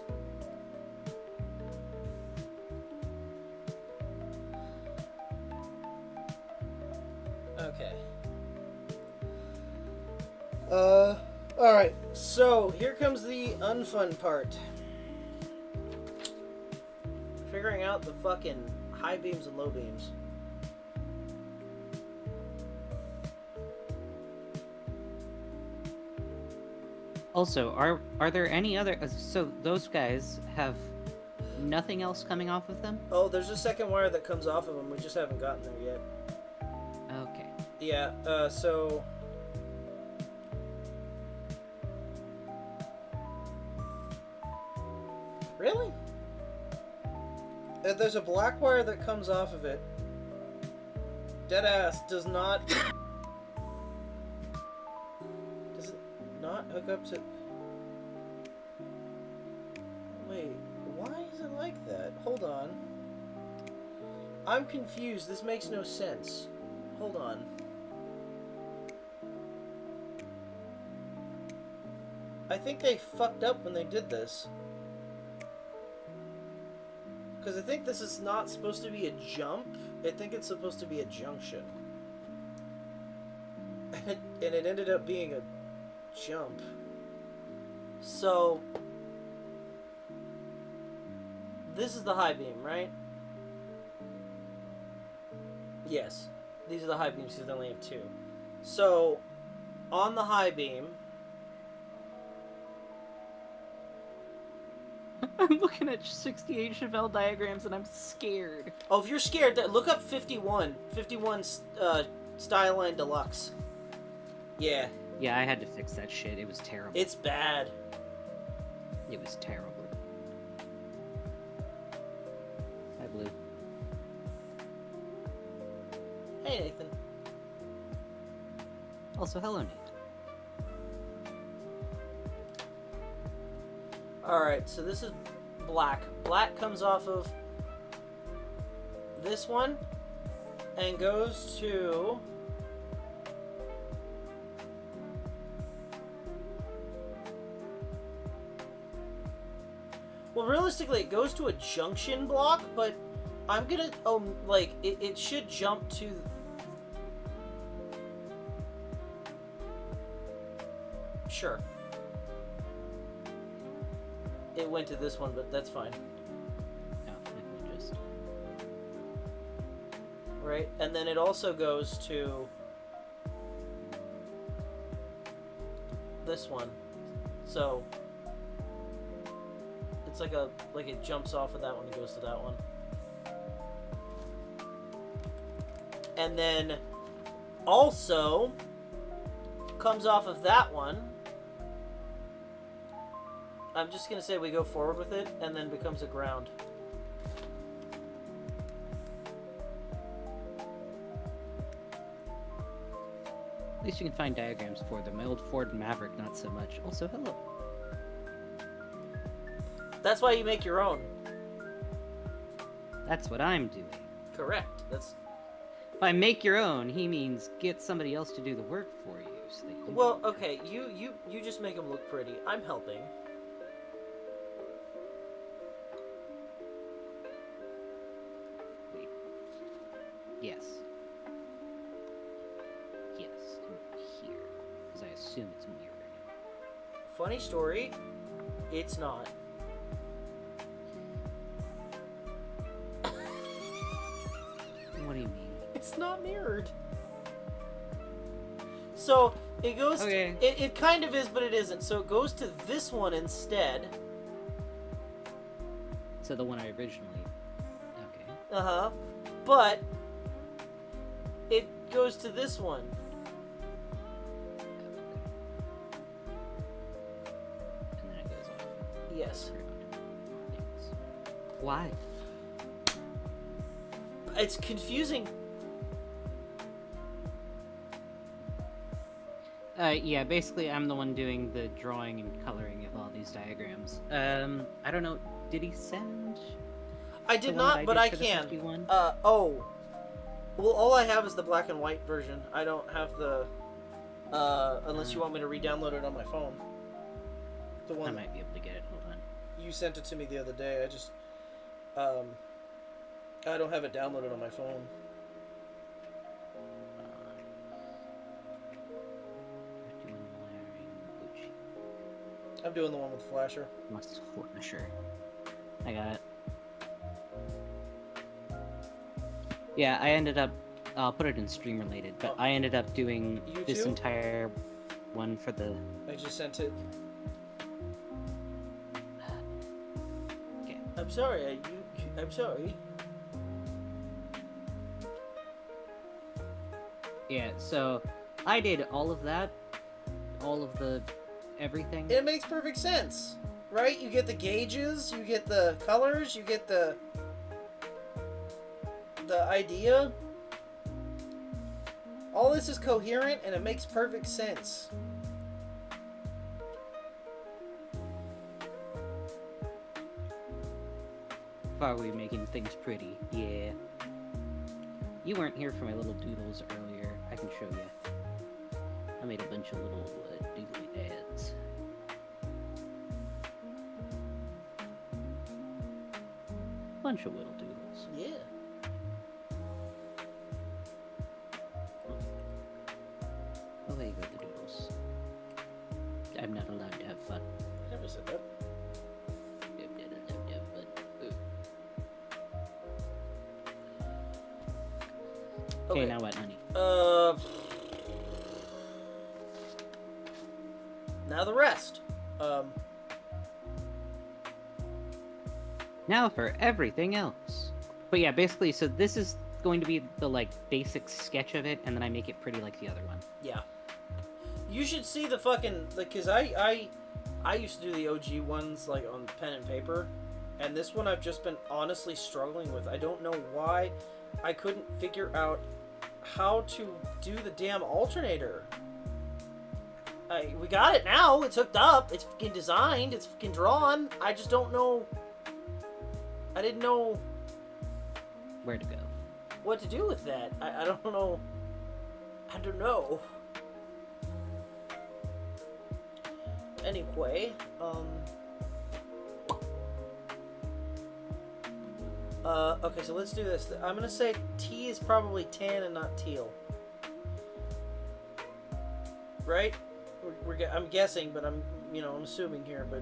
Okay. Alright, so here comes the unfun part. Figuring out the fucking high beams and low beams. Also, are there any other... So those guys have nothing else coming off of them? Oh, there's a second wire that comes off of them. We just haven't gotten there yet. Okay. Yeah, so... Really? There's a black wire that comes off of it. Deadass does not... Does it not hook up to... Wait, why is it like that? Hold on. I'm confused. This makes no sense. Hold on. I think they fucked up when they did this. Because I think this is not supposed to be a jump. I think it's supposed to be a junction. And it ended up being a jump. So, this is the high beam, right? Yes. These are the high beams because they only have two. So, on the high beam... I'm looking at 68 Chevelle diagrams and I'm scared. Oh, if you're scared, look up 51. 51 Styline Deluxe. Yeah. Yeah, I had to fix that shit. It was terrible. It's bad. It was terrible. Hi, Blue. Hey, Nathan. Also, hello, Nate. Alright, so this is black. Black comes off of this one and goes to... Well, realistically, it goes to a junction block, but I'm gonna... Oh, like, it should jump to... Sure. It went to this one, but that's fine. No, it just... Right? And then it also goes to this one. So it's like it jumps off of that one and goes to that one. And then also comes off of that one I'm just gonna say we go forward with it, and then becomes a ground. At least you can find diagrams for them. My old Ford Maverick, not so much. Also, hello. That's why you make your own. That's what I'm doing. Correct. That's... By make your own, he means get somebody else to do the work for you. So that you Well, okay, you just make them look pretty. I'm helping. Wait. Yes. Yes, and here. Because I assume it's mirrored. Funny story, it's not. What do you mean? It's not mirrored. So, it goes... Okay. It kind of is, but it isn't. So it goes to this one instead. So the one I originally... Okay. Uh-huh. But it goes to this one. And then it goes off. Yes. Why? It's confusing. Yeah, basically I'm the one doing the drawing and coloring of all these diagrams. I don't know, did he send... I did not, but I for the can. 51? Oh. Well, all I have is the black and white version. I don't have the... unless you want me to re-download it on my phone. The one I might be able to get it, hold on. you sent it to me the other day. I just... I don't have it downloaded on my phone. I'm doing the one with the flasher. Flasher. I got it. Yeah, I ended up... I'll put it in stream related, but I ended up doing this entire one for the... I just sent it. Okay. I'm sorry. I'm sorry. Yeah, so I did all of that, all of the everything. It makes perfect sense, right? You get the gauges, you get the colors, you get the idea. All this is coherent and it makes perfect sense. Farley making things pretty, yeah. You weren't here for my little doodles earlier. I can show you. I made a bunch of little doodly dads. Bunch of little doodles. Yeah. Oh, there you go, the doodles. I'm not allowed to have fun. I never said that. Okay, now what, honey? Now the rest. Now for everything else. But yeah, basically, so this is going to be the, like, basic sketch of it, and then I make it pretty like the other one. Yeah. You should see the fucking... Like, because I used to do the OG ones, like, on pen and paper, and this one I've just been honestly struggling with. I don't know why I couldn't figure out how to do the damn alternator. We got it now. It's hooked up. It's fucking designed. It's fucking drawn. I just don't know... I didn't know... Where to go. What to do with that. I don't know. I don't know. Anyway, okay, so let's do this. I'm gonna say T is probably tan and not teal. Right? I'm guessing, but I'm assuming here, but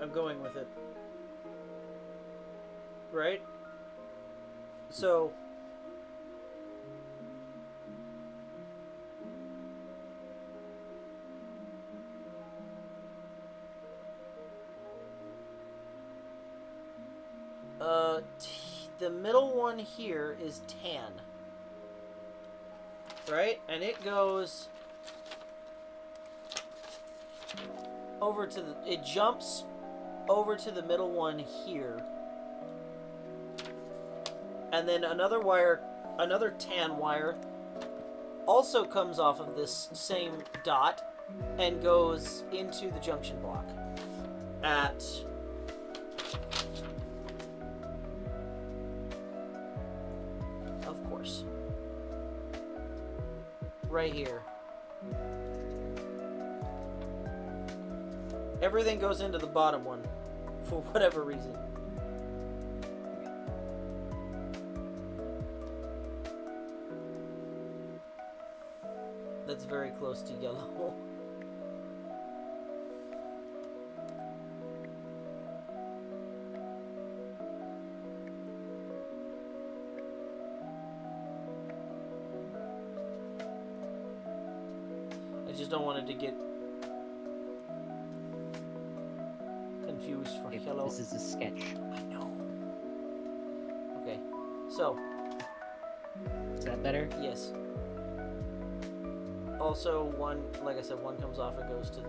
I'm going with it. Right? So... the middle one here is tan. Right? And it goes over to the... It jumps over to the middle one here. And then another wire, another tan wire, also comes off of this same dot and goes into the junction block at... Of course. Right here. Everything goes into the bottom one, for whatever reason. That's very close to yellow. I just don't want it to get confused for Okay, yellow. this is a sketch. I know. Okay, so. Is that better? Yes. Also, one, like I said, one comes off and goes to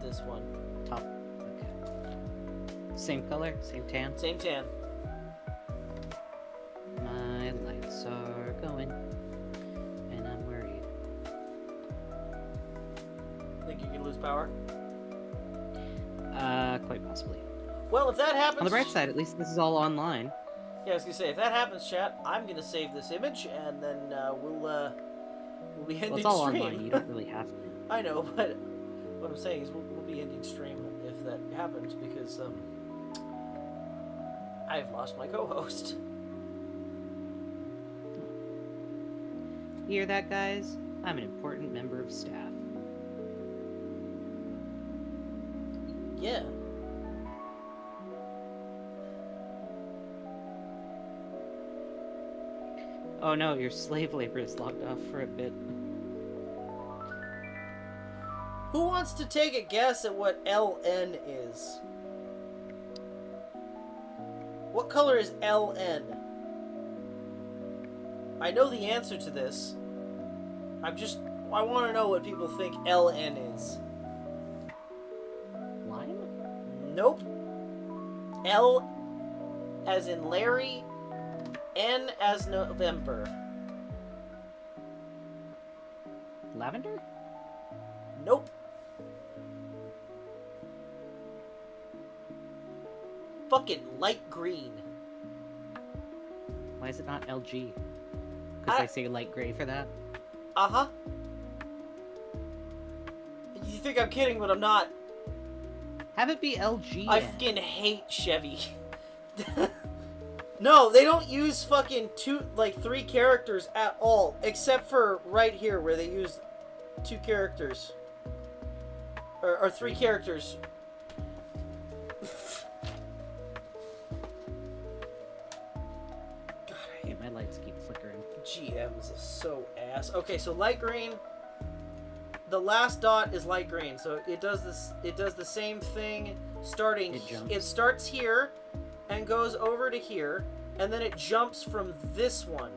this one. Top. Okay. Same color, same tan. Same tan. My lights are going, and I'm worried. Think you can lose power? Quite possibly. Well, if that happens... On the bright side, at least this is all online. Yeah, I was gonna say, if that happens, chat, I'm gonna save this image, and then we'll be ending Well, it's all stream. online. You don't really have to. I know, but what I'm saying is we'll be ending stream if that happens, because I've lost my co-host. You hear that, guys? I'm an important member of staff. Yeah. Oh no, your slave labor is logged off for a bit. Who wants to take a guess at what LN is? What color is LN? I know the answer to this. I want to know what people think LN is. Lime? Nope. L as in Larry, N as November. Lavender? Nope. Fucking light green. Why is it not LG? Because they say light gray for that? Uh-huh. You think I'm kidding, but I'm not. Have it be LG. I fucking hate Chevy. No, they don't use fucking 3 characters at all. Except for right here where they use 2 characters. Or 3 characters. God, I hate My lights keep flickering. GMs is so ass. Okay, so light green. The last dot is light green, so it does this. It does the same thing. Starting, it starts here, and goes over to here, and then it jumps from this one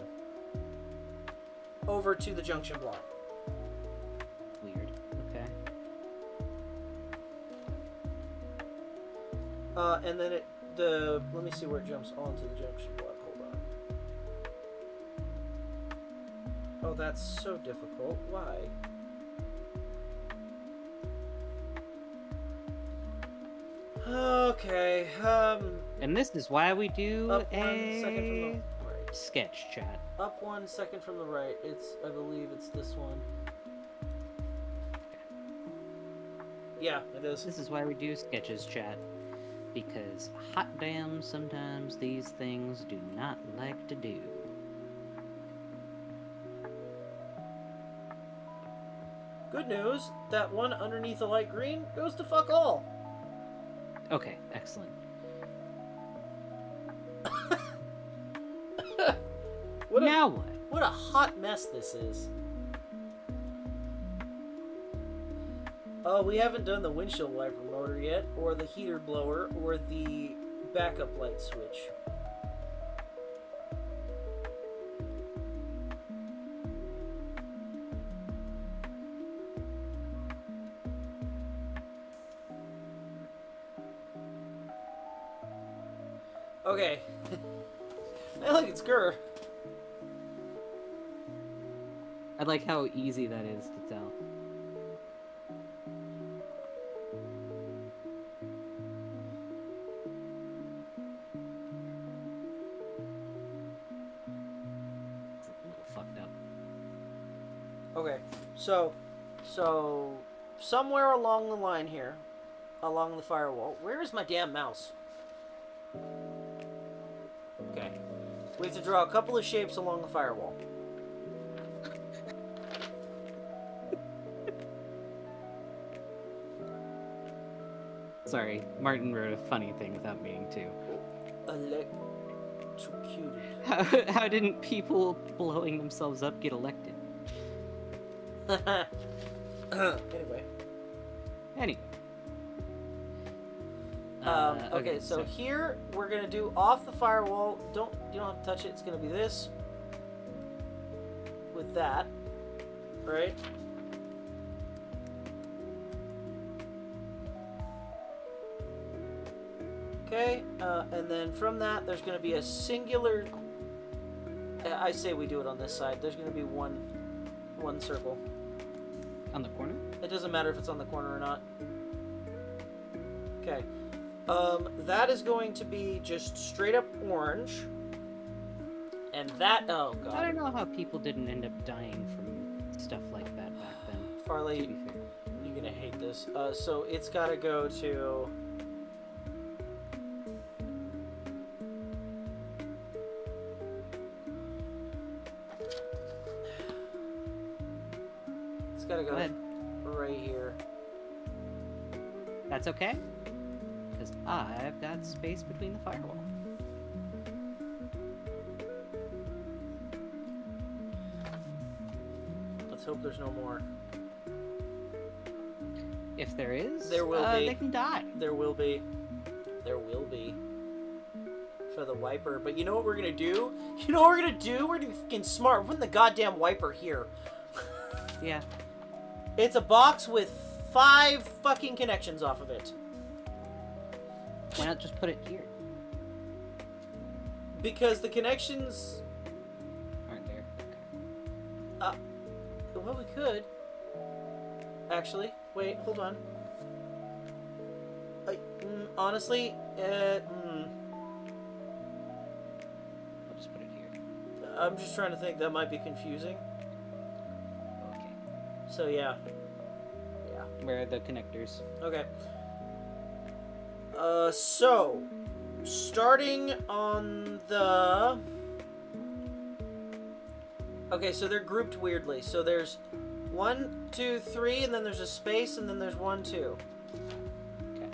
over to the junction block. Weird. Okay. And then let me see where it jumps onto the junction block. Hold on. Oh, that's so difficult. Why? Okay, And this is why we do up 1 second from the right. sketch chat. Up 1 second from the right. I believe it's this one. Yeah, it is. This is why we do sketches chat. Because hot damn, sometimes these things do not like to do. Good news, that one underneath the light green goes to fuck all. Okay, excellent. Now what? What a hot mess this is. Oh, we haven't done the windshield wiper motor yet, or the heater blower, or the backup light switch. Okay. I like it's Gur. I like how easy that is to tell. It's a little fucked up. Okay, so somewhere along the line here, along the firewall, where is my damn mouse? Okay, we have to draw a couple of shapes along the firewall. Sorry, Martin wrote a funny thing without meaning to. Electrocuted. How didn't people blowing themselves up get elected? Anyway. Okay, Okay, so here we're gonna do off the firewall. You don't have to touch it. It's gonna be this with that, right? Okay, and then from that, there's gonna be a singular. I say we do it on this side. There's gonna be one circle. On the corner? It doesn't matter if it's on the corner or not. Okay. That is going to be just straight up orange. And that, oh god. I don't know how people didn't end up dying from stuff like that back then. Farley, To be fair. you're gonna hate this. So it's gotta go to... It's gotta go ahead. right here. That's okay? Because I've got space between the firewall. Let's hope there's no more. If there is, There will be. they can die. There will be. There will be. For the wiper. But you know what we're gonna do? You know what we're gonna do? We're gonna be fucking smart. We're putting the goddamn wiper here. Yeah. It's a box with 5 fucking connections off of it. Why not just put it here? Because the connections... Aren't there? Well, we could. Actually. Wait, hold on. Honestly, I'll just put it here. I'm just trying to think. That might be confusing. Okay. So, yeah. Yeah. Where are the connectors? Okay. So, starting on the... Okay, so they're grouped weirdly. So there's 1, 2, 3, and then there's a space, and then there's 1, 2. Okay.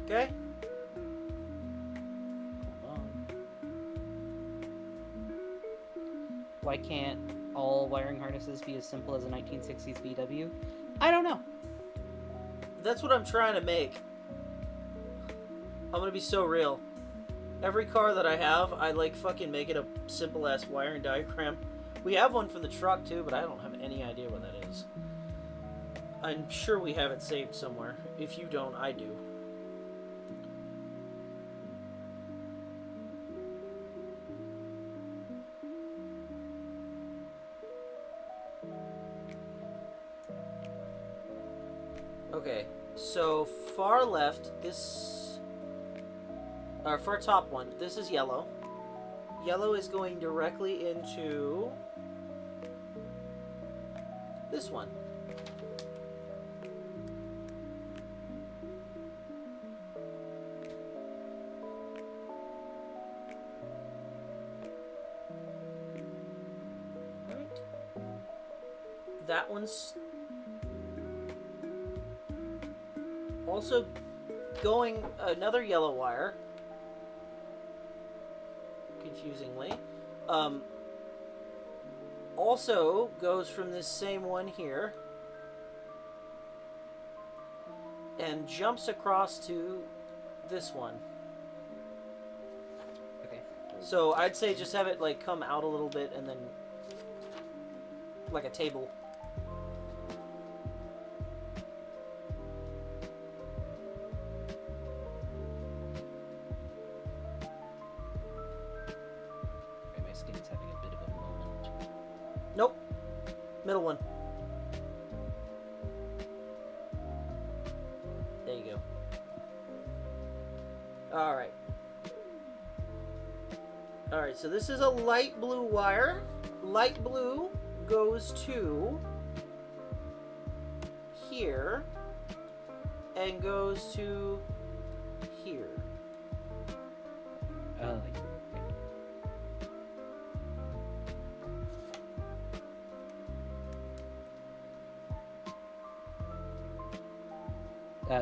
Okay? Hold on. Why can't all wiring harnesses be as simple as a 1960s VW? I don't know. That's what I'm trying to make. I'm gonna be so real. Every car that I have, I like fucking make it a simple ass wiring diagram. We have one for the truck too, but I don't have any idea what that is. I'm sure we have it saved somewhere. If you don't, I do. Okay, so far left, this... Or far top one, this is yellow. Yellow is going directly into... this one. Right. That one's... also going another yellow wire, confusingly, also goes from this same one here and jumps across to this one. Okay. So I'd say just have it like come out a little bit and then like a table. Middle one. There you go. Alright. Alright, so this is a light blue wire. Light blue goes to here and goes to here. Oh,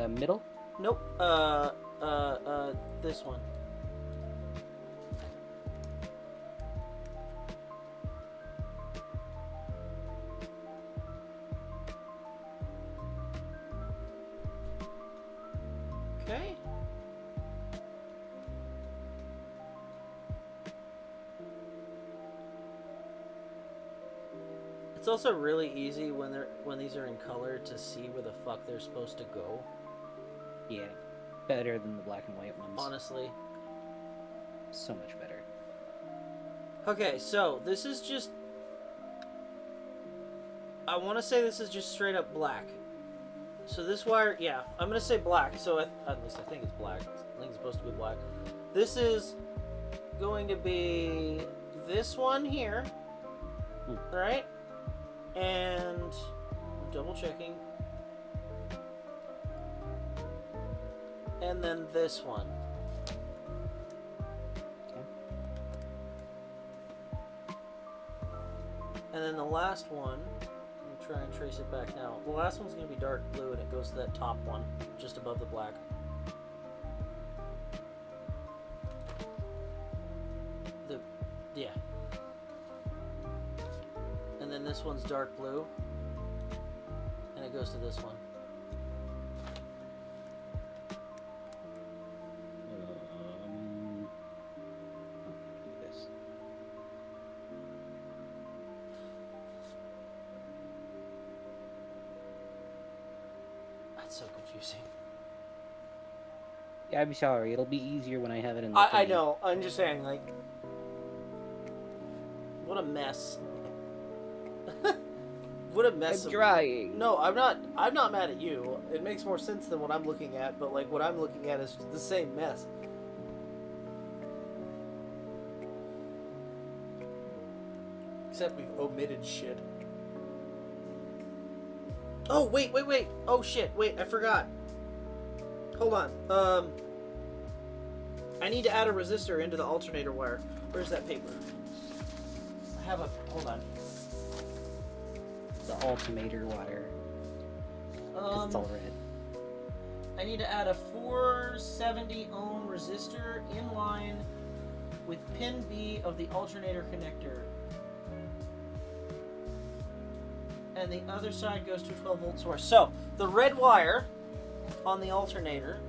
middle? Nope. This one. Okay. It's also really easy when these are in color to see where the fuck they're supposed to go. Yeah. Better than the black and white ones. Honestly. So much better. Okay, so this is just... I want to say this is just straight up black. So this wire, yeah, I'm going to say black. So at least I think it's black. I think it's supposed to be black. This is going to be this one here. Right? And I'm double checking. And then this one. Okay. And then the last one, I'm try and trace it back now. The last one's going to be dark blue, and it goes to that top one, just above the black. Yeah. And then this one's dark blue, and it goes to this one. Do this. That's so confusing. Yeah, I'm sorry. It'll be easier when I have it in the I thing. know. I'm just saying, like, what a mess. What a mess. I'm trying. No, I'm not mad at you. It makes more sense than what I'm looking at, but like what I'm looking at is the same mess. Except we've omitted shit. Oh, wait. Oh shit, wait, I forgot. Hold on. I need to add a resistor into the alternator wire. Where's that paper? I have a... Hold on. The altimeter wire. 'Cause it's all red. I need to add a 470 ohm resistor in line with pin B of the alternator connector. And the other side goes to a 12 volt source. So, the red wire on the alternator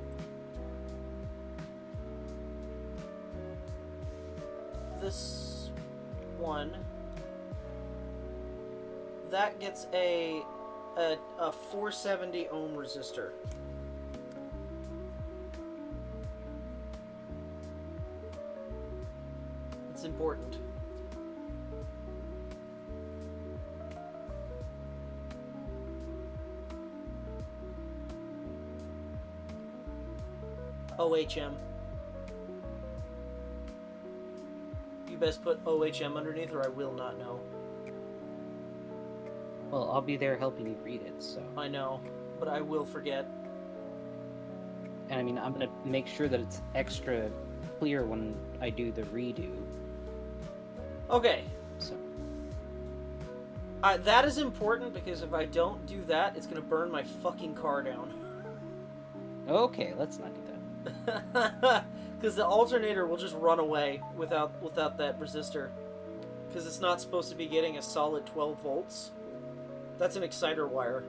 this one, that gets a 470 ohm resistor. It's important. OHM. You best put OHM underneath or I will not know. Well, I'll be there helping you read it, so... I know, but I will forget. And I mean, I'm gonna make sure that it's extra clear when I do the redo. Okay. So... that is important because if I don't do that, it's gonna burn my fucking car down. Okay, let's not do that. Because the alternator will just run away without that resistor. Because it's not supposed to be getting a solid 12 volts. That's an exciter wire.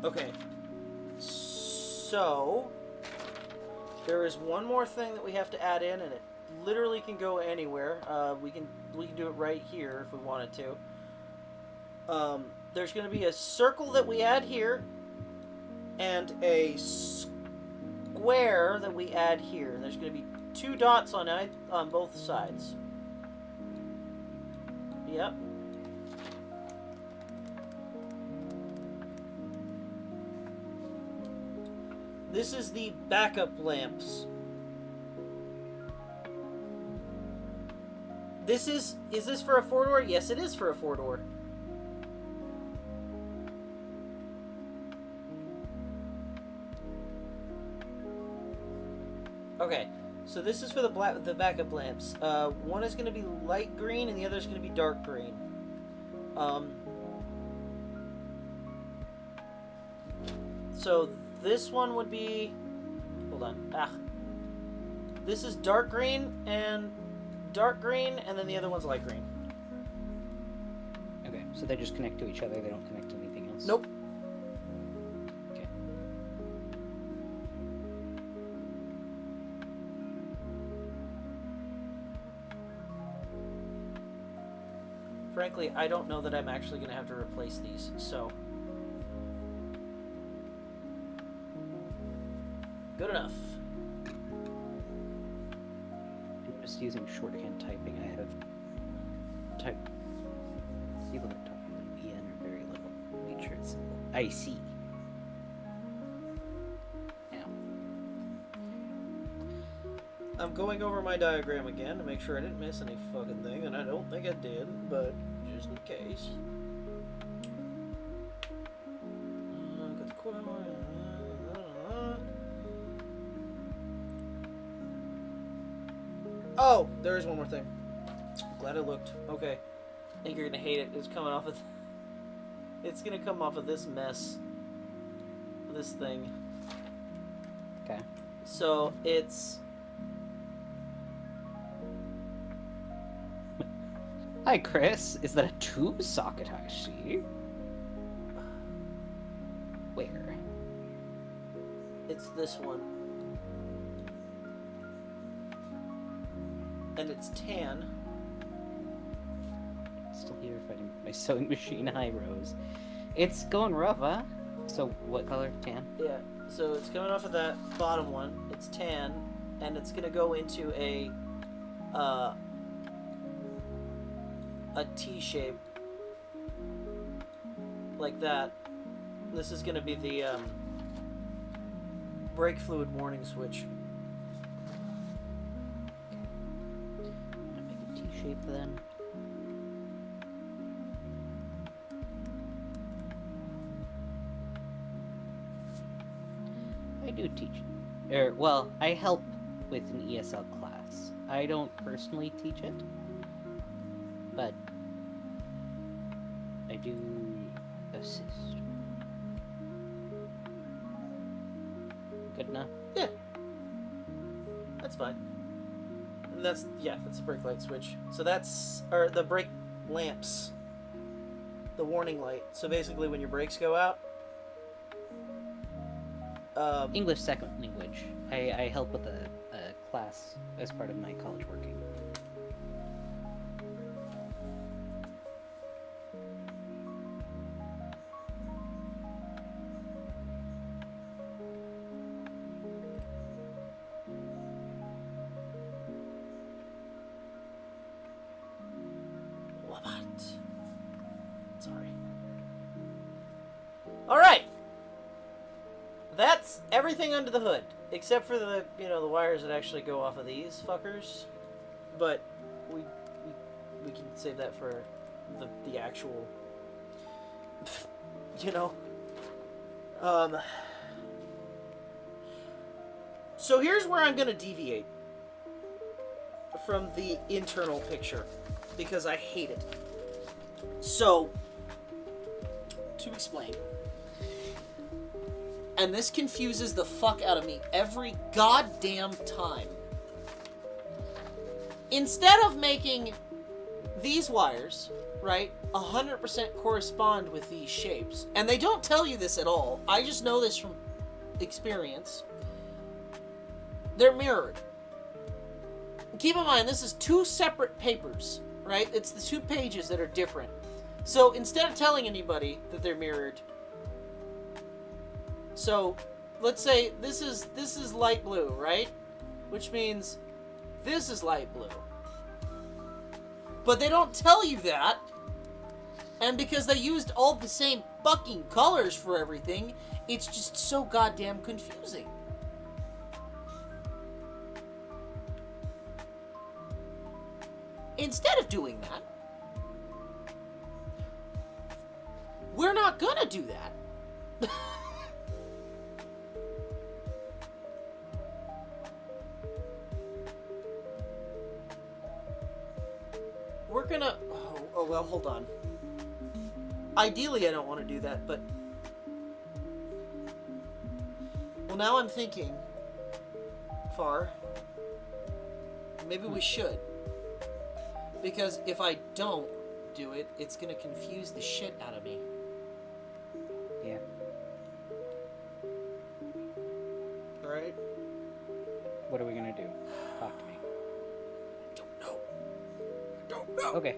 Okay. So, there is one more thing that we have to add in, and it literally can go anywhere. We can do it right here if we wanted to. There's going to be a circle that we add here, and a square that we add here. And there's going to be 2 dots on both sides. Yep. This is the backup lamps. Is this for a 4-door? Yes, it is for a 4-door. Okay, so this is for the backup lamps. One is going to be light green and the other is going to be dark green. So this one would be... Hold on. This is dark green, and then the other one's light green. Okay, so they just connect to each other, they don't connect to anything else? Nope. Okay. Frankly, I don't know that I'm actually going to have to replace these, so... Good enough. I'm just using shorthand typing. I have typed... People are talking with BN or very little. Make sure it's simple. I see. Now. I'm going over my diagram again to make sure I didn't miss any fucking thing, and I don't think I did, but just in case. Got the quarter line. Oh, there is one more thing. Glad I looked. Okay. I think you're gonna hate it. It's coming off of... It's gonna come off of this mess. This thing. Okay. So, it's... Hi, Chris. Is that a tube socket I see? Where? It's this one. And it's tan. Still here fighting my sewing machine. Hi, Rose. It's going rough, huh? So, what color? Tan? Yeah, so it's coming off of that bottom one. It's tan, and it's gonna go into a T shape. Like that. This is gonna be the, brake fluid warning switch. Shape then. I do teach. Well, I help with an ESL class. I don't personally teach it, but I do assist. Good enough? Yeah. That's fine. And that's the brake light switch. So that's, or the brake lamps. The warning light. So basically when your brakes go out. English second language. I help with a class as part of my college working. Sorry. Alright! That's everything under the hood. Except for the, the wires that actually go off of these fuckers. But we can save that for the actual... So here's where I'm gonna deviate from the internal picture. Because I hate it. So... to explain. And this confuses the fuck out of me every goddamn time. Instead of making these wires, right, 100% correspond with these shapes, and they don't tell you this at all, I just know this from experience, they're mirrored. Keep in mind, this is 2 separate papers, right? It's the 2 pages that are different. So instead of telling anybody that they're mirrored, So, let's say this is light blue, right? Which means this is light blue. But they don't tell you that. And because they used all the same fucking colors for everything, it's just so goddamn confusing. Instead of doing that, we're not gonna do that. We're gonna... Oh, well, hold on. Ideally, I don't want to do that, but... Well, now I'm thinking... Far. Maybe we should. Because if I don't do it, it's gonna confuse the shit out of me. Yeah. Alright? What are we gonna do? Talk to me. Don't know. Okay.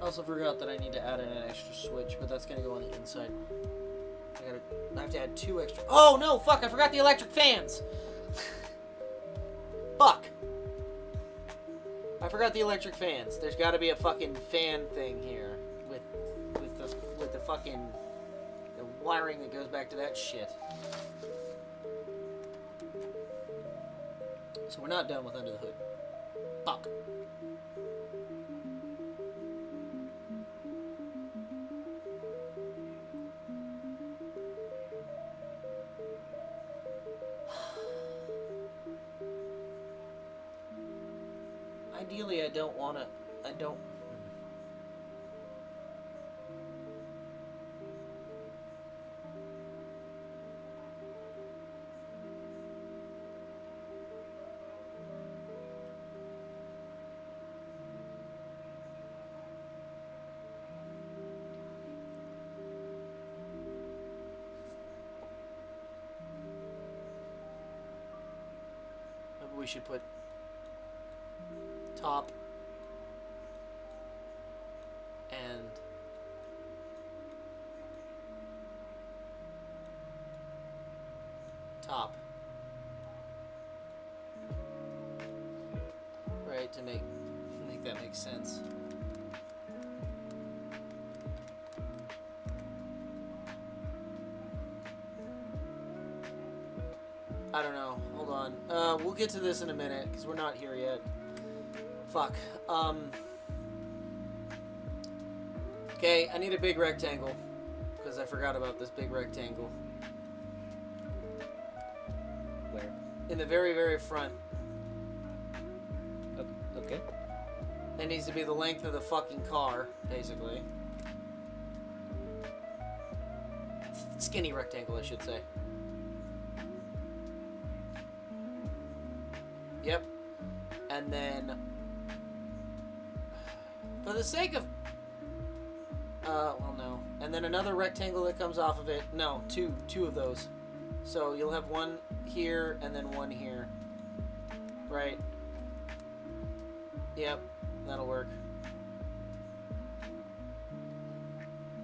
I also forgot that I need to add in an extra switch, but that's gonna go on the inside. I have to add 2 extra. Oh no! Fuck! I forgot the electric fans. Fuck! I forgot the electric fans. There's got to be a fucking fan thing here with the fucking the wiring that goes back to that shit. So we're not done with under the hood. Fuck. Ideally, I don't want to... I don't... Maybe we should put... top and top, right, to make that make sense. I don't know. Hold on. We'll get to this in a minute because we're not here yet. Fuck. Okay, I need a big rectangle because I forgot about this big rectangle. Where? In the very, very front. Okay. It needs to be the length of the fucking car, basically. Skinny rectangle, I should say. Yep. And then... for the sake of... well, no. And then another rectangle that comes off of it. No, two of those. So you'll have one here and then one here. Right. Yep, that'll work.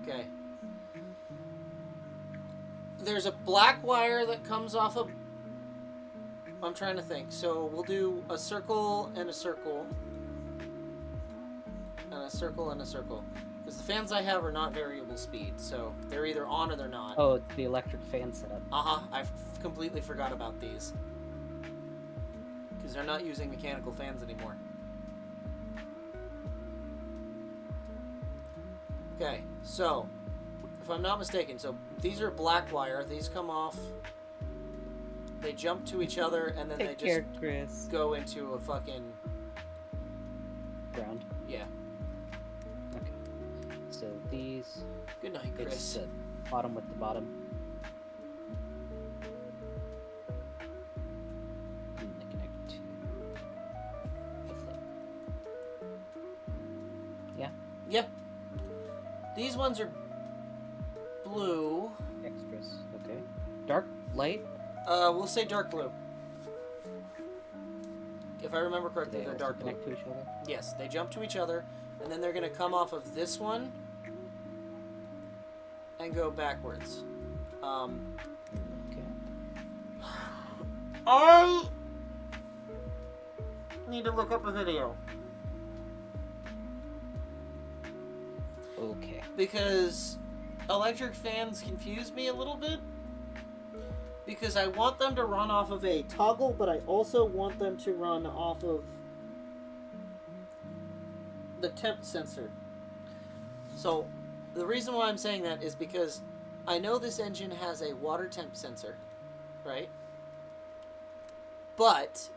Okay. There's a black wire that comes off of... I'm trying to think. So we'll do a circle and a circle. And a circle and a circle. Because the fans I have are not variable speed, so they're either on or they're not. Oh, it's the electric fan setup. Uh-huh, I completely forgot about these. Because they're not using mechanical fans anymore. Okay, so, if I'm not mistaken, so these are black wire, these come off, they jump to each other, and then Take they care, just Chris. go into a fucking... ground. Yeah. Okay. So these... Good night, Chris. It's the bottom with the bottom. And they connect to... I think. Yeah? Yeah. These ones are blue. Extras. Okay. Dark, light? We'll say dark blue. If I remember correctly, They they're also dark blue. connect to each other. Yes, they jump to each other, and then they're going to come off of this one and go backwards. Okay. I need to look up a video. Okay. Because electric fans confuse me a little bit. Because I want them to run off of a toggle, but I also want them to run off of the temp sensor. So, the reason why I'm saying that is because I know this engine has a water temp sensor, right? But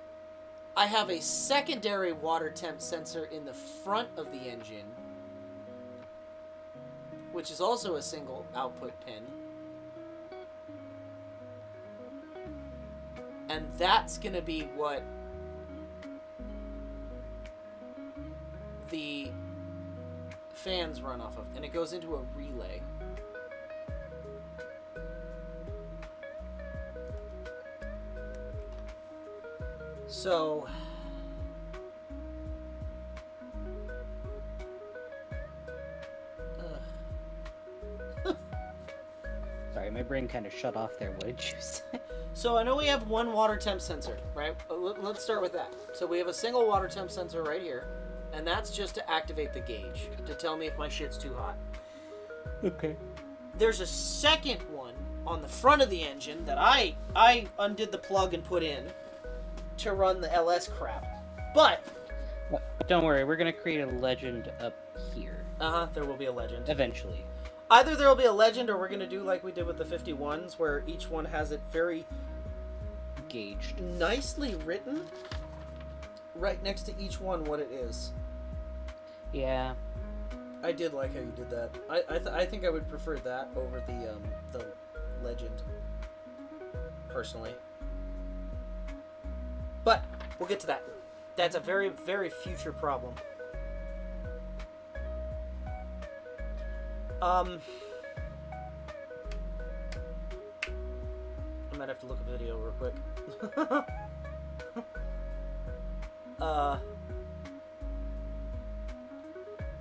I have a secondary water temp sensor in the front of the engine, which is also a single output pin. And that's going to be what the fans run off of. And it goes into a relay. So... Sorry, my brain kind of shut off there. What did you say? So I know we have one water temp sensor, right? Let's start with that. So we have a single water temp sensor right here, and that's just to activate the gauge, to tell me if my shit's too hot. Okay. There's a second one on the front of the engine that I undid the plug and put in to run the LS crap. But don't worry, we're gonna create a legend up here. There will be a legend. Eventually. Either there will be a legend, or we're going to do like we did with the 51s, where each one has it very Gauged. nicely written right next to each one what it is. Yeah. I did like how you did that. I think I would prefer that over the legend, personally. But we'll get to that. That's a very, very future problem. I might have to look at the video real quick.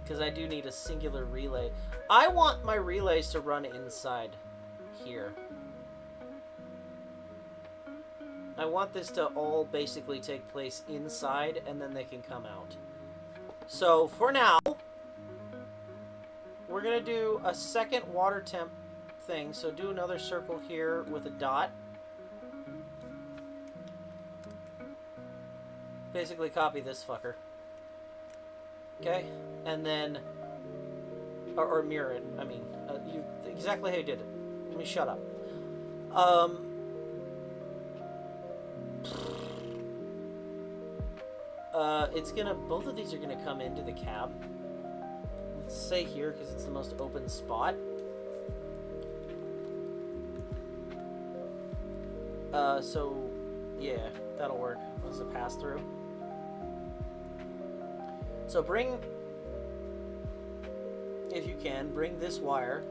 Because I do need a singular relay. I want my relays to run inside here. I want this to all basically take place inside, and then they can come out. So, for now, we're going to do a second water temp thing. So do another circle here with a dot. Basically copy this fucker. Okay? And then... Or mirror it. I mean, you exactly how you did it. Let me shut up. It's gonna... Both of these are gonna come into the cab. Let's say here, because it's the most open spot. So, yeah, that'll work. That's a pass-through. So bring, if you can, bring this wire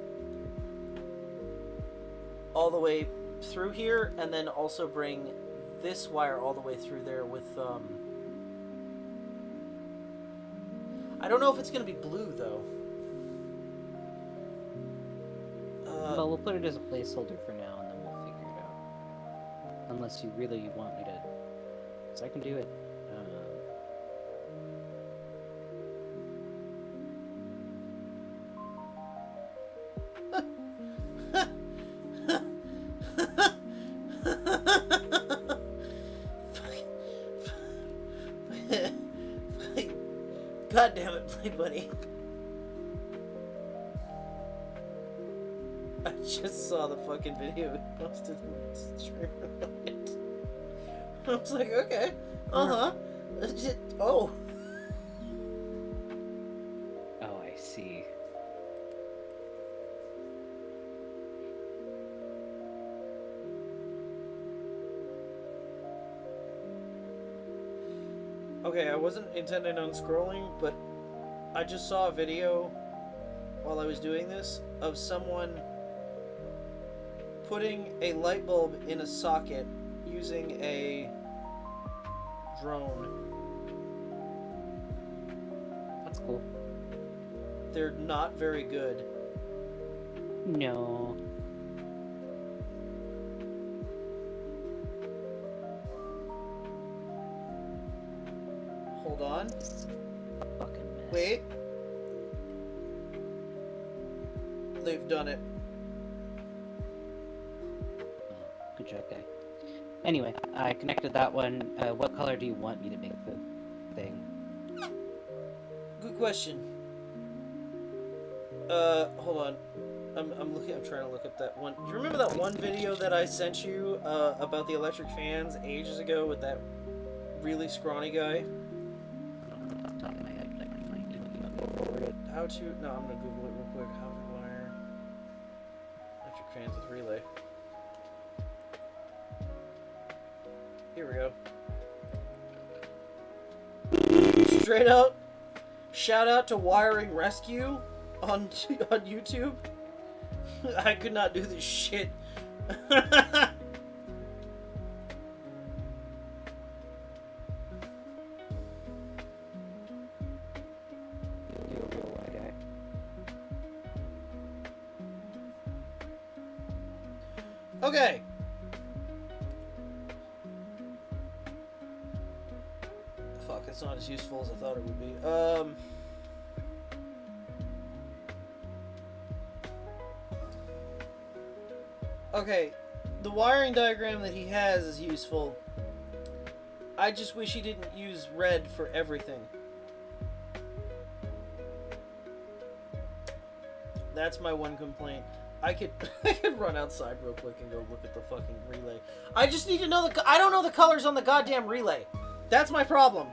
all the way through here, and then also bring this wire all the way through there with, I don't know if it's going to be blue, though. Well, we'll put it as a placeholder for now, and then we'll figure it out. Unless you really want me to... Because I can do it. God damn it, Play Buddy. I just saw the fucking video he posted on Instagram. I was like, okay, oh. Oh, I see. Okay, I wasn't intending on scrolling, but I just saw a video while I was doing this of someone putting a light bulb in a socket using a drone. That's cool. They're not very good. No. Hold on. Fucking mess. Wait. They've done it. Good job, guy. Anyway, I connected that one. What color do you want me to make the thing? Good question. Hold on. I'm looking. I'm trying to look up that one. Do you remember that one video that I sent you about the electric fans ages ago with that really scrawny guy? Off the top of my head, but I can find it. How to? No, I'm gonna Google it real quick. How to wire electric fans with relay. Here we go. Straight out. Shout out to Wiring Rescue on YouTube. I could not do this shit. Okay. Fuck, it's not as useful as I thought it would be. Okay, the wiring diagram that he has is useful. I just wish he didn't use red for everything. That's my one complaint. I could run outside real quick and go look at the fucking relay. I just need to know I don't know the colors on the goddamn relay. That's my problem.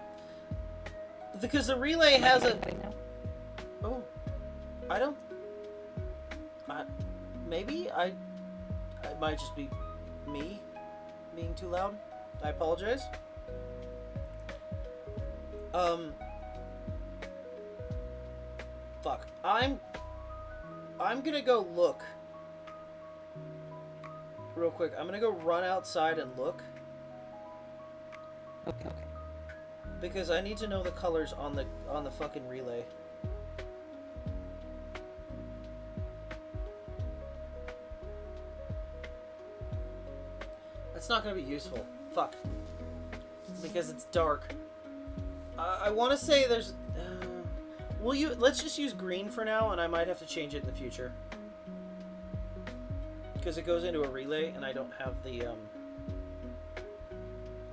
Because the relay has a... Oh. I don't... Maybe? It might just be me being too loud. I apologize. Fuck. I'm gonna go look. Real quick. I'm gonna go run outside and look. Okay. Because I need to know the colors on the fucking relay. That's not gonna be useful. Fuck. Because it's dark. I want to say there's... let's just use green for now, and I might have to change it in the future. Because it goes into a relay, and I don't have the,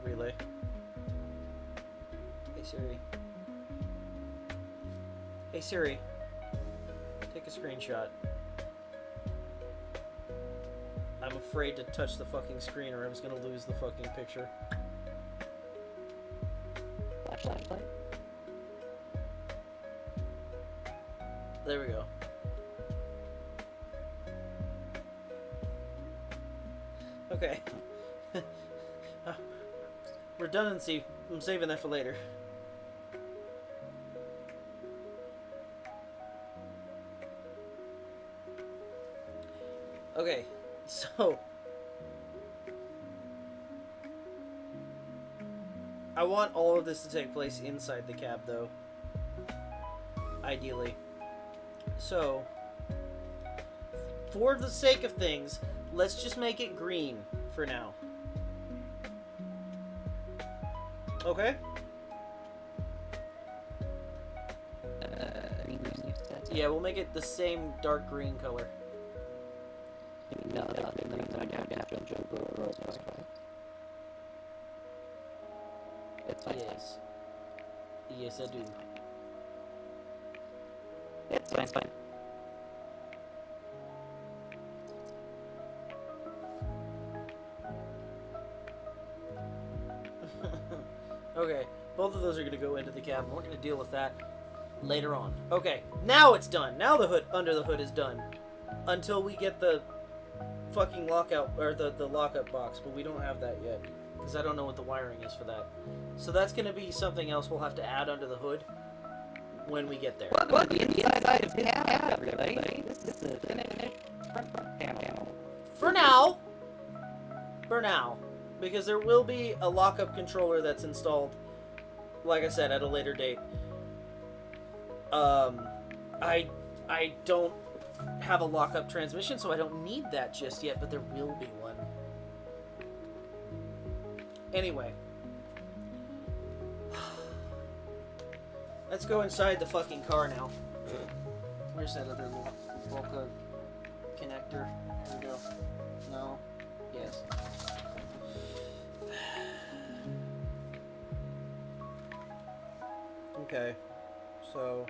relay. Hey Siri. Hey Siri. Take a screenshot. I'm afraid to touch the fucking screen or I was gonna lose the fucking picture. Flashlight. There we go. Okay. Redundancy. I'm saving that for later. Okay, so I want all of this to take place inside the cab, though. Ideally. So, for the sake of things, let's just make it green for now. Okay? Yeah, we'll make it the same dark green color. No, I have to jump over. It's fine. Yes. Yes, I do. It's fine. Okay, both of those are going to go into the cab. We're going to deal with that later on. Okay, now it's done. Now the hood, under the hood is done. Until we get the fucking lockout, or the lockup box, but we don't have that yet. Because I don't know what the wiring is for that. So that's going to be something else we'll have to add under the hood when we get there. What the inside of the cab, everybody? This is the finished front panel. For now. Because there will be a lockup controller that's installed like I said, at a later date. I don't have a lockup transmission, so I don't need that just yet, but there will be one. Anyway. Let's go inside the fucking car now. Where's that other little Volca connector? Here we go. No. Yes. Okay. So...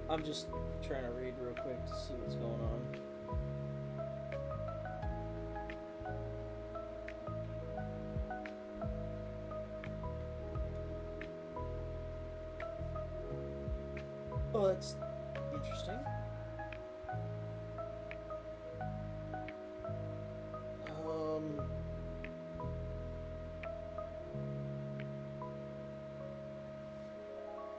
I'm just trying to read real quick to see what's going on. Oh, that's interesting.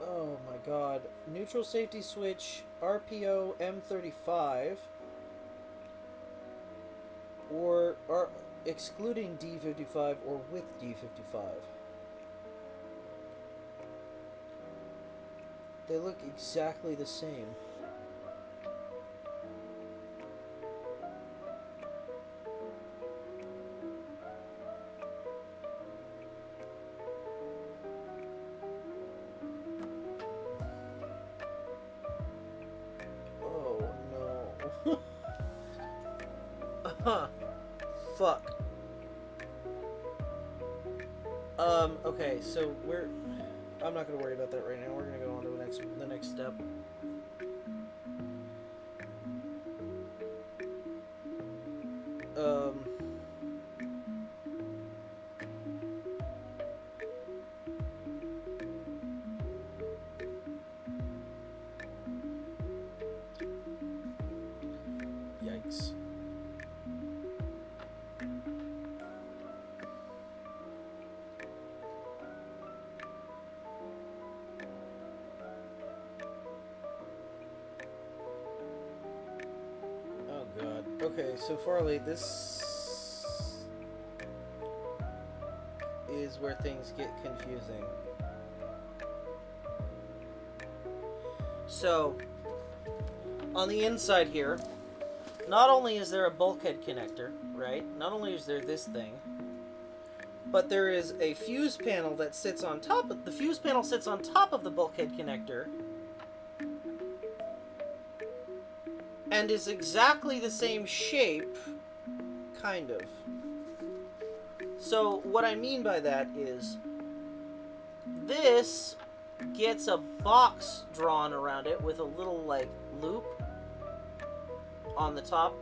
Oh my god. Neutral safety switch, RPO M35, or excluding D55 or with D55. They look exactly the same. Fuck. Okay, so I'm not gonna worry about that right now. We're gonna go on to the next step. Yikes. God. Okay, so Farley, this is where things get confusing. So, on the inside here, not only is there a bulkhead connector, right? Not only is there this thing, but there is a fuse panel that sits on top of the fuse panel sits on top of the bulkhead connector. And is exactly the same shape, kind of. So, what I mean by that is, this gets a box drawn around it with a little, like, loop on the top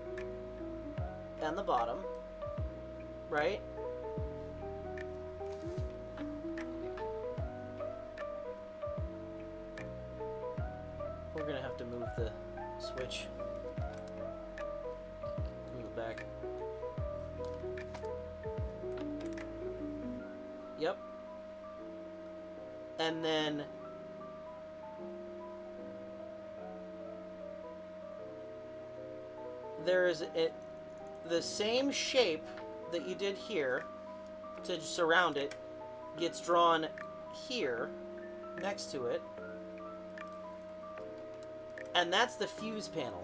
and the bottom, right? We're gonna have to move the switch. Back. Yep. And then there is the same shape that you did here to surround it gets drawn here next to it, and that's the fuse panel.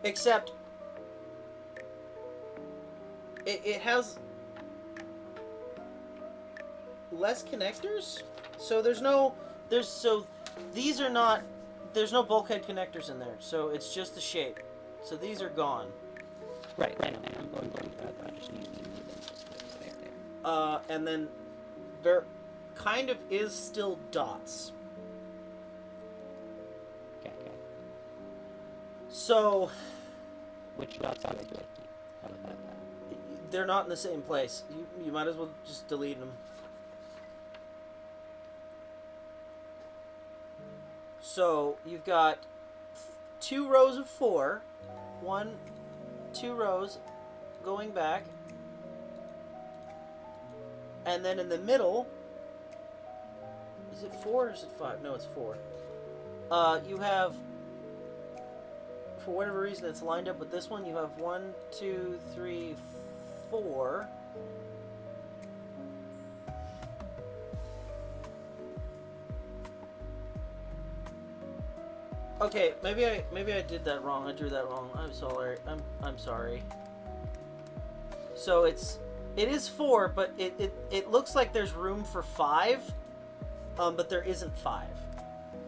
Except it has less connectors, so there's no bulkhead connectors in there, so it's just the shape. So these are gone. Right. I'm going I just need there. And then there kind of is still dots. Okay. So, which dots are they? they're not in the same place. You might as well just delete them. So you've got 2 rows of 4, 2 rows going back, and then in the middle, is it 4 or is it 5? No, it's 4. You have, for whatever reason, it's lined up with this one. You have 1, 2, 3, 4. Okay, maybe I did that wrong. I drew that wrong. I'm sorry. I'm sorry. So it is 4, but it looks like there's room for 5, but there isn't 5.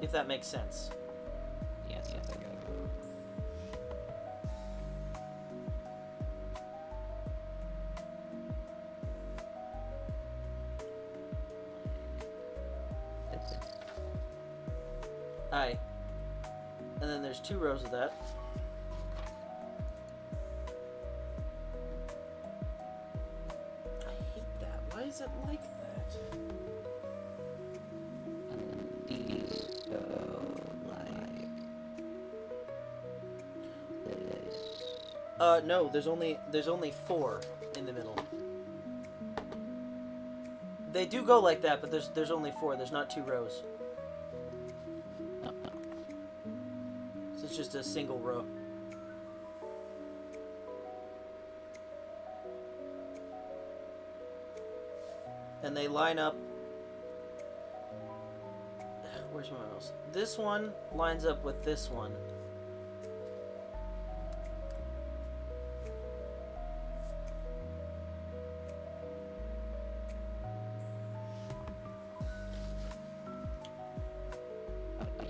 If that makes sense. Yes, I got it. Aye. And then there's 2 rows of that. I hate that. Why is it like that? And these go like this. No, there's only 4 in the middle. They do go like that, but there's only 4. There's not 2 rows. No. So it's just a single row. And they line up. Where's my mouse? This one lines up with this one.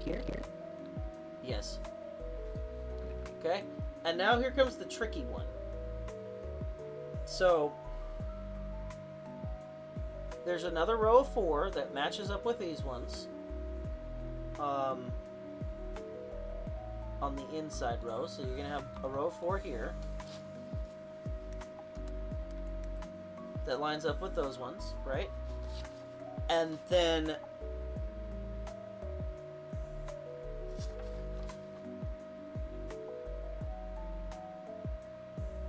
Here. Yes. Okay. And now here comes the tricky one. So there's another row of 4 that matches up with these ones. On the inside row. So you're going to have a row of 4 here. That lines up with those ones, right? And then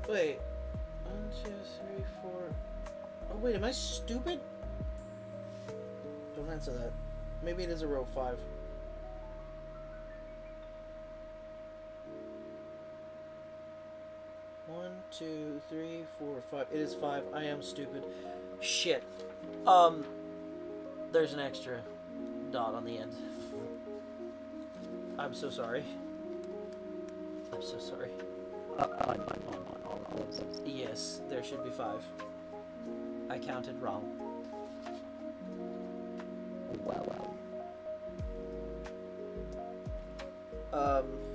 wait. 1, 2, 3, 4. Oh wait, am I stupid? Don't answer that. Maybe it is a row 5. One, 2, 3, 4, 5. It is 5. I am stupid. Shit. There's an extra dot on the end. I'm so sorry. I'm so sorry. On all of those. Yes, there should be 5. I counted wrong. Well.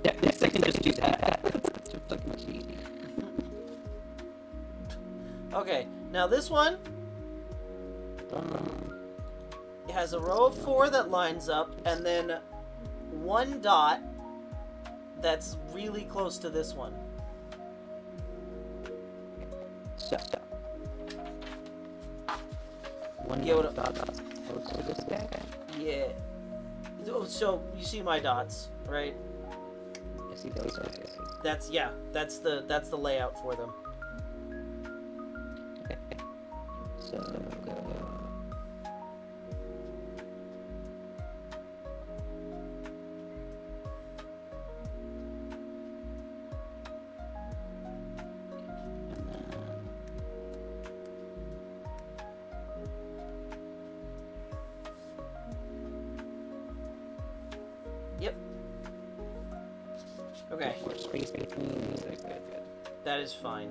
Yeah, next I can just do that. That's too fucking cheesy. Okay, now this one it has a row of 4 that lines up, and then 1 dot that's really close to this one. So, one Yeah, what dot close to this guy. Yeah. So you see my dots, right? I see those guys. That's that's the layout for them. Okay. So go. Yep. Okay. More space between these. Good. That is fine.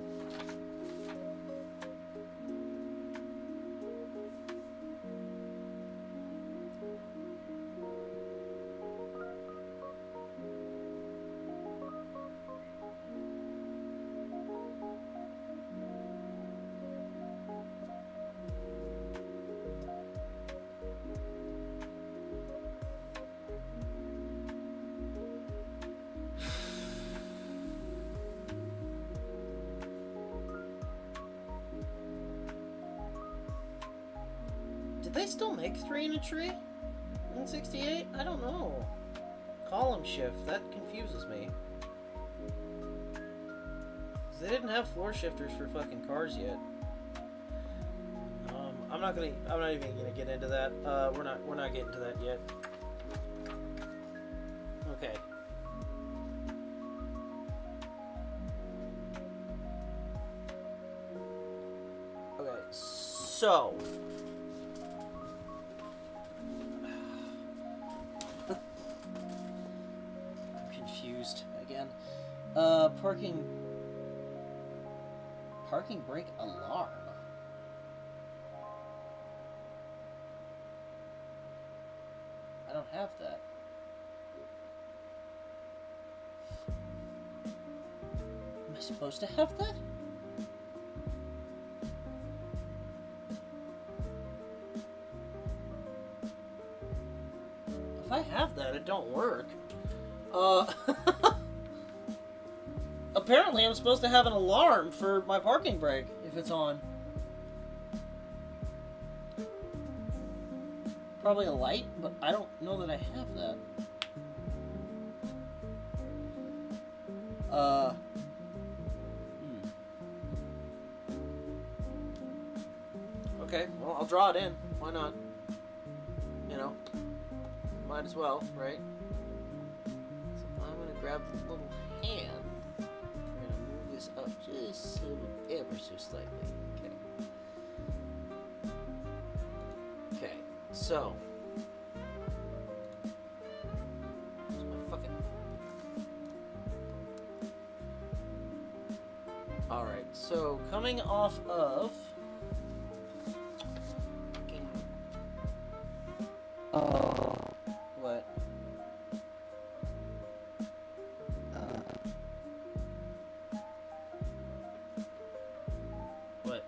they still make 3 in a tree in 68? I don't know. Column shift, that confuses me. 'Cause they didn't have floor shifters for fucking cars yet. I'm not even gonna get into that. We're not getting to that yet. Okay. Okay, so I'm confused again. Parking brake alarm. I don't have that. Am I supposed to have that? If I have that, it don't work. Apparently I'm supposed to have an alarm for my parking brake if it's on. Probably a light, but I don't know that I have that. Okay, well, I'll draw it in. Why not? You know, might as well, right? So I'm gonna grab the little hand. I'm gonna move this up just ever so slightly. Okay. Okay, so. Where's my fucking. Alright, so coming off of. What? What?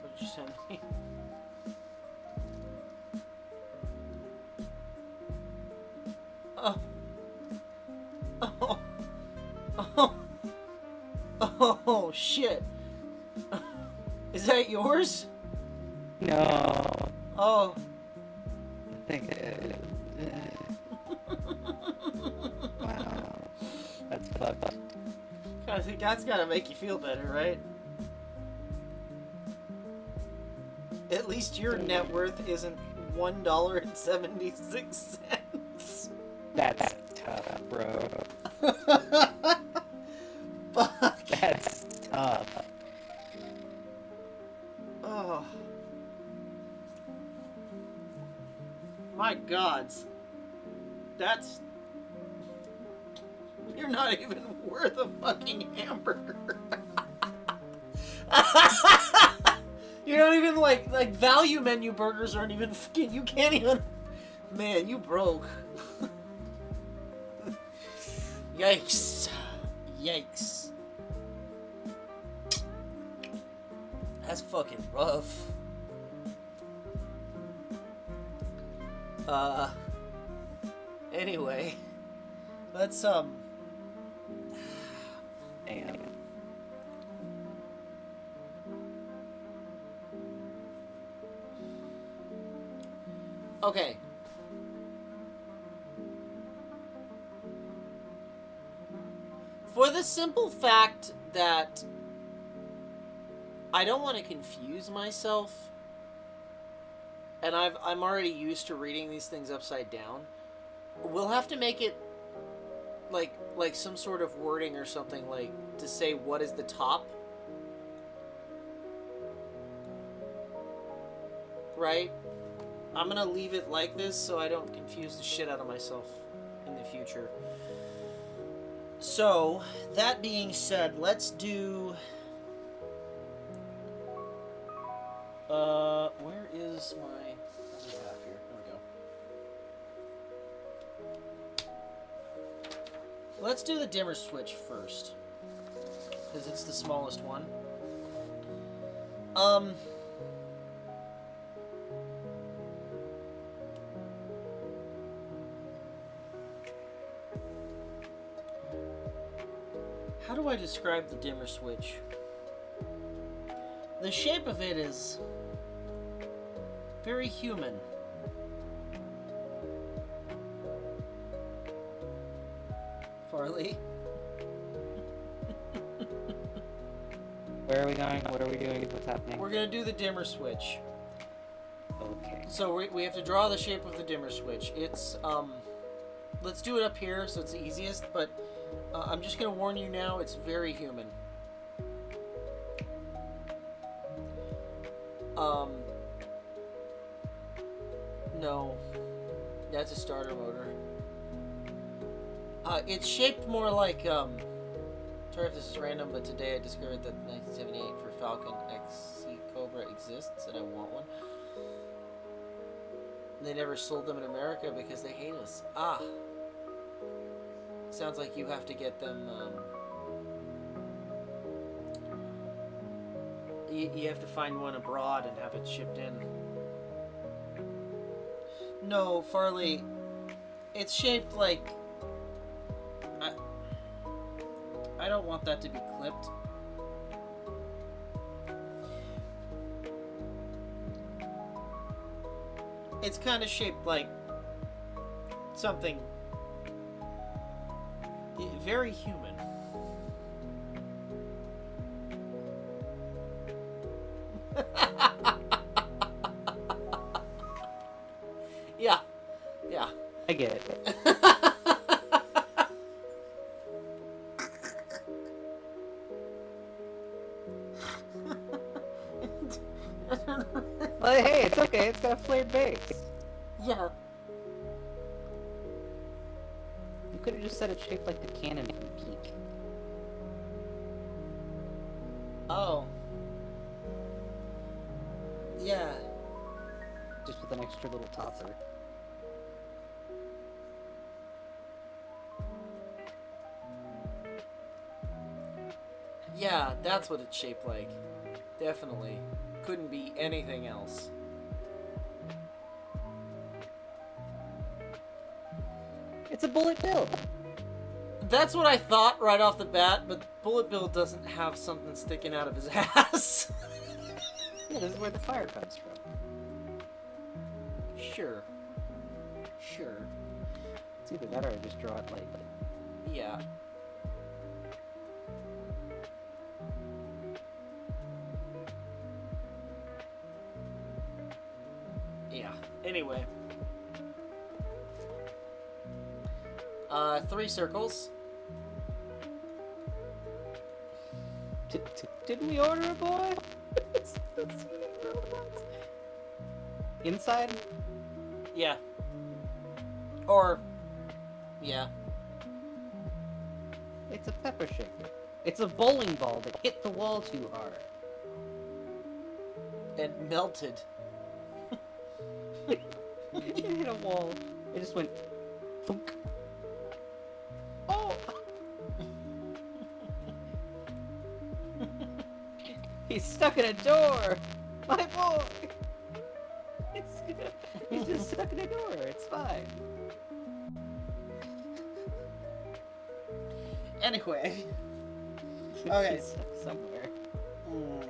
What did you send me? Oh. Oh. Oh. Oh, shit. Is that yours? No. Oh. I think wow. That's fucked. I think that's gotta make you feel better, right? At least your net worth isn't $1.76. That's tough, bro. Fuck. That's tough. Oh. My gods. That's... You're not even worth a fucking hamburger. You don't even like value menu burgers aren't even fucking... You can't even... Man, you broke. Yikes. Yikes. That's fucking rough. Anyway, let's, Damn. Okay. For the simple fact that I don't want to confuse myself, and I'm already used to reading these things upside down, we'll have to make it like some sort of wording or something, like to say what is the top, right? I'm gonna leave it like this so I don't confuse the shit out of myself in the future. So, that being said, let's do... where is my other half here? There we go. Let's do the dimmer switch first, because it's the smallest one. How do I describe the dimmer switch? The shape of it is Very human. Farley? Where are we going? What are we doing? What's happening? We're gonna do the dimmer switch. Okay. So we have to draw the shape of the dimmer switch. It's, let's do it up here so it's the easiest, but I'm just gonna warn you now, it's very human. No. That's a starter motor. It's shaped more like, sorry if this is random, but today I discovered that 1978 for Falcon XC Cobra exists, and I want one. They never sold them in America because they hate us. Ah. Sounds like you have to get them, you have to find one abroad and have it shipped in. No, Farley, it's shaped like... I don't want that to be clipped. It's kind of shaped like something very human. Yeah. Yeah. I get it. Well, hey, it's okay. It's got a flared base. Yeah. You could have just said it's shaped like the cannon from Peak. Oh. Yeah. Just with an extra little topper. Yeah, that's what it's shaped like. Definitely. Couldn't be anything else. It's a bullet bill. That's what I thought right off the bat, but Bullet Bill doesn't have something sticking out of his ass. Yeah, this is where the fire comes from. Sure. Sure. It's either that or I just draw it like... Yeah. Yeah. Anyway. 3 circles. Didn't we order a boy? Inside? Yeah. Or... Yeah. It's a pepper shaker. It's a bowling ball that hit the wall too hard. And melted. It hit a wall. It just went... thunk. Oh! He's stuck in a door! My boy! He's just stuck in a door. It's fine. Anyway. Okay. He's stuck somewhere. Bro.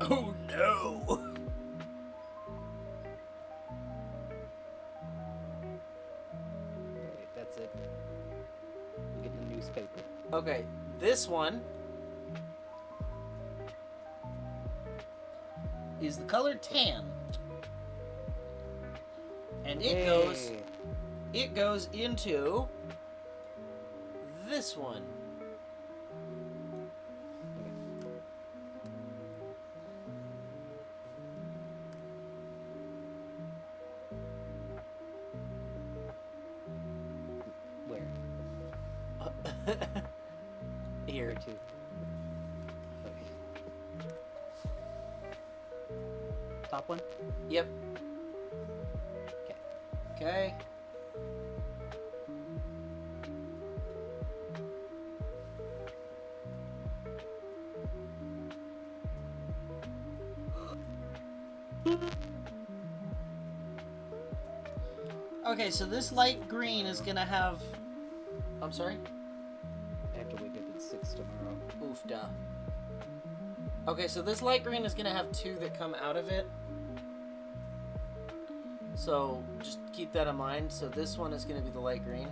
Oh no! Alright, that's it. I'm getting a newspaper. Okay, this one is the color tan. And it goes into this one. Where? Here. Where to? Okay. Top one? Yep. Okay. Okay. Okay, so this light green is gonna have... I'm sorry? I have to wake up and 6 tomorrow. Oofda. Okay, so this light green is going to have 2 that come out of it. So just keep that in mind. So this one is going to be the light green.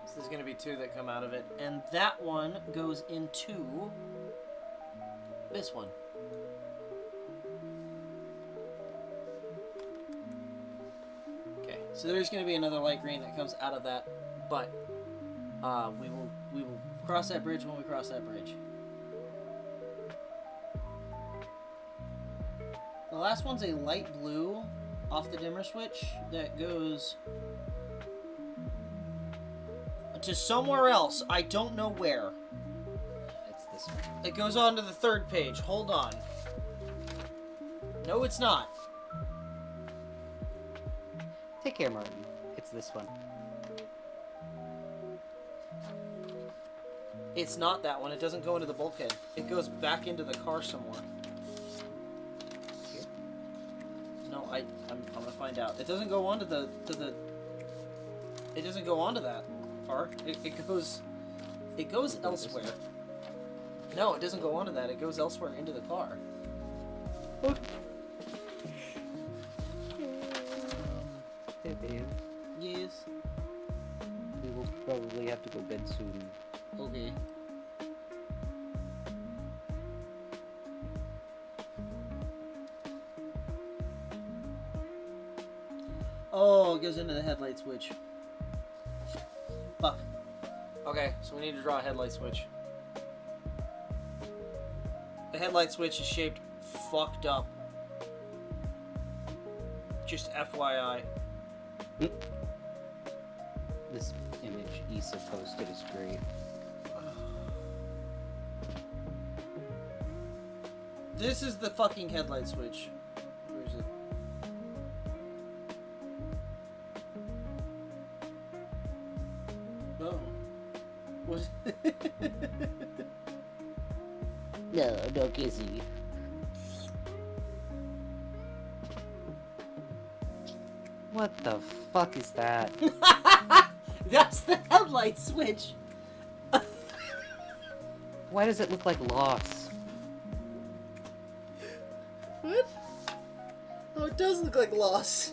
So there's going to be 2 that come out of it. And that one goes into this one. Okay, so there's going to be another light green that comes out of that, but we will cross that bridge when we cross that bridge. The last one's a light blue off the dimmer switch that goes to somewhere else. I don't know where. It's this one. It goes on to the 3rd page. Hold on. No, it's not. Take care, Martin. It's this one. It's not that one. It doesn't go into the bulkhead. It goes back into the car somewhere. Here? No, I'm gonna find out. It doesn't go onto the It doesn't go onto that car. It goes elsewhere. No, it doesn't go onto that. It goes elsewhere into the car. Hey, babe. Yes. We will probably have to go to bed soon. Okay. Oh, it goes into the headlight switch. Fuck. Okay, so we need to draw a headlight switch. The headlight switch is shaped fucked up. Just FYI. This image Issa posted is great. This is the fucking headlight switch. Where is it? Oh. What? No, no kissy. What the fuck is that? That's the headlight switch. Why does it look like loss? What? Oh, it does look like loss.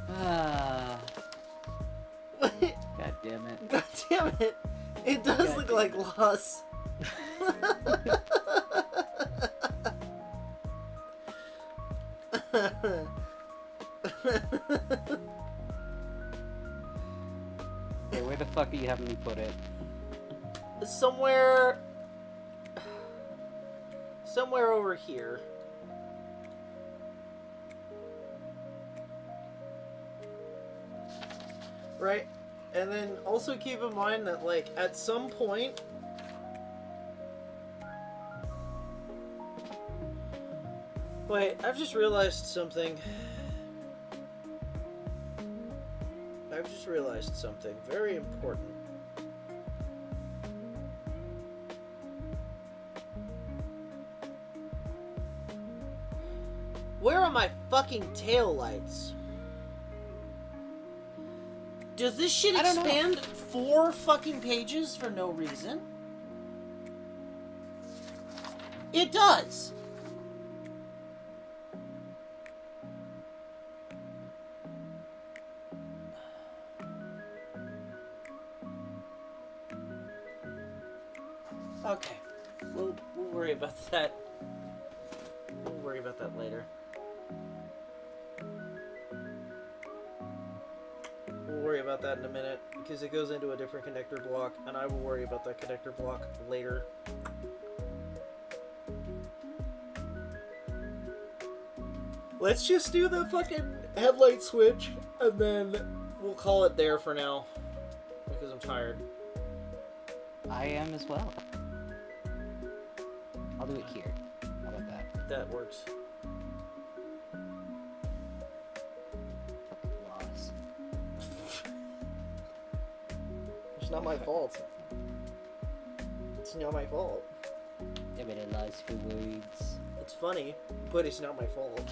Ah. God damn it. God damn it. It does God look damn like it. loss. Hey, where the fuck are you having me put it? Somewhere over here. Right? And then also keep in mind that, like, at some point wait, I've just realized something. I've just realized something very important. Where are my fucking tail lights? Does this shit I don't know. expand 4 fucking pages for no reason? It does. Okay, we'll worry about that. We'll worry about that later. We'll worry about that in a minute because it goes into a different connector block, and I will worry about that connector block later. Let's just do the fucking headlight switch, and then we'll call it there for now because I'm tired. I am as well. I'll do it here. How about that? That works. Loss. It's not my fault. It's not my fault. Damn it, I lost for words. It's funny, but it's not my fault.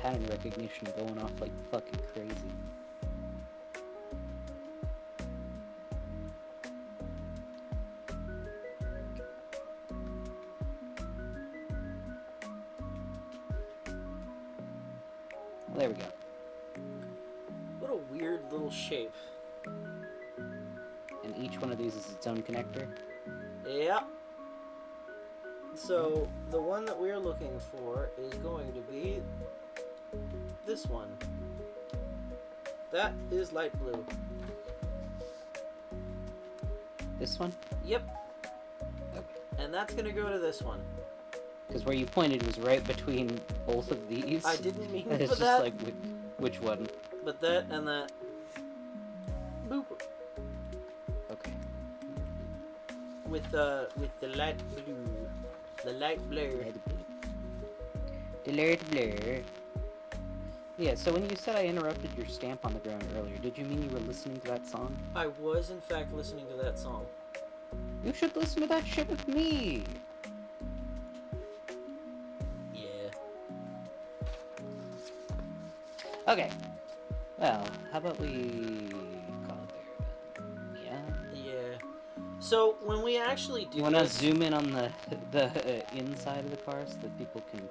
pattern recognition going off like fucking crazy. Well, there we go. What a weird little shape. And each one of these is its own connector. Yeah. So, the one that we're looking for is going to be this one. That is light blue. This one? Yep. Okay. And that's going to go to this one. Because where you pointed was right between both of these. I didn't mean It's for just that. like, which one? But that and that. Boop. Okay. With the light blue. The light blue. The light blur. Yeah, so when you said I interrupted your stamp on the ground earlier, did you mean you were listening to that song? I was, in fact, listening to that song. You should listen to that shit with me! Yeah. Okay. Well, how about we call it there then? Yeah? Yeah. So, when we actually do You wanna this... zoom in on the inside of the car so that people can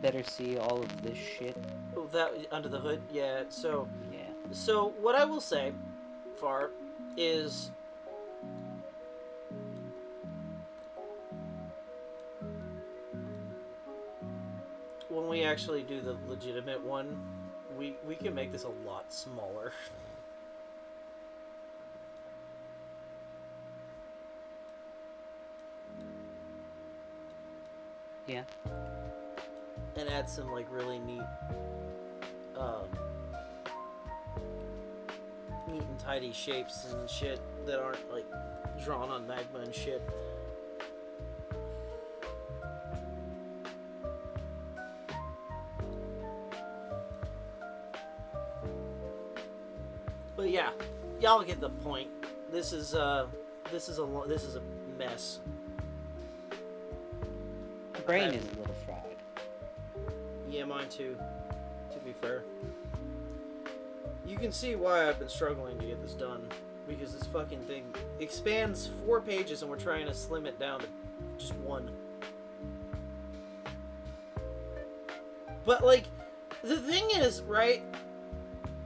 better see all of this shit? Oh, that under the hood? Yeah, so... Yeah. So, what I will say, Far, is... when we actually do the legitimate one, we can make this a lot smaller. Yeah. And add some, like, really neat, neat and tidy shapes and shit that aren't, like, drawn on magma and shit. But yeah, y'all get the point. This is a mess. The brain is a little fried. Yeah, mine too, to be fair. You can see why I've been struggling to get this done. Because this fucking thing expands 4 pages and we're trying to slim it down to just 1. But, like, the thing is, right,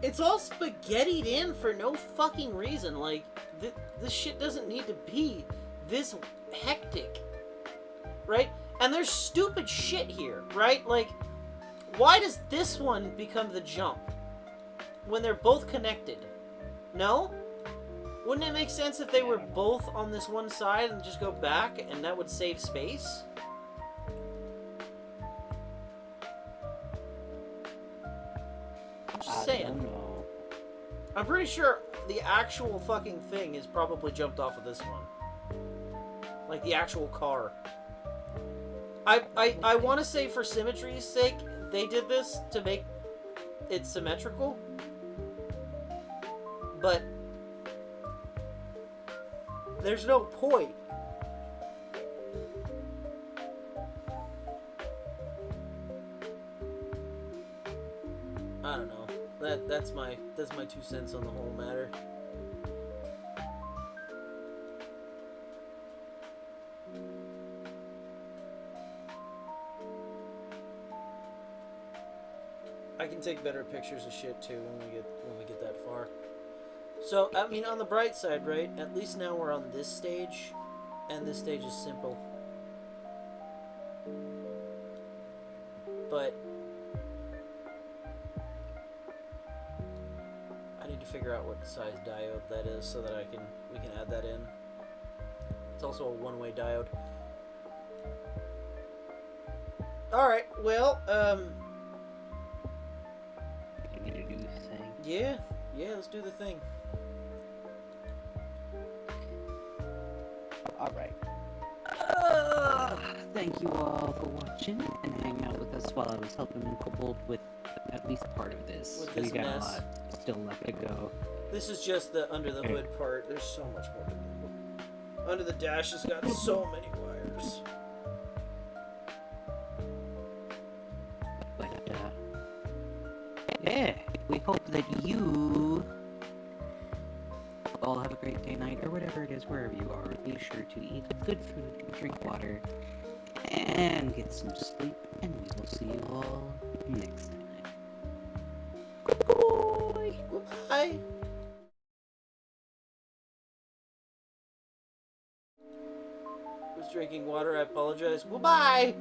it's all spaghettied in for no fucking reason. Like, this shit doesn't need to be this hectic, right? And there's stupid shit here, right? Like, why does this one become the jump when they're both connected? No? Wouldn't it make sense if they were both on this one side and just go back and that would save space? I'm just saying. I don't know. I'm pretty sure the actual fucking thing is probably jumped off of this one. Like the actual car. I want to say for symmetry's sake, they did this to make it symmetrical. But there's no point. I don't know. That's my 2 cents on the whole matter. I can take better pictures of shit too when we get that far. So, I mean, on the bright side, right? At least now we're on this stage, and this stage is simple. But I need to figure out what size diode that is so that we can add that in. It's also a one-way diode. All right. Well, You need to do the thing. yeah, let's do the thing. Alright. Thank you all for watching and hanging out with us while I was helping Uncle with at least part of this. With this We got mess. a lot still left to go. This is just the under the hood part. There's so much more to do. Under the dash has got so many wires. But yeah, we hope that you all have a great day, night, or whatever it is, wherever you are. Be sure to eat good food, drink water, and get some sleep, and we will see you all next time. Goodbye! Goodbye. I was drinking water, I apologize. Goodbye!